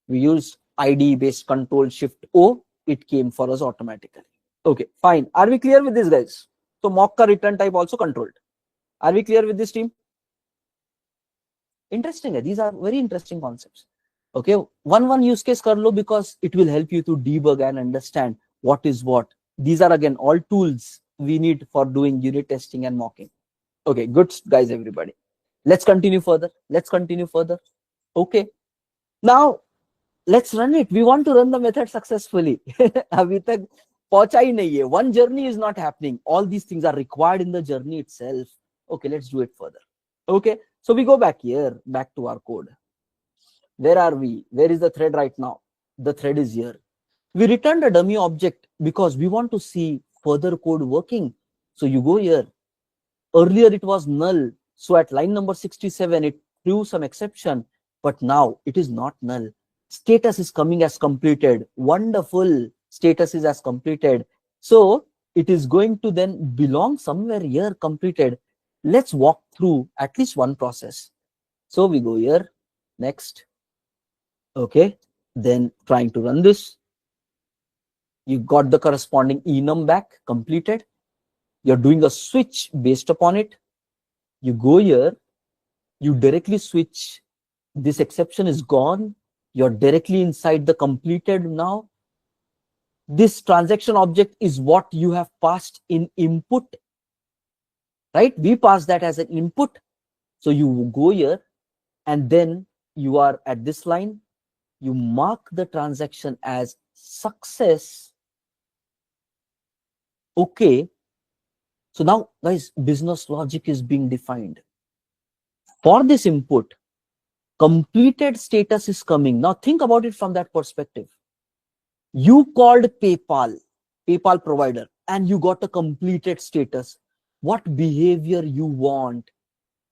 We used ID based Control-Shift-O. It came for us automatically. Okay, fine. Are we clear with this, guys? So mock ka return type also controlled. Are we clear with this, team? Interesting. These are very interesting concepts. Okay, one use case kar lo because it will help you to debug and understand what is what. These are again all tools we need for doing unit testing and mocking. Okay, good guys, everybody. Let's continue further. Okay, now let's run it. We want to run the method successfully. Abhi tak pahuncha hi nahi hai. One journey is not happening. All these things are required in the journey itself. Okay, let's do it further. Okay, so we go back here, back to our code. Where are we? Where is the thread right now? The thread is here. We returned a dummy object because we want to see further code working. So you go here. Earlier it was null. So at line number 67, it threw some exception. But now it is not null. Status is coming as completed. Wonderful. Status is as completed. So it is going to then belong somewhere here completed. Let's walk through at least one process. So we go here. Next. Okay, then trying to run this. You got the corresponding enum back completed. You're doing a switch based upon it. You go here, you directly switch. This exception is gone. You're directly inside the completed now. This transaction object is what you have passed in input, right? We pass that as an input. So you go here and then you are at this line, you mark the transaction as success. Okay. So now guys, business logic is being defined. For this input, completed status is coming. Now think about it from that perspective. You called PayPal provider, and you got a completed status. What behavior you want?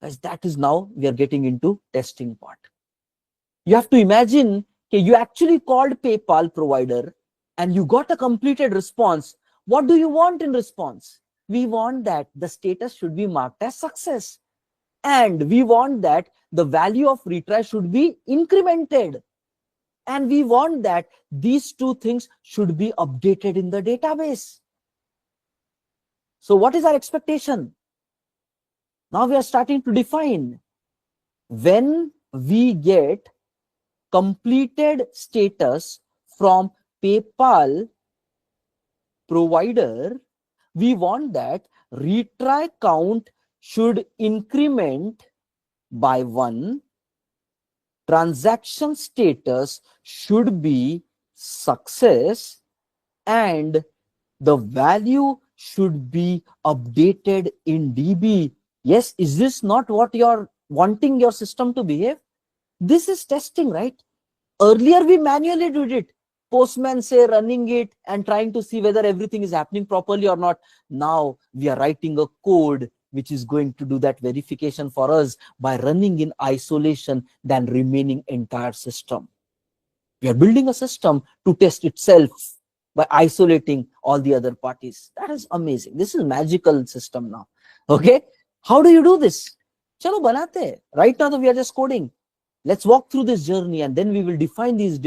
Guys, that is now we are getting into testing part. You have to imagine, okay, you actually called PayPal provider and you got a completed response. What do you want in response? We want that the status should be marked as success. And we want that the value of retry should be incremented. And we want that these two things should be updated in the database. So what is our expectation? Now we are starting to define. When we get completed status from PayPal provider, we want that retry count should increment by 1. Transaction status should be success, and the value should be updated in DB. Yes, is this not what you're wanting your system to behave? This is testing, right? Earlier we manually did it. Postman say running it and trying to see whether everything is happening properly or not. Now we are writing a code which is going to do that verification for us by running in isolation than remaining entire system. We are building a system to test itself by isolating all the other parties. That is amazing. This is magical system now. Okay. How do you do this? Chalo banate hai. Right now we are just coding. Let's walk through this journey and then we will define these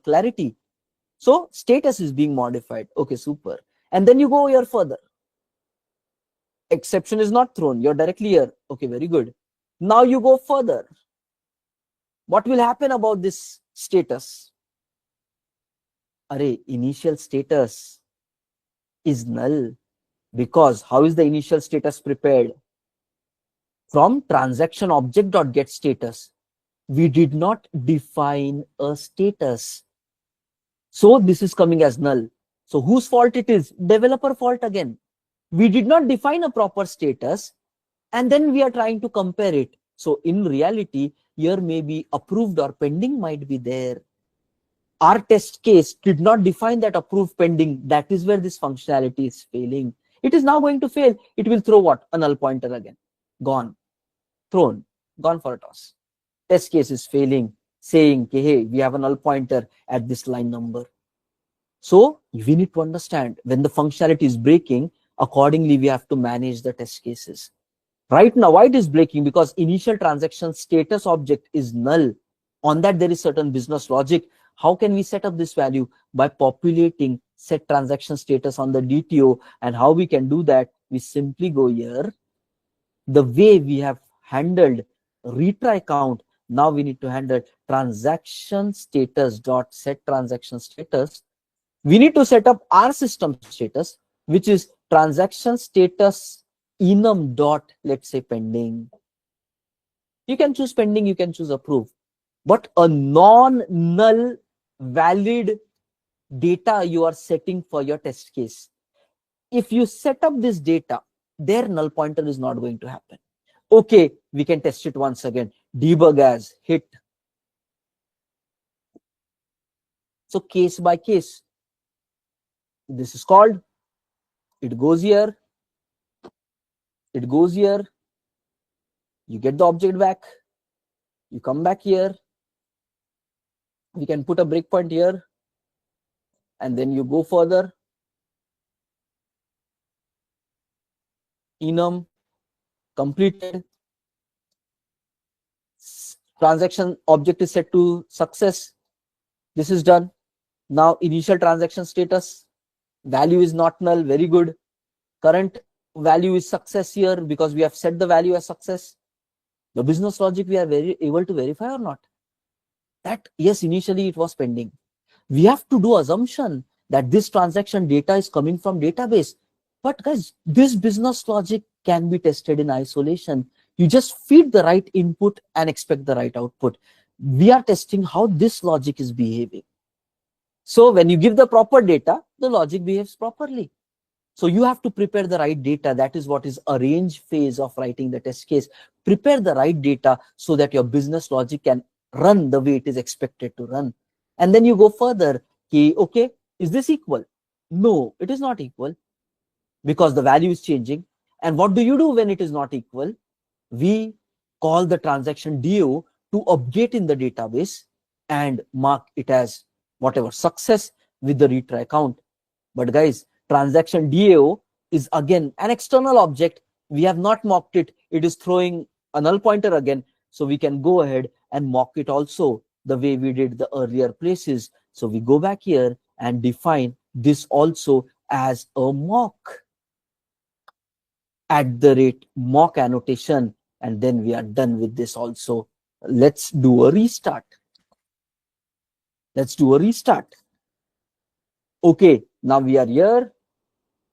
clarity. So status is being modified. Okay, super. And then you go here further. Exception is not thrown. You're directly here. Okay, very good. Now you go further. What will happen about this status? Array, initial status is null. Because how is the initial status prepared? From transaction object.getStatus. We did not define a status. So this is coming as null. So whose fault it is? Developer fault again. We did not define a proper status and then we are trying to compare it. So in reality, here maybe approved or pending might be there. Our test case did not define that approved pending. That is where this functionality is failing. It is now going to fail. It will throw what? A null pointer again. Gone. Thrown. Gone for a toss. Test case is failing, saying, okay, hey, we have a null pointer at this line number. So we need to understand when the functionality is breaking, accordingly, we have to manage the test cases. Right now, why it is breaking? Because initial transaction status object is null. On that, there is certain business logic. How can we set up this value? By populating set transaction status on the DTO. And how we can do that? We simply go here. The way we have handled retry count, now we need to handle transaction status dot set transaction status. We need to set up our system status, which is transaction status enum dot, let's say, pending. You can choose pending, you can choose approve, but a non-null valid data you are setting for your test case. If you set up this data, their null pointer is not going to happen. Okay, we can test it once again. Debug as hit. So case by case, this is called, it goes here, it goes here, you get the object back, you come back here, we can put a breakpoint here, and then you go further. Enum completed. Transaction object is set to success. This is done. Now initial transaction status, value is not null, very good. Current value is success here because we have set the value as success. The business logic we are very able to verify or not? That yes, initially it was pending. We have to do assumption that this transaction data is coming from database. But guys, this business logic can be tested in isolation. You just feed the right input and expect the right output. We are testing how this logic is behaving. So when you give the proper data, the logic behaves properly. So you have to prepare the right data. That is what is arrange phase of writing the test case. Prepare the right data so that your business logic can run the way it is expected to run. And then you go further. Okay, is this equal? No, it is not equal because the value is changing. And what do you do when it is not equal? We call the transaction DO to update in the database and mark it as whatever success with the retry count. But guys, transaction DAO is again an external object. We have not mocked it. It is throwing a null pointer again. So we can go ahead and mock it also the way we did the earlier places. So we go back here and define this also as a mock @ mock annotation. And then we are done with this also. Let's do a restart. Let's do a restart. Okay, now we are here.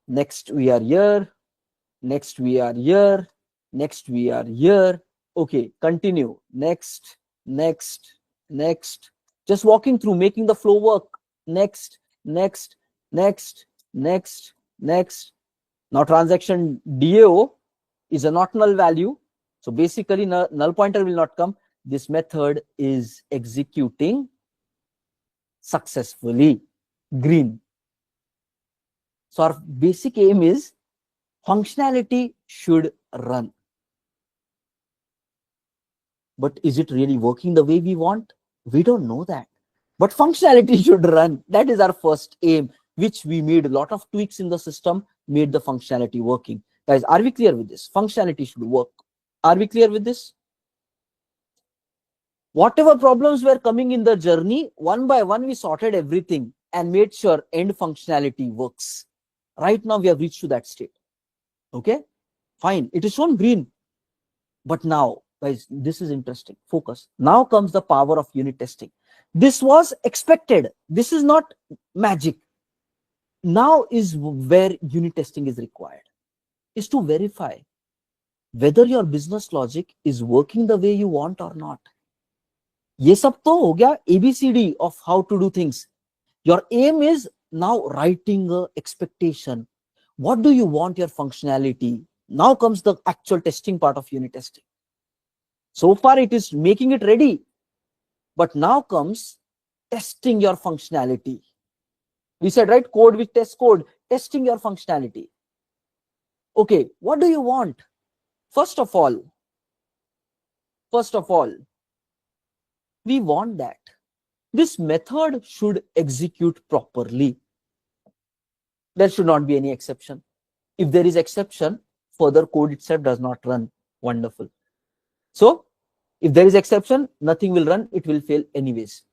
Next we are here. Next we are here. Next we are here. Okay, continue. Next, next, next. Just walking through, making the flow work. Next, next, next, next, next. Now transaction DAO is a not null value. So basically null pointer will not come. This method is executing successfully. Green. So our basic aim is functionality should run. But is it really working the way we want? We don't know that. But functionality should run. That is our first aim, which we made a lot of tweaks in the system, made the functionality working. Guys, are we clear with this? Functionality should work. Are we clear with this? Whatever problems were coming in the journey, one by one, we sorted everything and made sure end functionality works. Right now, we have reached to that state. Okay, fine. It is shown green. But now, guys, this is interesting. Focus. Now comes the power of unit testing. This was expected. This is not magic. Now is where unit testing is required. Is to verify whether your business logic is working the way you want or not. ये सब तो हो गया ABCD of how to do things. Your aim is now writing a expectation. What do you want your functionality? Now comes the actual testing part of unit testing. So far it is making it ready, but now comes testing your functionality. We said, right, code with test code, testing your functionality. Okay, what do you want? First of all, we want that this method should execute properly. There should not be any exception. If there is exception, further code itself does not run. Wonderful. So if there is exception, nothing will run. It will fail anyways.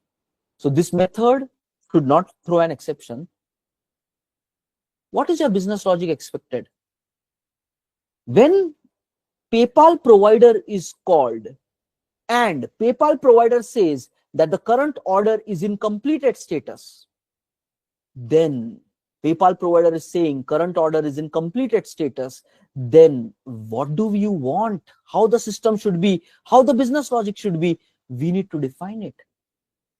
So this method should not throw an exception. What is your business logic expected? When PayPal provider is called and PayPal provider says that the current order is in completed status, then PayPal provider is saying current order is in completed status, then what do you want? How the system should be, how the business logic should be, we need to define it.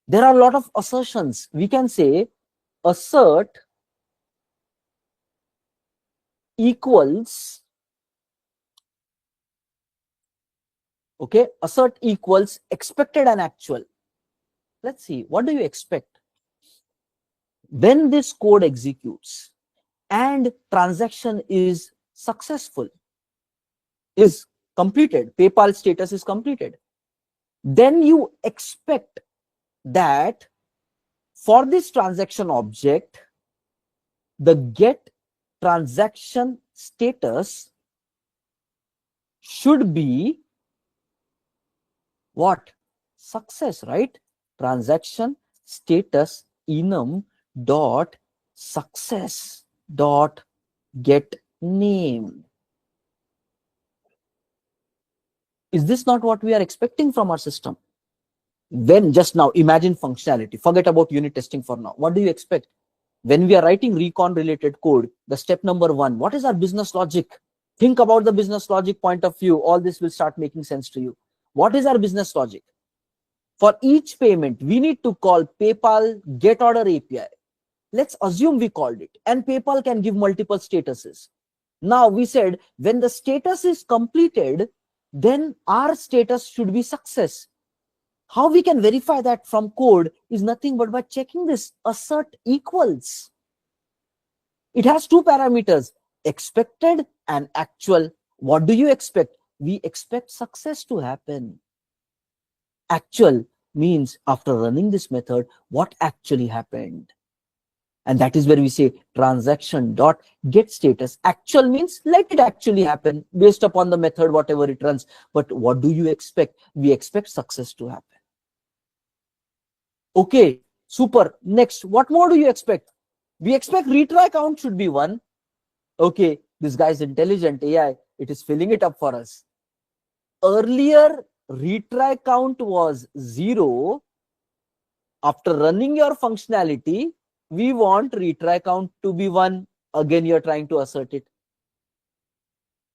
There are a lot of assertions. We can say assert equals, okay, assert equals expected and actual. Let's see, what do you expect? When this code executes and transaction is successful, is completed, PayPal status is completed, then you expect that for this transaction object, the get transaction status should be what? Success, right? Transaction status enum dot success dot get name. Is this not what we are expecting from our system? When just now, imagine functionality. Forget about unit testing for now. What do you expect? When we are writing recon related code, the step number 1, what is our business logic? Think about the business logic point of view. All this will start making sense to you. What is our business logic? For each payment, we need to call PayPal get order API. Let's assume we called it, and PayPal can give multiple statuses. Now we said when the status is completed, then our status should be success. How we can verify that from code is nothing but by checking this assert equals. It has two parameters, expected and actual. What do you expect? We expect success to happen. Actual means after running this method, what actually happened? And that is where we say transaction dot get status. Actual means let it actually happen based upon the method, whatever it runs. But what do you expect? We expect success to happen. Okay, super. Next, what more do you expect? We expect retry count should be 1. Okay, this guy is intelligent AI. It is filling it up for us. Earlier, retry count was 0. After running your functionality, we want retry count to be 1. Again, you're trying to assert it.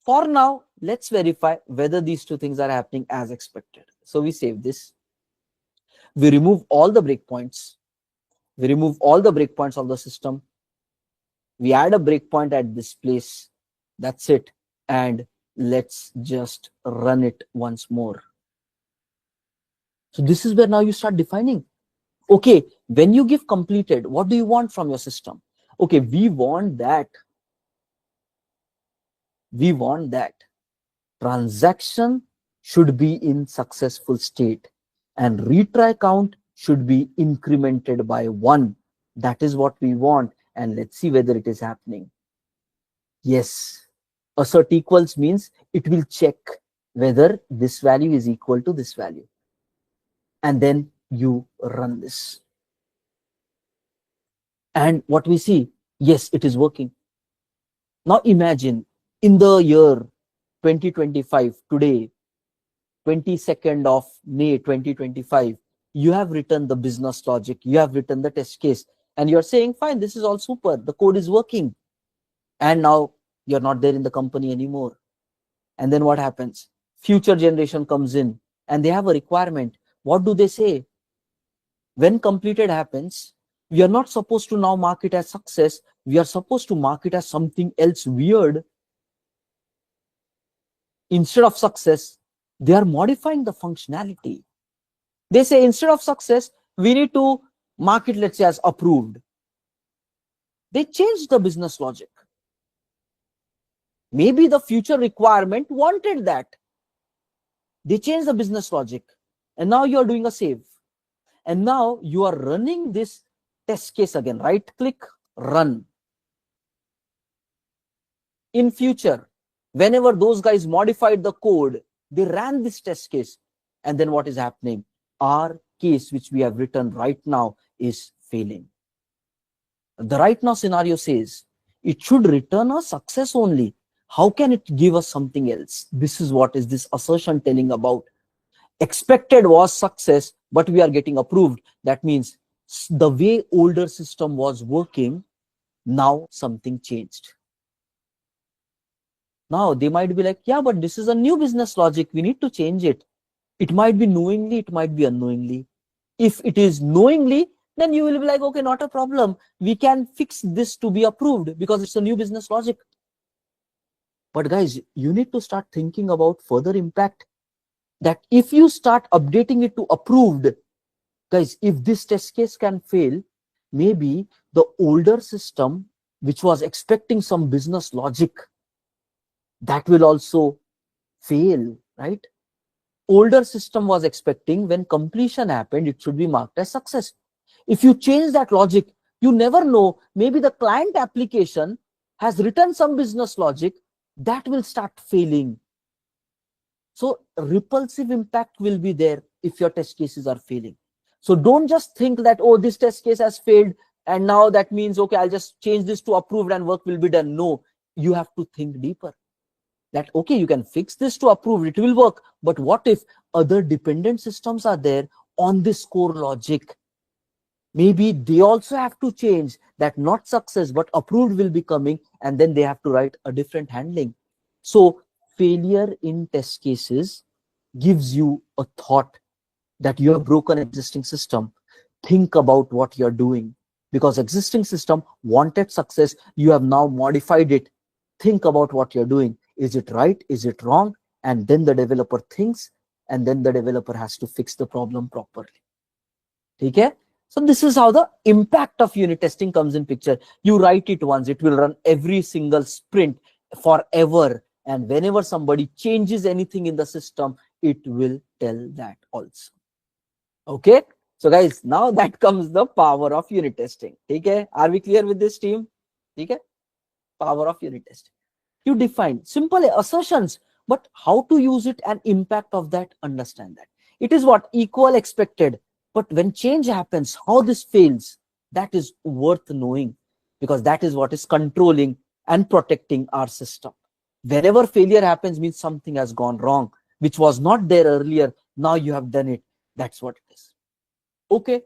For now, let's verify whether these two things are happening as expected. So we save this. We remove all the breakpoints. We remove all the breakpoints of the system. We add a breakpoint at this place. That's it. And let's just run it once more. So this is where now you start defining. Okay, when you give completed, what do you want from your system? Okay, we want that transaction should be in successful state and retry count should be incremented by 1. That is what we want. And let's see whether it is happening. Yes, assert equals means it will check whether this value is equal to this value. And then you run this. And what we see, yes, it is working. Now imagine in the year 2025, today, 22nd of May 2025, you have written the business logic, you have written the test case, and you're saying, fine, this is all super, the code is working. And now you're not there in the company anymore. And then what happens? Future generation comes in and they have a requirement. What do they say? When completed happens, we are not supposed to now mark it as success. We are supposed to mark it as something else weird. Instead of success, they are modifying the functionality. They say instead of success, we need to mark it, let's say, as approved. They changed the business logic. Maybe the future requirement wanted that. They changed the business logic. And now you're doing a save. And now you are running this test case again. Right click, run. In future, whenever those guys modified the code, they ran this test case. And then what is happening? Our case, which we have written right now, is failing. The right now scenario says it should return a success only. How can it give us something else? This is what is this assertion telling about. Expected was success, but we are getting approved. That means the way older system was working, now something changed. Now they might be like, yeah, but this is a new business logic. We need to change it. It might be knowingly, it might be unknowingly. If it is knowingly, then you will be like, okay, not a problem. We can fix this to be approved because it's a new business logic. But guys, you need to start thinking about further impact. That if you start updating it to approved, guys, if this test case can fail, maybe the older system, which was expecting some business logic, that will also fail, right? Older system was expecting when completion happened, it should be marked as success. If you change that logic, you never know, maybe the client application has written some business logic that will start failing. So repulsive impact will be there if your test cases are failing. So don't just think that, oh, this test case has failed and now that means, okay, I'll just change this to approved and work will be done. No, you have to think deeper. That, okay, you can fix this to approved, it will work. But what if other dependent systems are there on this core logic? Maybe they also have to change that, not success but approved will be coming, and then they have to write a different handling. So failure in test cases gives you a thought that you have broken existing system. Think about what you're doing, because existing system wanted success, you have now modified it. Think about what you're doing. Is it right? Is it wrong? And then the developer thinks, and then the developer has to fix the problem properly. Okay? So this is how the impact of unit testing comes in picture. You write it once, it will run every single sprint forever, and whenever somebody changes anything in the system, it will tell that also. Okay, so guys, now that comes the power of unit testing. Okay, are we clear with this, team? Okay, power of unit testing. You define simple assertions, but how to use it and impact of that, understand that. It is what equal expected, but when change happens, how this fails, that is worth knowing, because that is what is controlling and protecting our system. Whenever failure happens, means something has gone wrong, which was not there earlier. Now you have done it. That's what it is. Okay.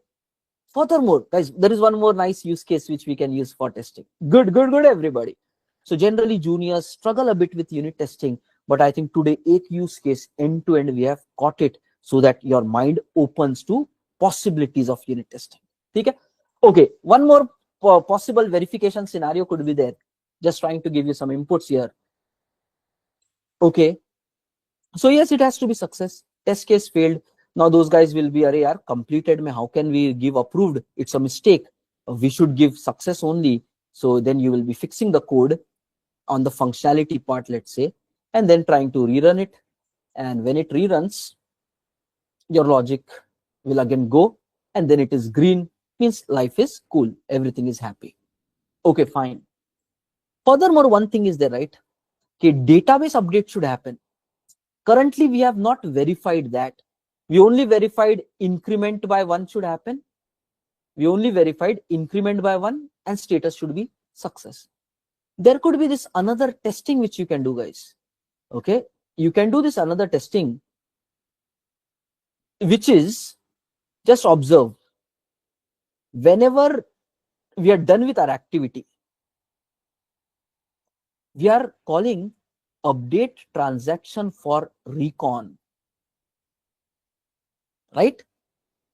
Furthermore, guys, there is one more nice use case which we can use for testing. Good, everybody. So generally, juniors struggle a bit with unit testing, but I think today, 8 use case end to end, we have caught it so that your mind opens to possibilities of unit testing. Okay. Okay. One more possible verification scenario could be there. Just trying to give you some inputs here. Okay. So yes, it has to be success. Test case failed. Now those guys will be, array yaar, completed mein, how can we give approved? It's a mistake. We should give success only. So then you will be fixing the code on the functionality part, let's say, and then trying to rerun it. And when it reruns, your logic will again go, and then it is green, means life is cool, everything is happy. Okay, fine. Furthermore, one thing is there, right? Okay, database update should happen. Currently, we have not verified that. We only verified increment by 1 should happen. We only verified increment by 1 and status should be success. There could be this another testing which you can do, guys. Okay, you can do this another testing, which is, just observe, whenever we are done with our activity, we are calling update transaction for recon, right?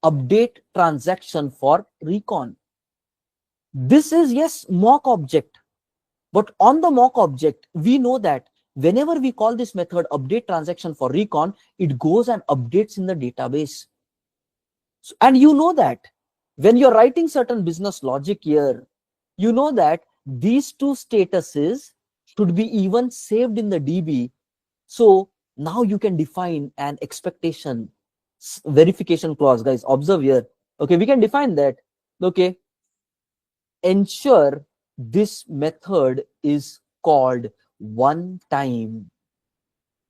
Update transaction for recon. This is, yes, mock object, but on the mock object, we know that whenever we call this method update transaction for recon, it goes and updates in the database. So, and you know that when you're writing certain business logic here, you know that these two statuses should be even saved in the DB. So now you can define an expectation verification clause, guys. Observe here. Okay, we can define that. Okay, ensure this method is called one time.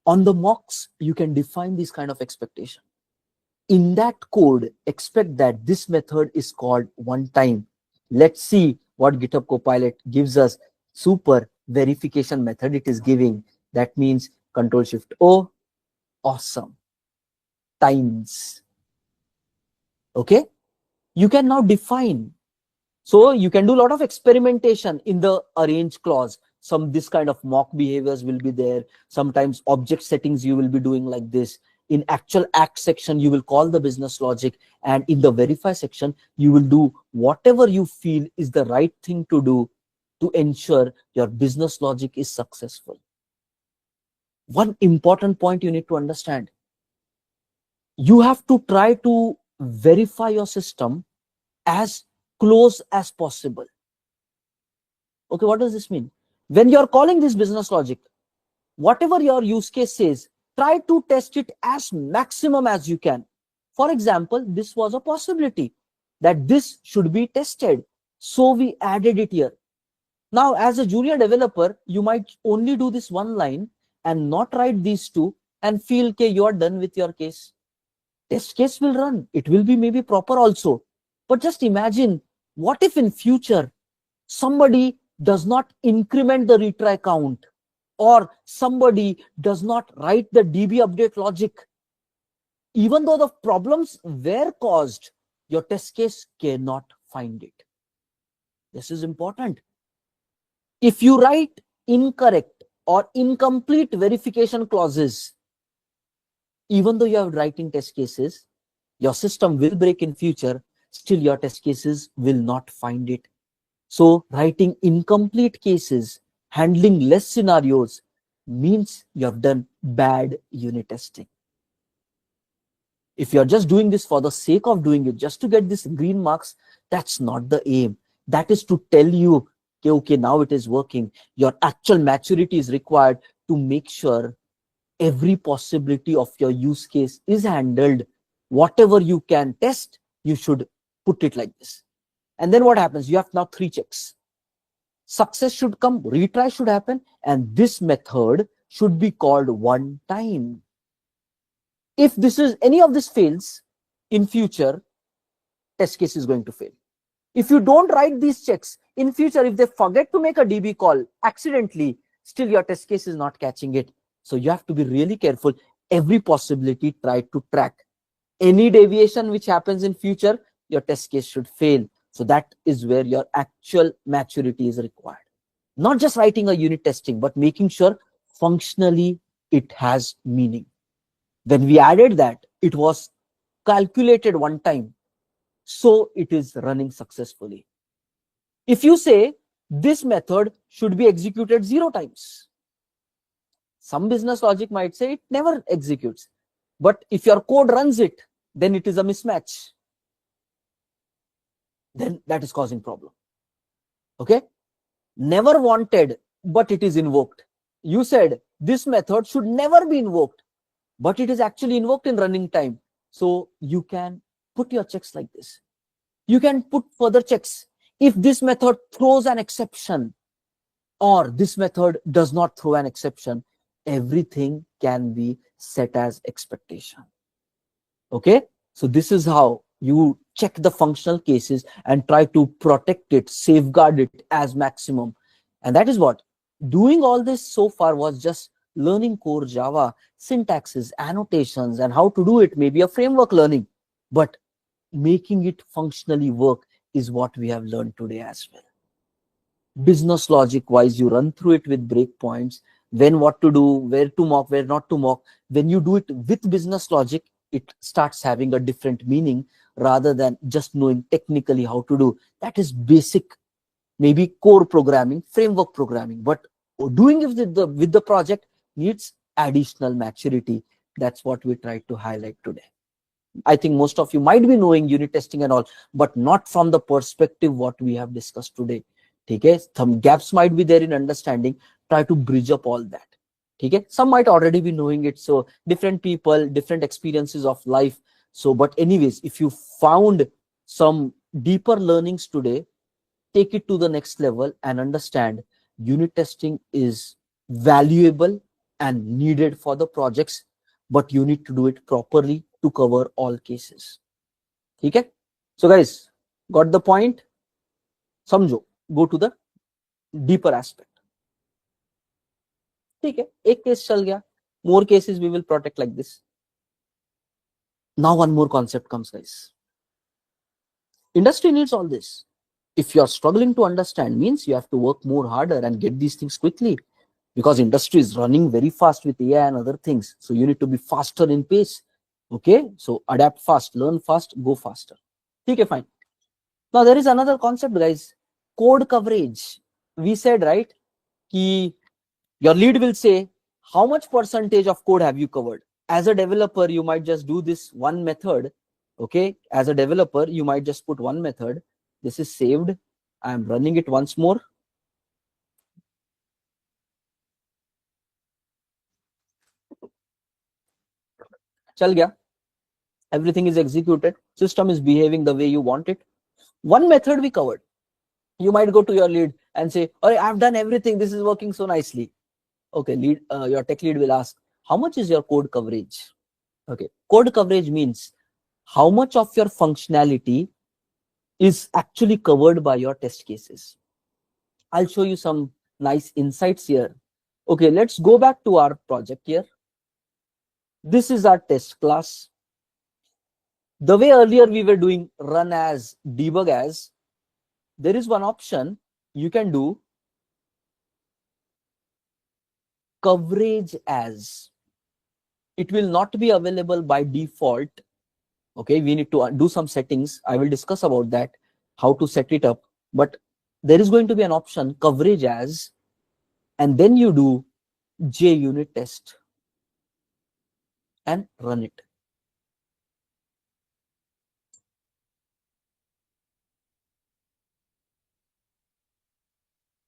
On the mocks, you can define this kind of expectation. In that code, expect that this method is called one time. Let's see what GitHub Copilot gives us. Super verification method it is giving. That means Control-Shift-O. Awesome. Times. Okay. You can now define. So you can do a lot of experimentation in the arrange clause. Some this kind of mock behaviors will be there. Sometimes object settings you will be doing like this. In actual act section, you will call the business logic, and in the verify section, you will do whatever you feel is the right thing to do to ensure your business logic is successful. One important point you need to understand. You have to try to verify your system as close as possible. Okay, what does this mean? When you're calling this business logic, whatever your use case says, try to test it as maximum as you can. For example, this was a possibility that this should be tested. So we added it here. Now, as a junior developer, you might only do this one line and not write these two and feel, okay, you are done with your case. Test case will run. It will be maybe proper also. But just imagine, what if in future, somebody does not increment the retry count, or somebody does not write the DB update logic? Even though the problems were caused, your test case cannot find it. This is important. If you write incorrect or incomplete verification clauses, even though you are writing test cases, your system will break in future, still your test cases will not find it. So writing incomplete cases, handling less scenarios means you have done bad unit testing. If you're just doing this for the sake of doing it, just to get this green marks, that's not the aim. That is to tell you, okay, now it is working. Your actual maturity is required to make sure every possibility of your use case is handled. Whatever you can test, you should put it like this. And then what happens? You have now 3 checks. Success should come, retry should happen, and this method should be called one time. If any of this fails, in future, test case is going to fail. If you don't write these checks, in future, if they forget to make a DB call accidentally, still your test case is not catching it. So you have to be really careful. Every possibility, try to track. Any deviation which happens in future, your test case should fail. So that is where your actual maturity is required. Not just writing a unit testing, but making sure functionally it has meaning. When we added that, it was calculated one time, so it is running successfully. If you say this method should be executed 0 times, some business logic might say it never executes. But if your code runs it, then it is a mismatch. Then that is causing problem. Okay? Never wanted, but it is invoked. You said this method should never be invoked, but it is actually invoked in running time. So you can put your checks like this. You can put further checks. If this method throws an exception or this method does not throw an exception, everything can be set as expectation. Okay? So this is how you check the functional cases and try to protect it, safeguard it as maximum. And that is what doing all this so far was just learning core Java, syntaxes, annotations, and how to do it, maybe a framework learning. But making it functionally work is what we have learned today as well. Business logic wise, you run through it with breakpoints, when what to do, where to mock, where not to mock. When you do it with business logic, it starts having a different meaning rather than just knowing technically how to do. That is basic, maybe core programming, framework programming. But doing it with the project needs additional maturity. That's what we tried to highlight today. I think most of you might be knowing unit testing and all, but not from the perspective what we have discussed today. Okay, some gaps might be there in understanding. Try to bridge up all that. Okay, some might already be knowing it. So different people, different experiences of life. So, but anyways, if you found some deeper learnings today, take it to the next level and understand unit testing is valuable and needed for the projects, but you need to do it properly to cover all cases. Okay? So guys, got the point? Samjho. Go to the deeper aspect. Okay, एक case चल गया. More cases we will protect like this. Now one more concept comes, guys. Industry needs all this. If you are struggling to understand, means you have to work more harder and get these things quickly, because industry is running very fast with AI and other things. So you need to be faster in pace. Okay, so adapt fast, learn fast, go faster. Okay, fine. Now there is another concept, guys. Code coverage. We said, right, ki your lead will say how much percentage of code have you covered. As a developer, you might just do this one method. Okay, as a developer, you might just put one method. This is saved. I am running it once more. Chal gaya. Everything is executed. System is behaving the way you want it. One method we covered. You might go to your lead and say, "Oh, I've done everything. This is working so nicely." Okay, lead, your tech lead will ask, "How much is your code coverage?" Okay, code coverage means how much of your functionality is actually covered by your test cases. I'll show you some nice insights here. Okay, let's go back to our project here. This is our test class. The way earlier we were doing run as, debug as, there is one option you can do coverage as. It will not be available by default. Okay, we need to do some settings. I will discuss about that, how to set it up. But there is going to be an option coverage as, and then you do JUnit test and run it.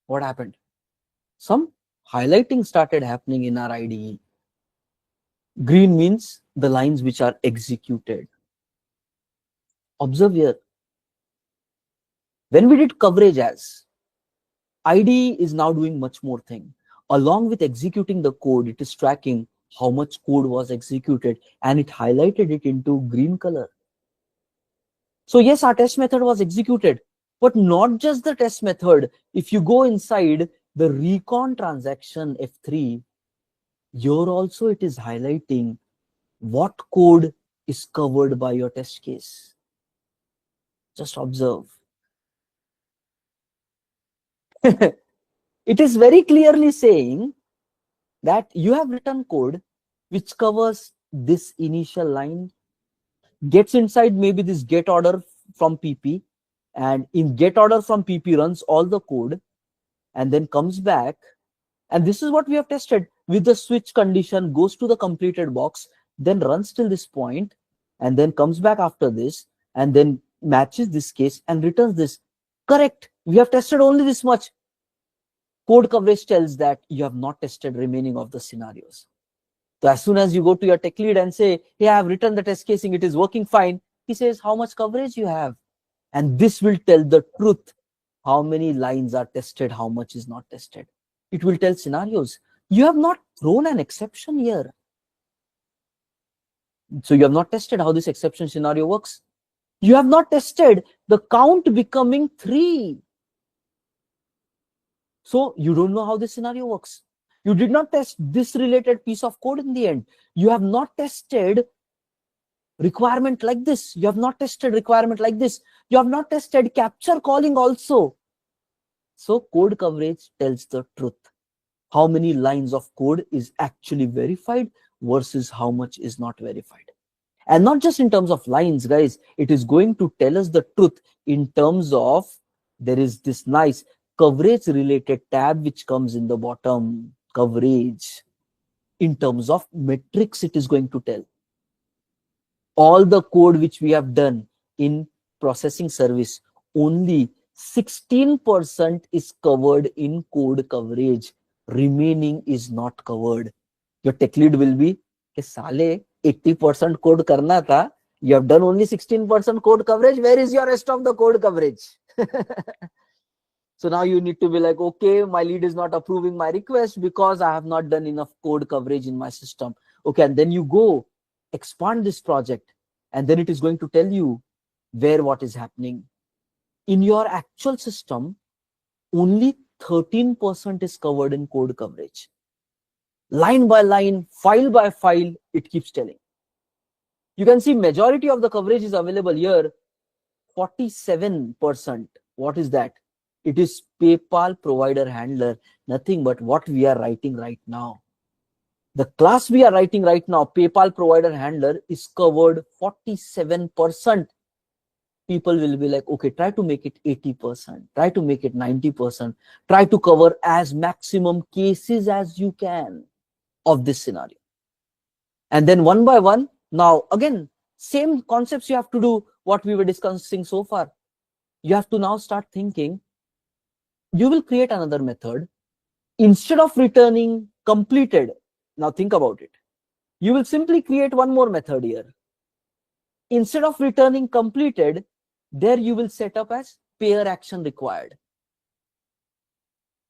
What happened? Some highlighting started happening in our IDE. Green means the lines which are executed. Observe here. When we did coverage as, IDE is now doing much more thing. Along with executing the code, it is tracking how much code was executed and it highlighted it into green color. So yes, our test method was executed, but not just the test method. If you go inside the recon transaction F3, here also it is highlighting what code is covered by your test case. Just observe. It is very clearly saying that you have written code which covers this initial line, gets inside maybe this get order from PP, and in get order from PP runs all the code and then comes back. And this is what we have tested with the switch condition, goes to the completed box, then runs till this point, and then comes back after this, and then matches this case and returns this. Correct. We have tested only this much. Code coverage tells that you have not tested remaining of the scenarios. So as soon as you go to your tech lead and say, hey, I have written the test casing, it is working fine, he says how much coverage you have. And this will tell the truth. How many lines are tested, how much is not tested. It will tell scenarios. You have not thrown an exception here. So you have not tested how this exception scenario works. You have not tested the count becoming 3. So you don't know how this scenario works. You did not test this related piece of code in the end. You have not tested requirement like this. You have not tested requirement like this. You have not tested capture calling also. So code coverage tells the truth. How many lines of code is actually verified versus how much is not verified. And not just in terms of lines, guys. It is going to tell us the truth in terms of, there is this nice coverage related tab which comes in the bottom, coverage. In terms of metrics, it is going to tell. All the code which we have done in processing service, only 16% is covered in code coverage. Remaining is not covered. Your tech lead will be, Sale, 80% code karna tha. You have done only 16% code coverage. Where is your rest of the code coverage? So now you need to be like, okay, my lead is not approving my request because I have not done enough code coverage in my system. Okay, and then you go expand this project, and then it is going to tell you where what is happening. In your actual system, only 13% is covered in code coverage. Line by line, file by file, it keeps telling. You can see majority of the coverage is available here, 47%. What is that? It is PayPal provider handler, nothing but what we are writing right now. The class we are writing right now, PayPal provider handler, is covered 47%. People will be like, okay, try to make it 80%, try to make it 90%, try to cover as maximum cases as you can of this scenario. And then one by one, now again, same concepts you have to do what we were discussing so far. You have to now start thinking, you will create another method. Instead of returning completed, now think about it. You will simply create one more method here. Instead of returning completed, there you will set up as pair action required.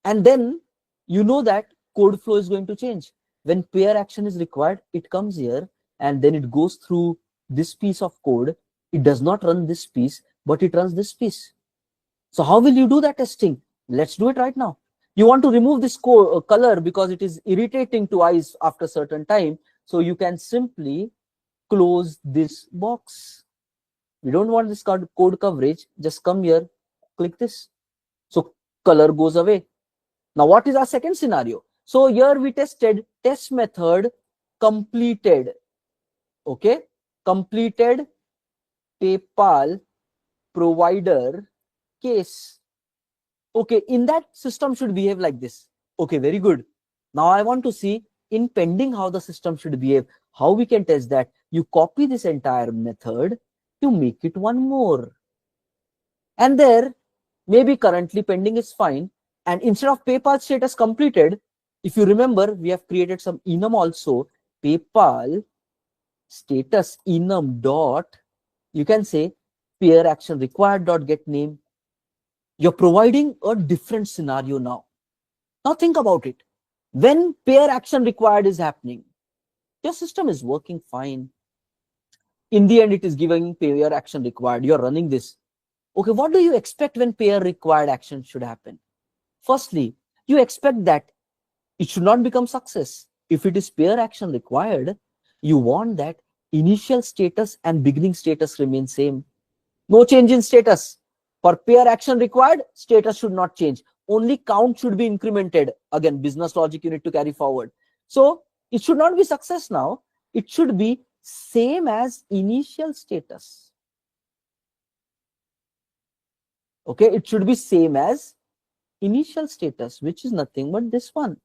And then you know that code flow is going to change. When pair action is required, it comes here and then it goes through this piece of code. It does not run this piece, but it runs this piece. So how will you do that testing? Let's do it right now. You want to remove this color because it is irritating to eyes after a certain time. So you can simply close this box. We don't want this code coverage. Just come here, click this. So color goes away. Now what is our second scenario? So here we tested test method completed. Okay, completed PayPal provider case. Okay, in that system should behave like this. Okay, very good. Now I want to see in pending how the system should behave, how we can test that. You copy this entire method, you make it one more. And there, maybe currently pending is fine. And instead of PayPal status completed, if you remember, we have created some enum also, PayPal status enum dot, you can say pair action required dot get name. You're providing a different scenario now. Now think about it. When pair action required is happening, your system is working fine. In the end, it is giving pair action required. You're running this. Okay, what do you expect when pair required action should happen? Firstly, you expect that it should not become success. If it is pair action required, you want that initial status and beginning status remain same. No change in status. For pair action required, status should not change. Only count should be incremented. Again, business logic you need to carry forward. So it should not be success now. It should be same as initial status. Okay, it should be same as initial status, which is nothing but this one.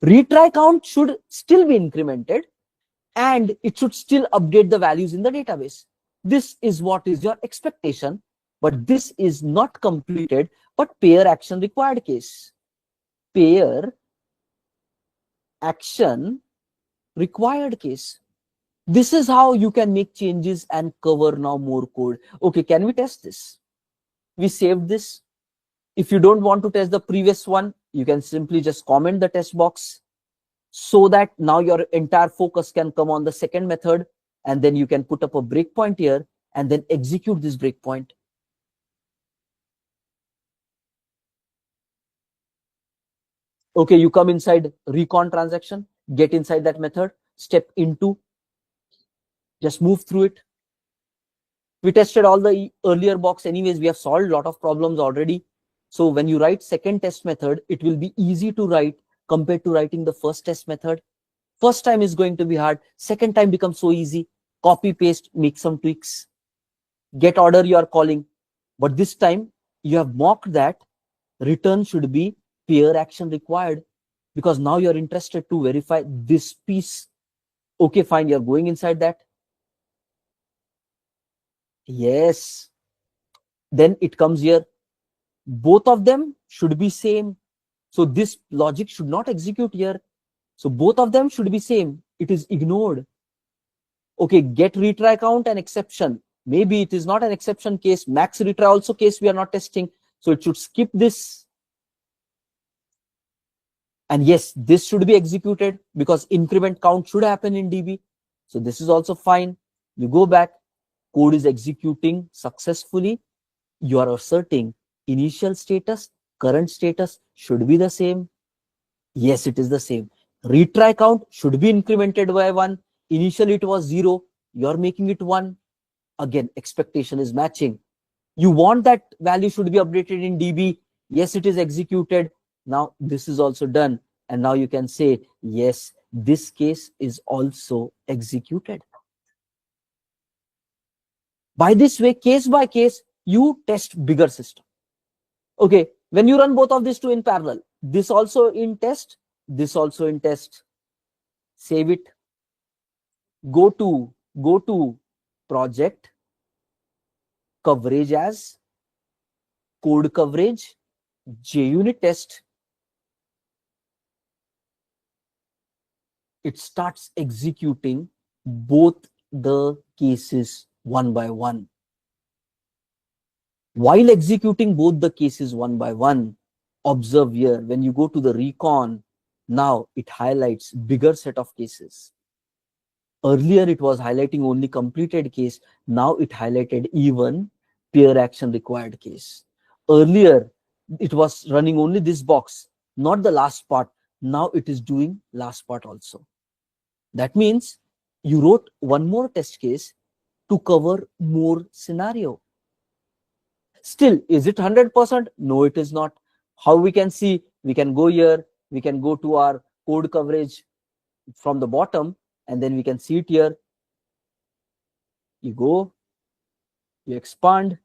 Retry count should still be incremented and it should still update the values in the database. This is what is your expectation, but this is not completed, but pair action required case. Pair action required case. This is how you can make changes and cover now more code. Okay, can we test this? We saved this. If you don't want to test the previous one, you can simply just comment the test box so that now your entire focus can come on the second method, and then you can put up a breakpoint here and then execute this breakpoint. Okay, you come inside recon transaction, get inside that method, step into, just move through it. We tested all the earlier box anyways. We have solved a lot of problems already. So when you write second test method, it will be easy to write compared to writing the first test method. First time is going to be hard. Second time becomes so easy. Copy, paste, make some tweaks. Get order you are calling. But this time you have mocked that return should be pair action required, because now you're interested to verify this piece. Okay, fine. You're going inside that. Yes. Then it comes here. Both of them should be same. So this logic should not execute here. So both of them should be same. It is ignored. Okay, get retry count and exception. Maybe it is not an exception case. Max retry also case we are not testing. So it should skip this. And yes, this should be executed because increment count should happen in DB. So this is also fine. You go back. Code is executing successfully. You are asserting initial status, current status should be the same. Yes, it is the same. Retry count should be incremented by 1. Initially it was 0. You're making it 1. Again, expectation is matching. You want that value should be updated in DB. Yes, it is executed. Now this is also done. And now you can say, yes, this case is also executed. By this way, case by case, you test bigger system. Okay, when you run both of these two in parallel, this also in test, this also in test, save it, go to project, coverage as, code coverage, JUnit test. It starts executing both the cases one by one. While executing both the cases one by one, observe here, when you go to the recon, now it highlights bigger set of cases. Earlier it was highlighting only completed case. Now it highlighted even pair action required case. Earlier it was running only this box, not the last part. Now it is doing last part also. That means you wrote one more test case to cover more scenario. Still, is it 100%? No, it is not. How we can see? We can go here, we can go to our code coverage from the bottom, and then we can see it here. You go, you expand.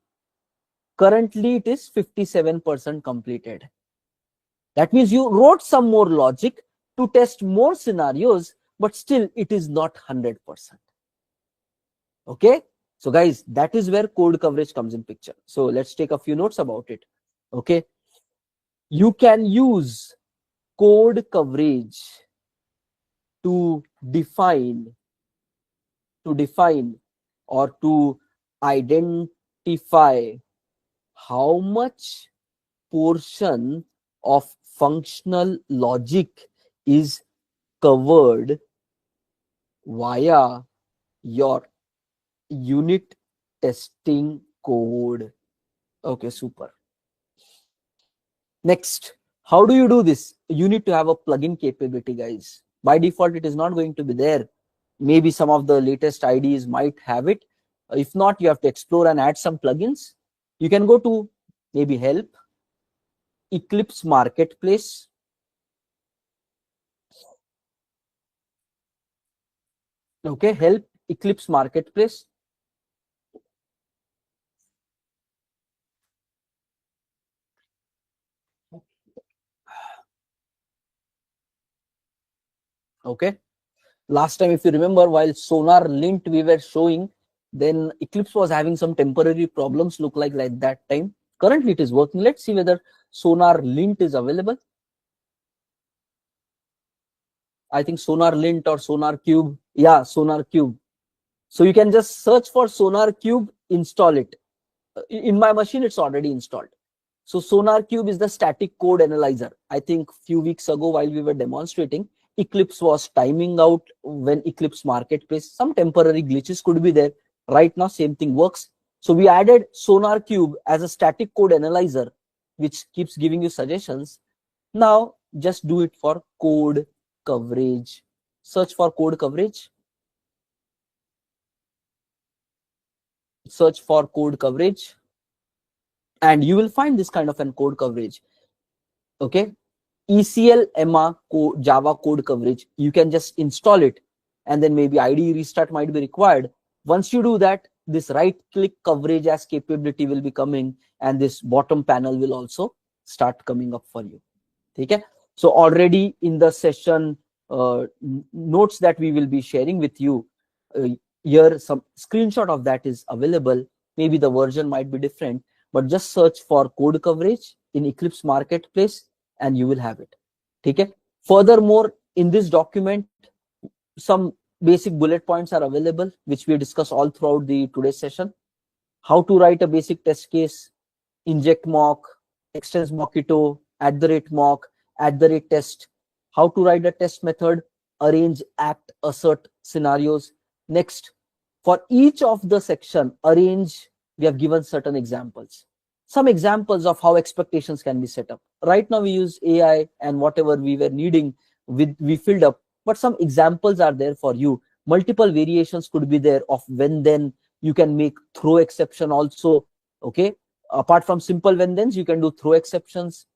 Currently, it is 57% completed. That means you wrote some more logic to test more scenarios, but still it is not 100%. Okay. So guys, that is where code coverage comes in picture. So let's take a few notes about it. Okay. You can use code coverage to define or to identify how much portion of functional logic is covered via your unit testing code. Okay, super. Next, how do you do this? You need to have a plugin capability, guys. By default, it is not going to be there. Maybe some of the latest IDEs might have it. If not, you have to explore and add some plugins. You can go to maybe help, Eclipse Marketplace. Okay, help, Eclipse Marketplace. Okay. Last time, if you remember, while SonarLint we were showing, then Eclipse was having some temporary problems, look like that time. Currently, it is working. Let's see whether SonarLint is available. I think SonarLint or SonarQube. Yeah, SonarQube. So you can just search for SonarQube, install it. In my machine, it's already installed. So SonarQube is the static code analyzer. I think few weeks ago, while we were demonstrating, Eclipse was timing out when Eclipse Marketplace, some temporary glitches could be there. Right now, same thing works. So we added SonarQube as a static code analyzer, which keeps giving you suggestions. Now, just do it for code coverage. Search for code coverage. Search for code coverage. And you will find this kind of an code coverage. Okay. ECL EMMA Java code coverage. You can just install it, and then maybe IDE restart might be required. Once you do that, this right click coverage as capability will be coming, and this bottom panel will also start coming up for you. Okay. So already in the session notes that we will be sharing with you, here some screenshot of that is available. Maybe the version might be different, but just search for code coverage in Eclipse Marketplace and you will have it. Okay. Furthermore, in this document, some basic bullet points are available, which we discuss all throughout the today's session. How to write a basic test case, inject mock, extends mockito, @mock, @test. How to write a test method, arrange, act, assert scenarios. Next, for each of the section, arrange, we have given certain examples. Some examples of how expectations can be set up. Right now we use AI and whatever we were needing, we filled up, but some examples are there for you. Multiple variations could be there of when then. You can make throw exception also. Okay. Apart from simple when thens, you can do throw exceptions.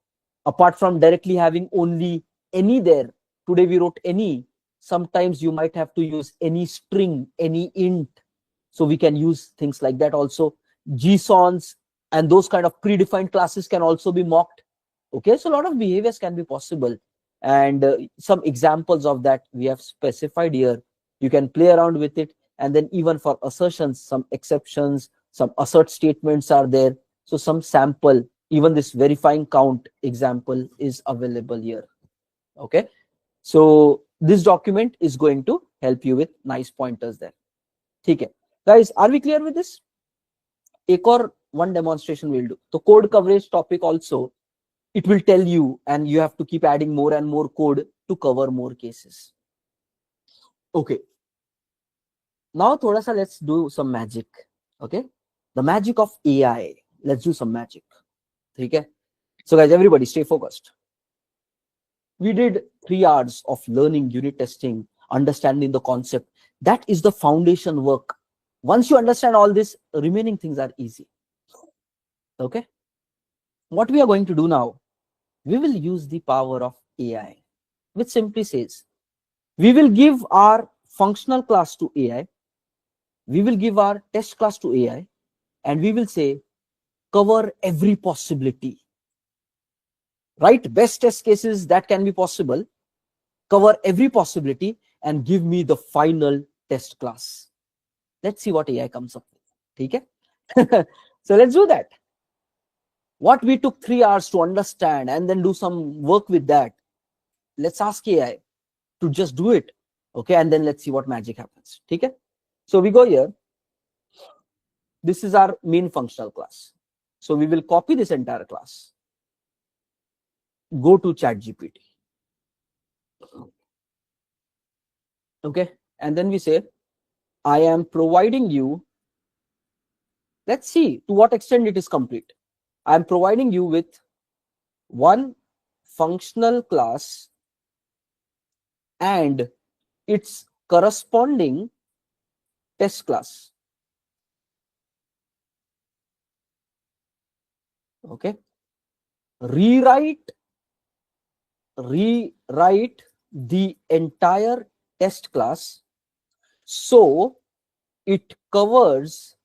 Apart from directly having only any there, today we wrote any. Sometimes you might have to use any string, any int. So we can use things like that also. JSONs and those kind of predefined classes can also be mocked. Okay, so a lot of behaviors can be possible, and some examples of that we have specified here. You can play around with it, and then even for assertions, some exceptions, some assert statements are there. So some sample, even this verifying count example is available here. Okay, so this document is going to help you with nice pointers there. Okay, guys, are we clear with this? एक और one demonstration we'll do. The code coverage topic also, it will tell you, and you have to keep adding more and more code to cover more cases. Okay. Now, thoda sa, let's do some magic. Okay. The magic of AI. Let's do some magic. Okay. So guys, everybody stay focused. We did 3 hours of learning unit testing, understanding the concept. That is the foundation work. Once you understand all this, remaining things are easy. Okay. What we are going to do now, we will use the power of AI, which simply says, we will give our functional class to AI, we will give our test class to AI, and we will say, cover every possibility. Write best test cases that can be possible, cover every possibility, and give me the final test class. Let's see what AI comes up with. Okay? So let's do that. What we took 3 hours to understand and then do some work with that, let's ask AI to just do it. Okay, and then let's see what magic happens. Okay? So we go here. This is our main functional class. So we will copy this entire class. Go to ChatGPT. Okay, and then we say, I am providing you, let's see to what extent it is complete. I am providing you with one functional class and its corresponding test class. Okay, rewrite the entire test class so it covers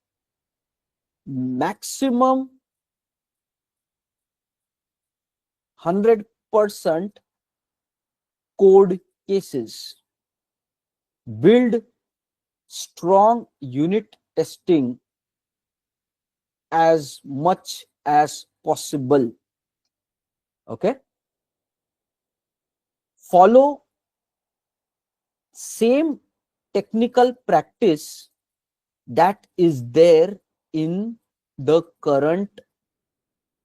maximum 100% code cases. Build strong unit testing as much as possible. Okay, follow same technical practice that is there in the current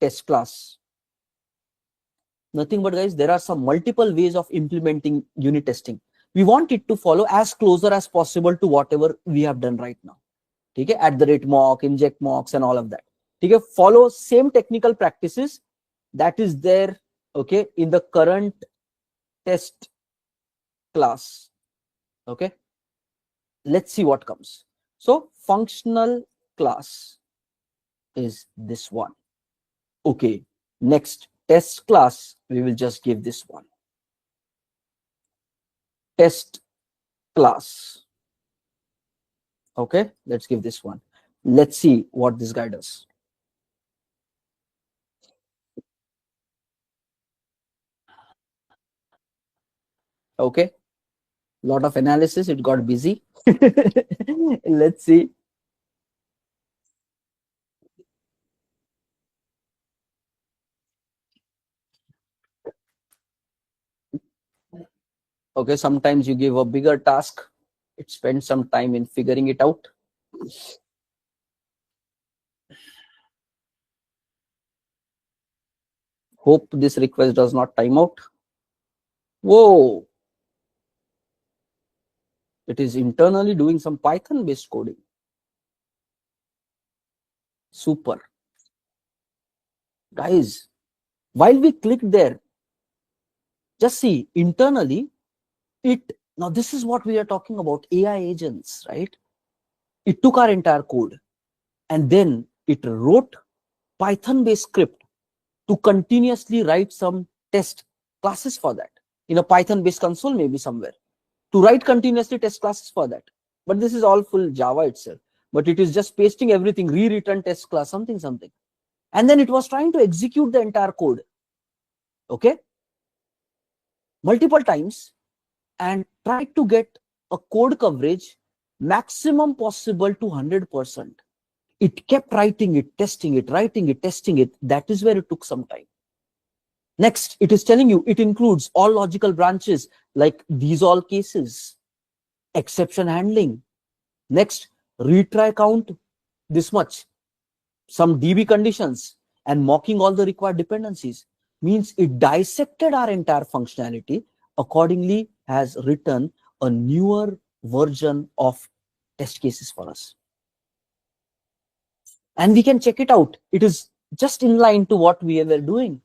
test class. Nothing but, guys, there are some multiple ways of implementing unit testing. We want it to follow as closer as possible to whatever we have done right now. Okay, @mock, inject mocks, and all of that. Okay, follow same technical practices that is there, okay, in the current test class. Okay, let's see what comes. So functional class is this one. Okay, next test class, we will just give this one, test class. Okay, let's give this one. Let's see what this guy does. Okay, lot of analysis, it got busy. Let's see. Okay, sometimes you give a bigger task, it spends some time in figuring it out. Hope this request does not time out. Whoa, it is internally doing some Python based coding. Super. Guys, while we click there, just see internally it, now this is what we are talking about, AI agents, right? It took our entire code and then it wrote Python based script to continuously write some test classes for that in a Python based console, maybe somewhere, to write continuously test classes for that. But this is all full Java itself, but it is just pasting everything, return test class, something, and then it was trying to execute the entire code, okay, multiple times, and try to get a code coverage maximum possible to 100%. It kept writing it, testing it, writing it, testing it. That is where it took some time. Next, it is telling you it includes all logical branches like these all cases, exception handling. Next, retry count this much, some DB conditions, and mocking all the required dependencies. Means it dissected our entire functionality, accordingly has written a newer version of test cases for us. And we can check it out. It is just in line to what we were doing.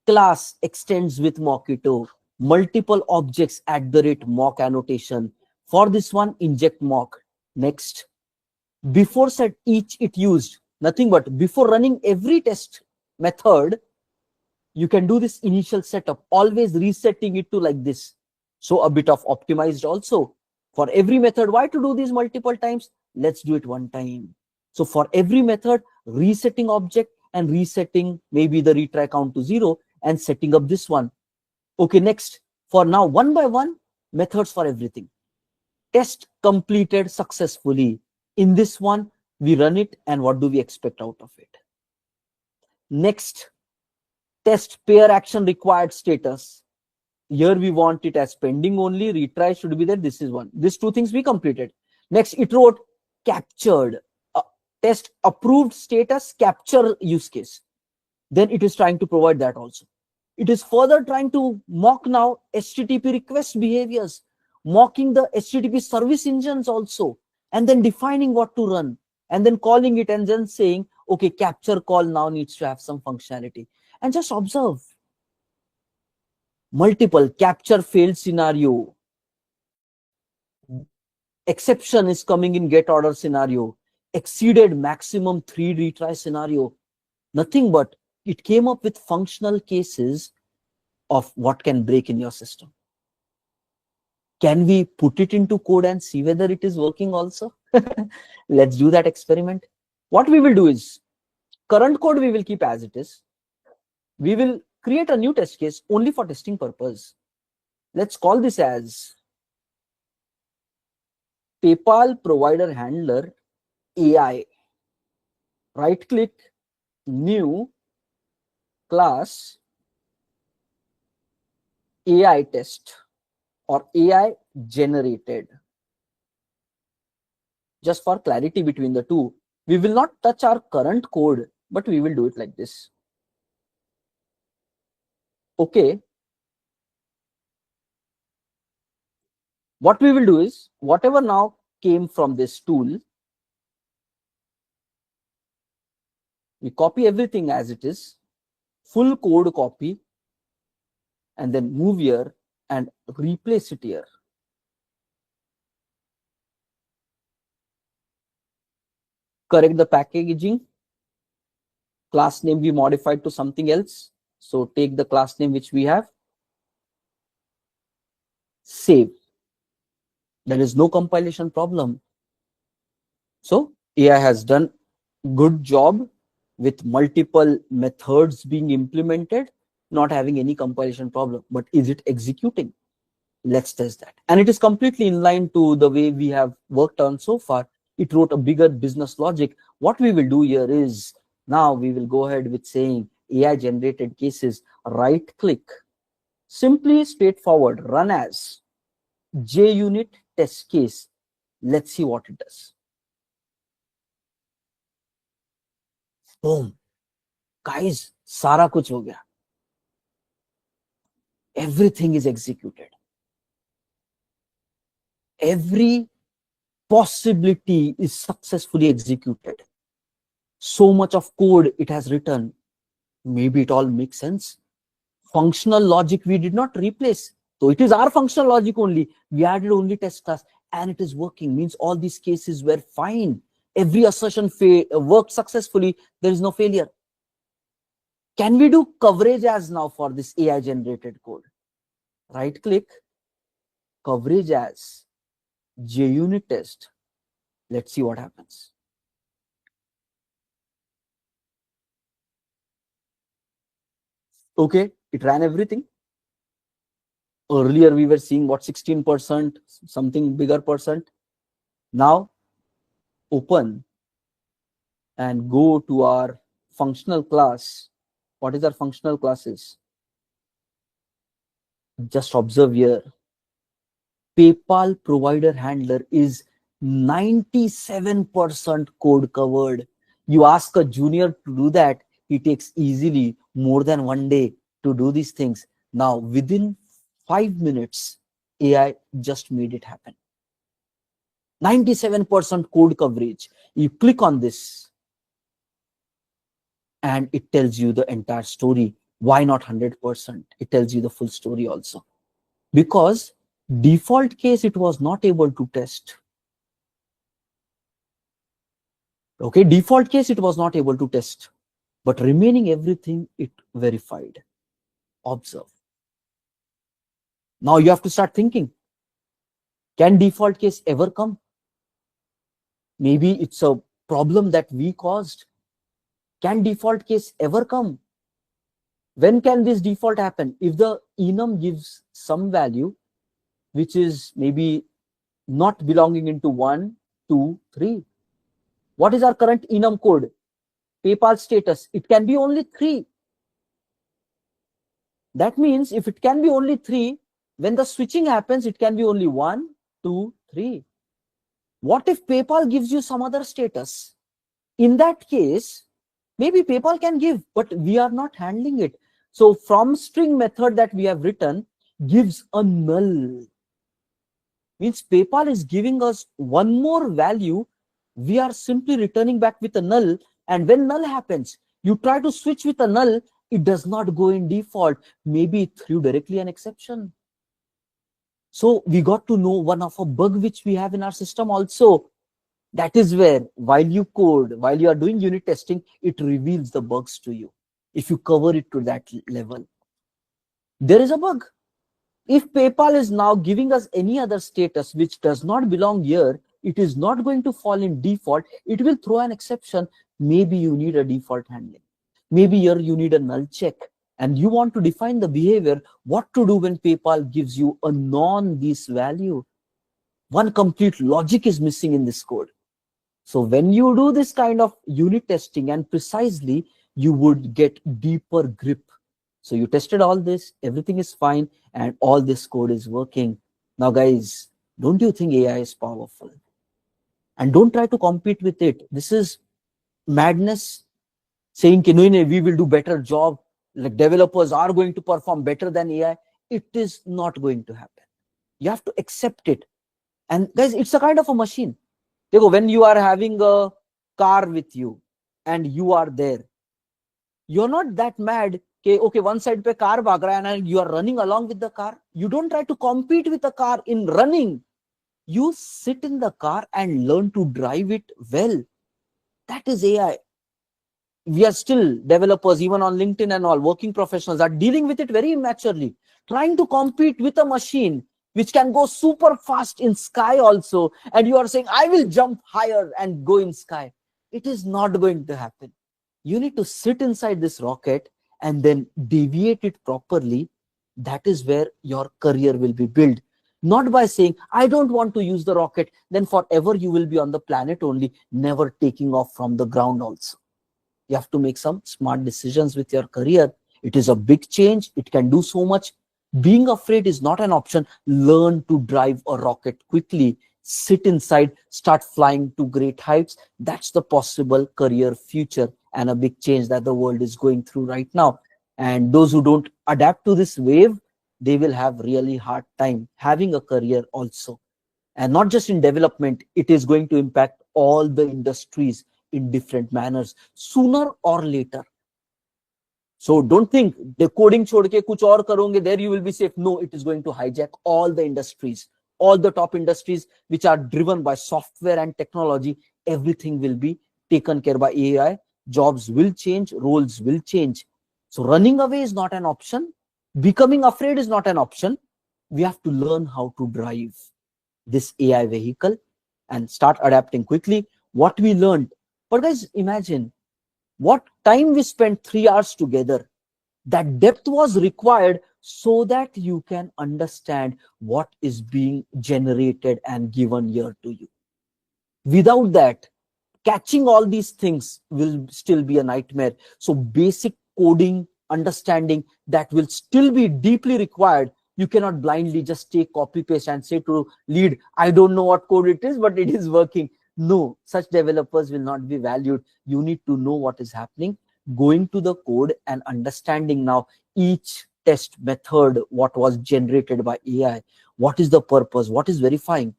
Class extends with Mockito, multiple objects @mock annotation. For this one, inject mock. Next. Before set each it used nothing but before running every test method, you can do this initial setup, always resetting it to like this. So a bit of optimized also. For every method, why to do this multiple times? Let's do it one time. So for every method, resetting object and resetting maybe the retry count to 0 and setting up this one. Okay, next, for now, one by one, methods for everything. Test completed successfully. In this one, we run it, and what do we expect out of it? Next, test pair action required status. Here we want it as pending only, retry should be there. This is one. These two things we completed. Next, it wrote captured. Test approved status capture use case. Then it is trying to provide that also. It is further trying to mock now HTTP request behaviors, mocking the HTTP service engines also, and then defining what to run, and then calling it and then saying, okay, capture call now needs to have some functionality. And just observe, multiple capture failed scenario, exception is coming in get order scenario, exceeded maximum 3 retry scenario. Nothing but it came up with functional cases of what can break in your system. Can we put it into code and see whether it is working also? Let's do that experiment. What we will do is, current code we will keep as it is. We will create a new test case only for testing purpose. Let's call this as PayPal provider handler AI. Right click, new class AI test or AI generated. Just for clarity between the two, we will not touch our current code, but we will do it like this. Okay. What we will do is, whatever now came from this tool, we copy everything as it is, full code copy, and then move here and replace it here. Correct the packaging. Class name we modified to something else. So take the class name which we have. Save. There is no compilation problem. So AI has done good job with multiple methods being implemented, not having any compilation problem. But is it executing? Let's test that. And it is completely in line to the way we have worked on so far. It wrote a bigger business logic. What we will do here is, now we will go ahead with saying AI generated cases, right click, simply straightforward, run as JUnit test case. Let's see what it does. Boom. Guys, सारा कुछ हो गया. Everything is executed. Every possibility is successfully executed. So much of code it has written. Maybe it all makes sense. Functional logic we did not replace. So it is our functional logic only. We added only test class and it is working. Means all these cases were fine. Every assertion worked successfully. There is no failure. Can we do coverage as now for this AI generated code? Right click, coverage as JUnit test. Let's see what happens. Okay, it ran everything. Earlier we were seeing what 16%, something bigger percent. Now open and go to our functional class. What is our functional classes? Just observe here. PayPal provider handler is 97% code covered. You ask a junior to do that, he takes easily more than 1 day to do these things. Now within 5 minutes, AI just made it happen. 97% code coverage. You click on this and it tells you the entire story. Why not 100%? It tells you the full story also. Because default case it was not able to test. Okay, default case, it was not able to test, but remaining everything, it verified. Observe. Now you have to start thinking, can default case ever come? Maybe it's a problem that we caused. Can default case ever come? When can this default happen? If the enum gives some value, which is maybe not belonging into 1, 2, 3. What is our current enum code? PayPal status. It can be only 3. That means if it can be only 3, when the switching happens, it can be only 1, 2, 3. What if PayPal gives you some other status? In that case, maybe PayPal can give, but we are not handling it. So from string method that we have written gives a null. Means PayPal is giving us one more value. We are simply returning back with a null. And when null happens, you try to switch with a null, it does not go in default. Maybe it threw directly an exception. So we got to know one of a bug which we have in our system also. That is where, while you code, while you are doing unit testing, it reveals the bugs to you. If you cover it to that level, there is a bug. If PayPal is now giving us any other status which does not belong here, it is not going to fall in default. It will throw an exception. Maybe you need a default handling. Maybe here you need a null check. And you want to define the behavior, what to do when PayPal gives you a non-this value. One complete logic is missing in this code. So when you do this kind of unit testing, and precisely, you would get deeper grip. So you tested all this, everything is fine, and all this code is working. Now guys, don't you think AI is powerful? And don't try to compete with it. This is madness, saying, no, we will do better job, like developers are going to perform better than AI. It is not going to happen. You have to accept it. And guys, it's a kind of a machine. When you are having a car with you and you are there, you're not that mad. Okay, one side pe car bhag raha hai and you are running along with the car. You don't try to compete with the car in running. You sit in the car and learn to drive it well. That is AI. We are still developers, even on LinkedIn and all, working professionals are dealing with it very immaturely, trying to compete with a machine which can go super fast in sky also. And you are saying, I will jump higher and go in sky. It is not going to happen. You need to sit inside this rocket and then deviate it properly. That is where your career will be built. Not by saying, I don't want to use the rocket, then forever you will be on the planet only, never taking off from the ground also. You have to make some smart decisions with your career. It is a big change. It can do so much. Being afraid is not an option. Learn to drive a rocket quickly. Sit inside, start flying to great heights. That's the possible career future and a big change that the world is going through right now. And those who don't adapt to this wave, they will have really hard time having a career also. And not just in development, it is going to impact all the industries in different manners, sooner or later. So don't think decoding chhod ke kuch aur karonge, there you will be safe. No, it is going to hijack all the industries, all the top industries which are driven by software and technology. Everything will be taken care by AI. Jobs will change, roles will change. So running away is not an option. Becoming afraid is not an option. We have to learn how to drive this AI vehicle and start adapting quickly. What we learned. But guys, imagine what time we spent 3 hours together. That depth was required so that you can understand what is being generated and given here to you. Without that, catching all these things will still be a nightmare. So basic coding, understanding, that will still be deeply required. You cannot blindly just take copy paste and say to lead, I don't know what code it is, but it is working. No, such developers will not be valued. You need to know what is happening, going to the code and understanding now each test method, what was generated by AI, what is the purpose, what is verifying.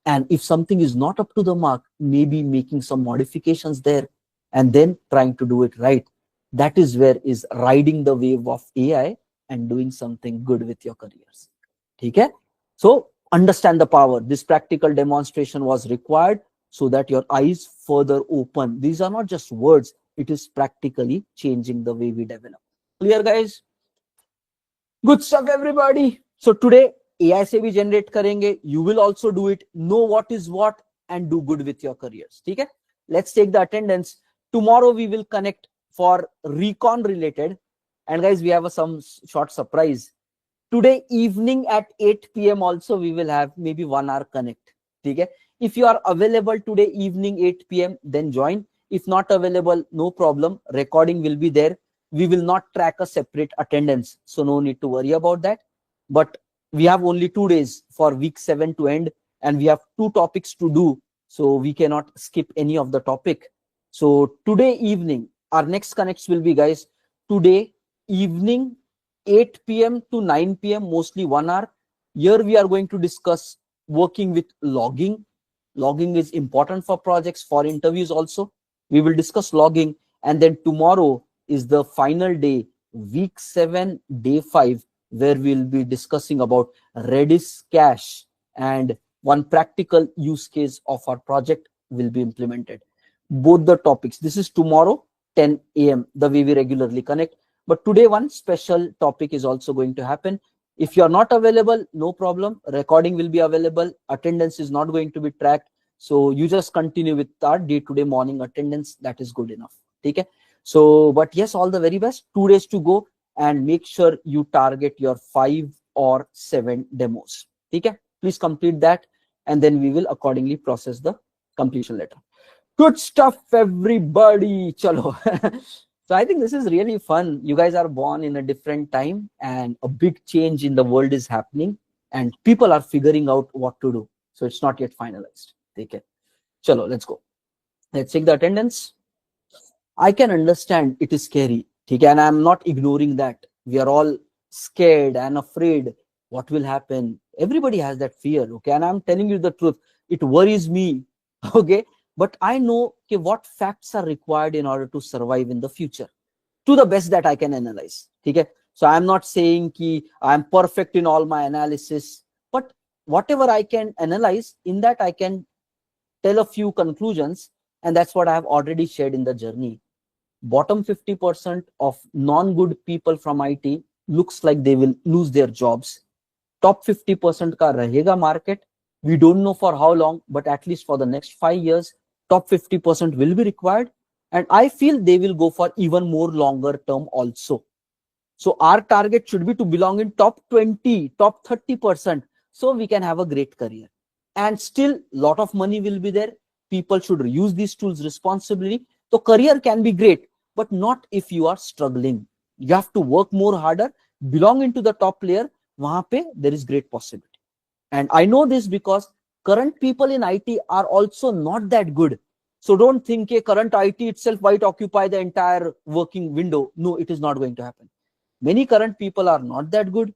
And if something is not up to the mark, maybe making some modifications there and then trying to do it right. That is where is riding the wave of AI and doing something good with your careers. Okay? So understand the power. This practical demonstration was required so that your eyes further open. These are not just words, it is practically changing the way we develop. Clear, guys? Good stuff, everybody. So today AI से भी generate करेंगे. You will also do it. Know what is what and do good with your careers. ठीक है? Let's take the attendance. Tomorrow we will connect for recon related. And guys, we have some short surprise. Today evening at 8 p.m. also we will have maybe 1 hour connect. ठीक है? If you are available today evening 8 p.m. then join. If not available, no problem. Recording will be there. We will not track a separate attendance, so no need to worry about that. But we have only 2 days for week 7 to end, and we have 2 topics to do, so we cannot skip any of the topic. So today evening, our next connects will be, guys, today evening 8 p.m. to 9 p.m. mostly 1 hour. Here we are going to discuss working with logging. Logging is important for projects, for interviews also. We will discuss logging, and then tomorrow is the final day, week 7, day 5, where we'll be discussing about Redis cache, and one practical use case of our project will be implemented. Both the topics. This is tomorrow, 10 a.m., the way we regularly connect. But today, one special topic is also going to happen. If you are not available, no problem. Recording will be available. Attendance is not going to be tracked. So you just continue with our day-to-day morning attendance. That is good enough. Okay? So, but yes, all the very best. 2 days to go, and make sure you target your 5 or 7 demos. Okay? Please complete that, and then we will accordingly process the completion letter. Good stuff, everybody. Chalo. So I think this is really fun. You guys are born in a different time, and a big change in the world is happening, and people are figuring out what to do. So it's not yet finalized. Okay. Chalo, let's go. Let's take the attendance. I can understand it is scary. Okay, and I'm not ignoring that. We are all scared and afraid. What will happen? Everybody has that fear. Okay, and I'm telling you the truth. It worries me. Okay, but I know okay, what facts are required in order to survive in the future, to the best that I can analyze. Okay, so I'm not saying that I'm perfect in all my analysis, but whatever I can analyze, in that I can tell a few conclusions, and that's what I have already shared in the journey. Bottom 50% of non-good people from IT looks like they will lose their jobs. Top 50% ka rahega market. We don't know for how long, but at least for the next 5 years, top 50% will be required. And I feel they will go for even more longer term also. So our target should be to belong in top 20, top 30%, so we can have a great career. And still, lot of money will be there. People should use these tools responsibly. So career can be great, but not if you are struggling. You have to work more harder, belong into the top layer. Wahan pe there is great possibility. And I know this because current people in IT are also not that good. So don't think current IT itself might occupy the entire working window. No, it is not going to happen. Many current people are not that good.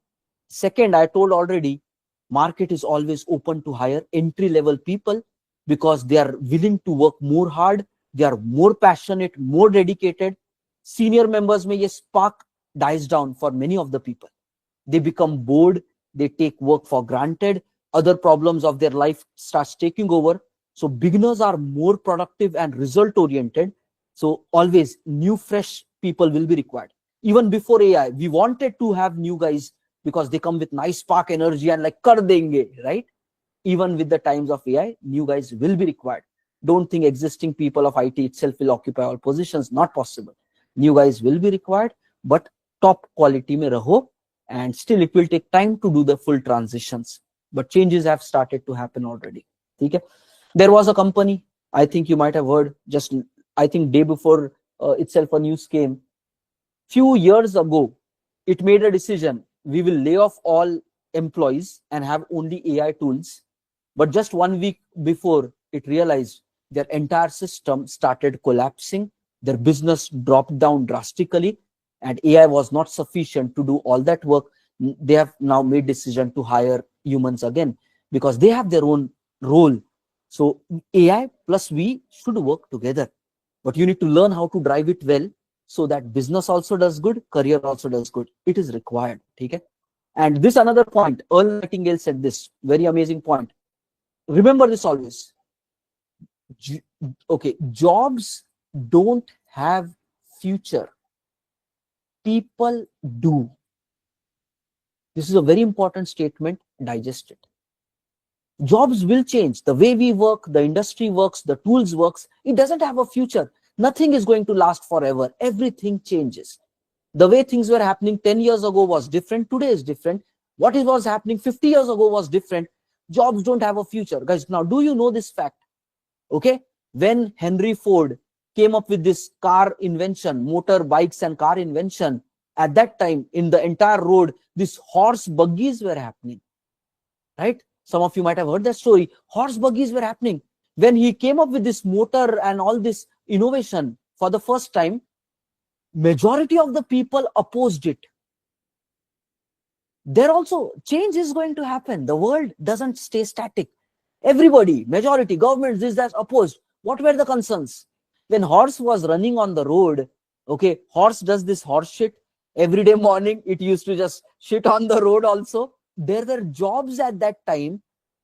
Second, I told already, market is always open to hire entry-level people because they are willing to work more hard. They are more passionate, more dedicated. Senior members may spark dies down for many of the people. They become bored. They take work for granted. Other problems of their life starts taking over. So beginners are more productive and result oriented. So always new, fresh people will be required. Even before AI, we wanted to have new guys because they come with nice spark energy and like kar denge, right? Even with the times of AI, new guys will be required. Don't think existing people of IT itself will occupy all positions. Not possible. New guys will be required, but top quality mein raho, and still it will take time to do the full transitions. But changes have started to happen already. Okay? There was a company, I think you might have heard, just I think day before itself a news came. Few years ago, it made a decision. We will lay off all employees and have only AI tools. But just 1 week before, it realized their entire system started collapsing. Their business dropped down drastically, and AI was not sufficient to do all that work. They have now made decision to hire humans again because they have their own role. So AI plus we should work together, but you need to learn how to drive it well so that business also does good, career also does good. It is required. Okay? And this another point, Earl Nightingale said this very amazing point. Remember this always. Okay, jobs don't have future, people do. This is a very important statement. Digest it. Jobs will change. The way we work, the industry works, the tools works. It doesn't have a future. Nothing is going to last forever. Everything changes. The way things were happening 10 years ago was different. Today is different. What was happening 50 years ago was different. Jobs don't have a future. Guys, now do you know this fact? Okay. When Henry Ford came up with this car invention, motor bikes and car invention, at that time in the entire road, these horse buggies were happening, right? Some of you might have heard that story. Horse buggies were happening. When he came up with this motor and all this innovation for the first time, majority of the people opposed it. There also, change is going to happen. The world doesn't stay static. Everybody, majority, governments, this, that, opposed. What were the concerns? When horse was running on the road, okay, horse does this horse shit. Every day morning, it used to just shit on the road also. There were jobs at that time,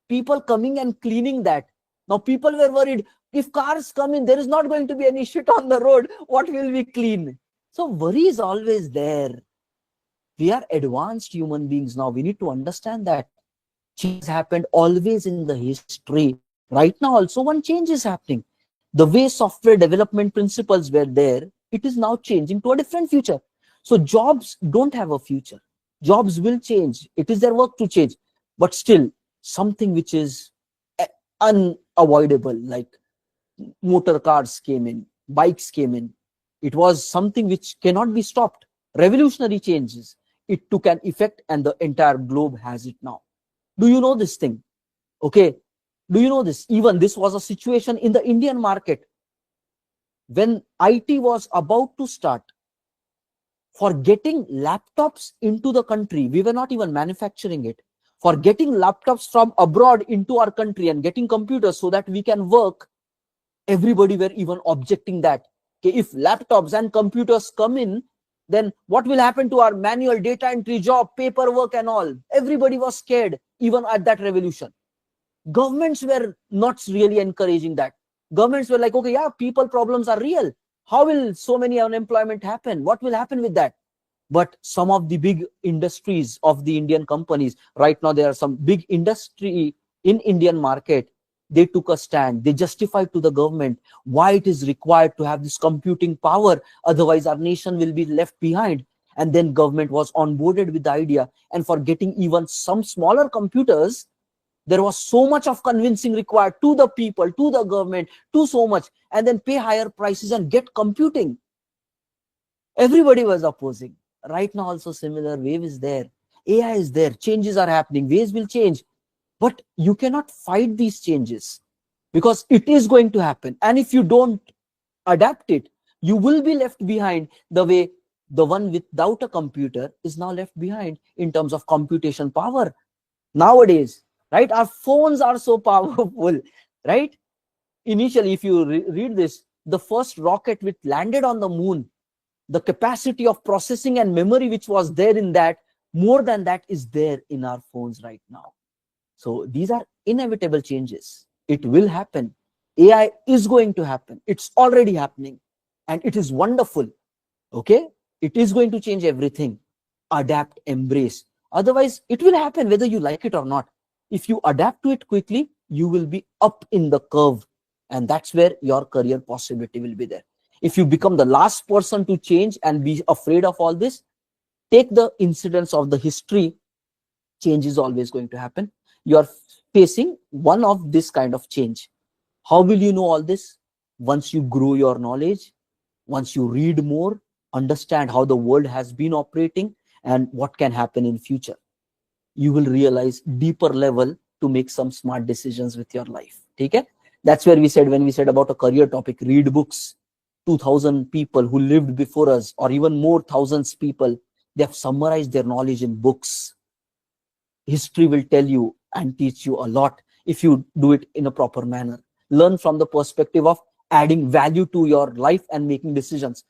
people coming and cleaning that. Now people were worried, if cars come in, there is not going to be any shit on the road. What will we clean? So worry is always there. We are advanced human beings now. We need to understand that change has happened always in the history. Right now also one change is happening. The way software development principles were there, it is now changing to a different future. So jobs don't have a future. Jobs will change. It is their work to change. But still, something which is unavoidable, like motor cars came in, bikes came in. It was something which cannot be stopped. Revolutionary changes. It took an effect and the entire globe has it now. Do you know this thing? Okay. Do you know this? Even this was a situation in the Indian market. When IT was about to start, for getting laptops into the country, we were not even manufacturing it. For getting laptops from abroad into our country and getting computers so that we can work, everybody were even objecting that. Okay, if laptops and computers come in, then what will happen to our manual data entry job, paperwork and all? Everybody was scared, even at that revolution. Governments were not really encouraging that. Governments were like, okay, yeah, people problems are real. How will so many unemployment happen? What will happen with that? But some of the big industries of the Indian companies, right now there are some big industry in Indian market, they took a stand. They justified to the government why it is required to have this computing power. Otherwise, our nation will be left behind. And then government was onboarded with the idea. And for getting even some smaller computers, there was so much of convincing required to the people, to the government, to so much, and then pay higher prices and get computing. Everybody was opposing. Right now also similar wave is there. AI is there. Changes are happening. Ways will change. But you cannot fight these changes because it is going to happen. And if you don't adapt it, you will be left behind the way the one without a computer is now left behind in terms of computation power. Nowadays, right, our phones are so powerful, right? Initially, if you read this, the first rocket which landed on the moon, the capacity of processing and memory which was there in that, more than that is there in our phones right now. So these are inevitable changes. It will happen. AI is going to happen. It's already happening. And it is wonderful. Okay? It is going to change everything. Adapt, embrace. Otherwise, it will happen whether you like it or not. If you adapt to it quickly, you will be up in the curve. And that's where your career possibility will be there. If you become the last person to change and be afraid of all this, take the incidents of the history. Change is always going to happen. You are facing one of this kind of change. How will you know all this? Once you grow your knowledge, once you read more, understand how the world has been operating and what can happen in future, you will realize deeper level to make some smart decisions with your life. Okay? That's where we said, when we said about a career topic, read books. 2000 people who lived before us, or even more thousands people, they have summarized their knowledge in books. History will tell you and teach you a lot if you do it in a proper manner. Learn from the perspective of adding value to your life and making decisions.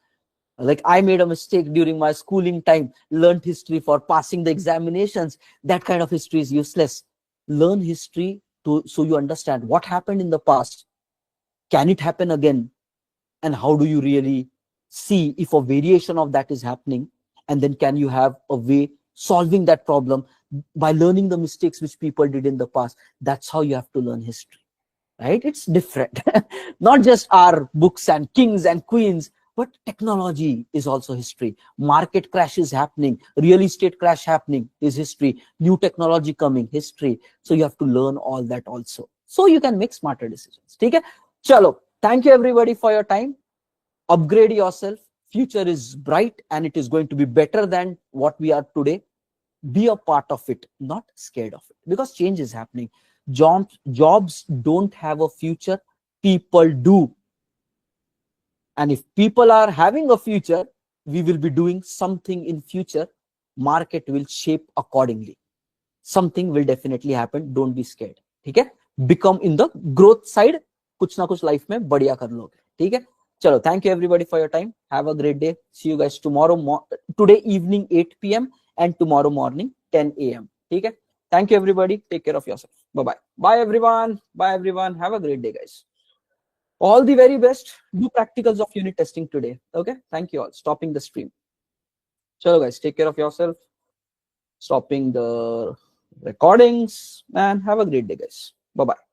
Like I made a mistake during my schooling time, learned history for passing the examinations. That kind of history is useless. Learn history so you understand what happened in the past. Can it happen again? And how do you really see if a variation of that is happening? And then can you have a way solving that problem by learning the mistakes which people did in the past? That's how you have to learn history, right? It's different. Not just our books and kings and queens, but technology is also history. Market crash is happening, real estate crash happening is history, new technology coming, history. So you have to learn all that also, so you can make smarter decisions. Okay, chalo, thank you everybody for your time. Upgrade yourself. Future is bright and it is going to be better than what we are today. Be a part of it, not scared of it, because change is happening. Jobs don't have a future, people do. And if people are having a future, we will be doing something in future. Market will shape accordingly. Something will definitely happen. Don't be scared. ठीक है? Become in the growth side. कुछ ना कुछ life में बढ़िया कर लोगे. ठीक है? चलो, thank you everybody for your time. Have a great day. See you guys today evening 8 p.m. and tomorrow morning 10 a.m. ठीक है? Thank you everybody. Take care of yourself. Bye-bye. Bye everyone. Bye everyone. Have a great day, guys. All the very best. Do practicals of unit testing today. Okay? Thank you all. Stopping the stream. Chalo guys, take care of yourself. Stopping the recordings and have a great day, guys. Bye-bye.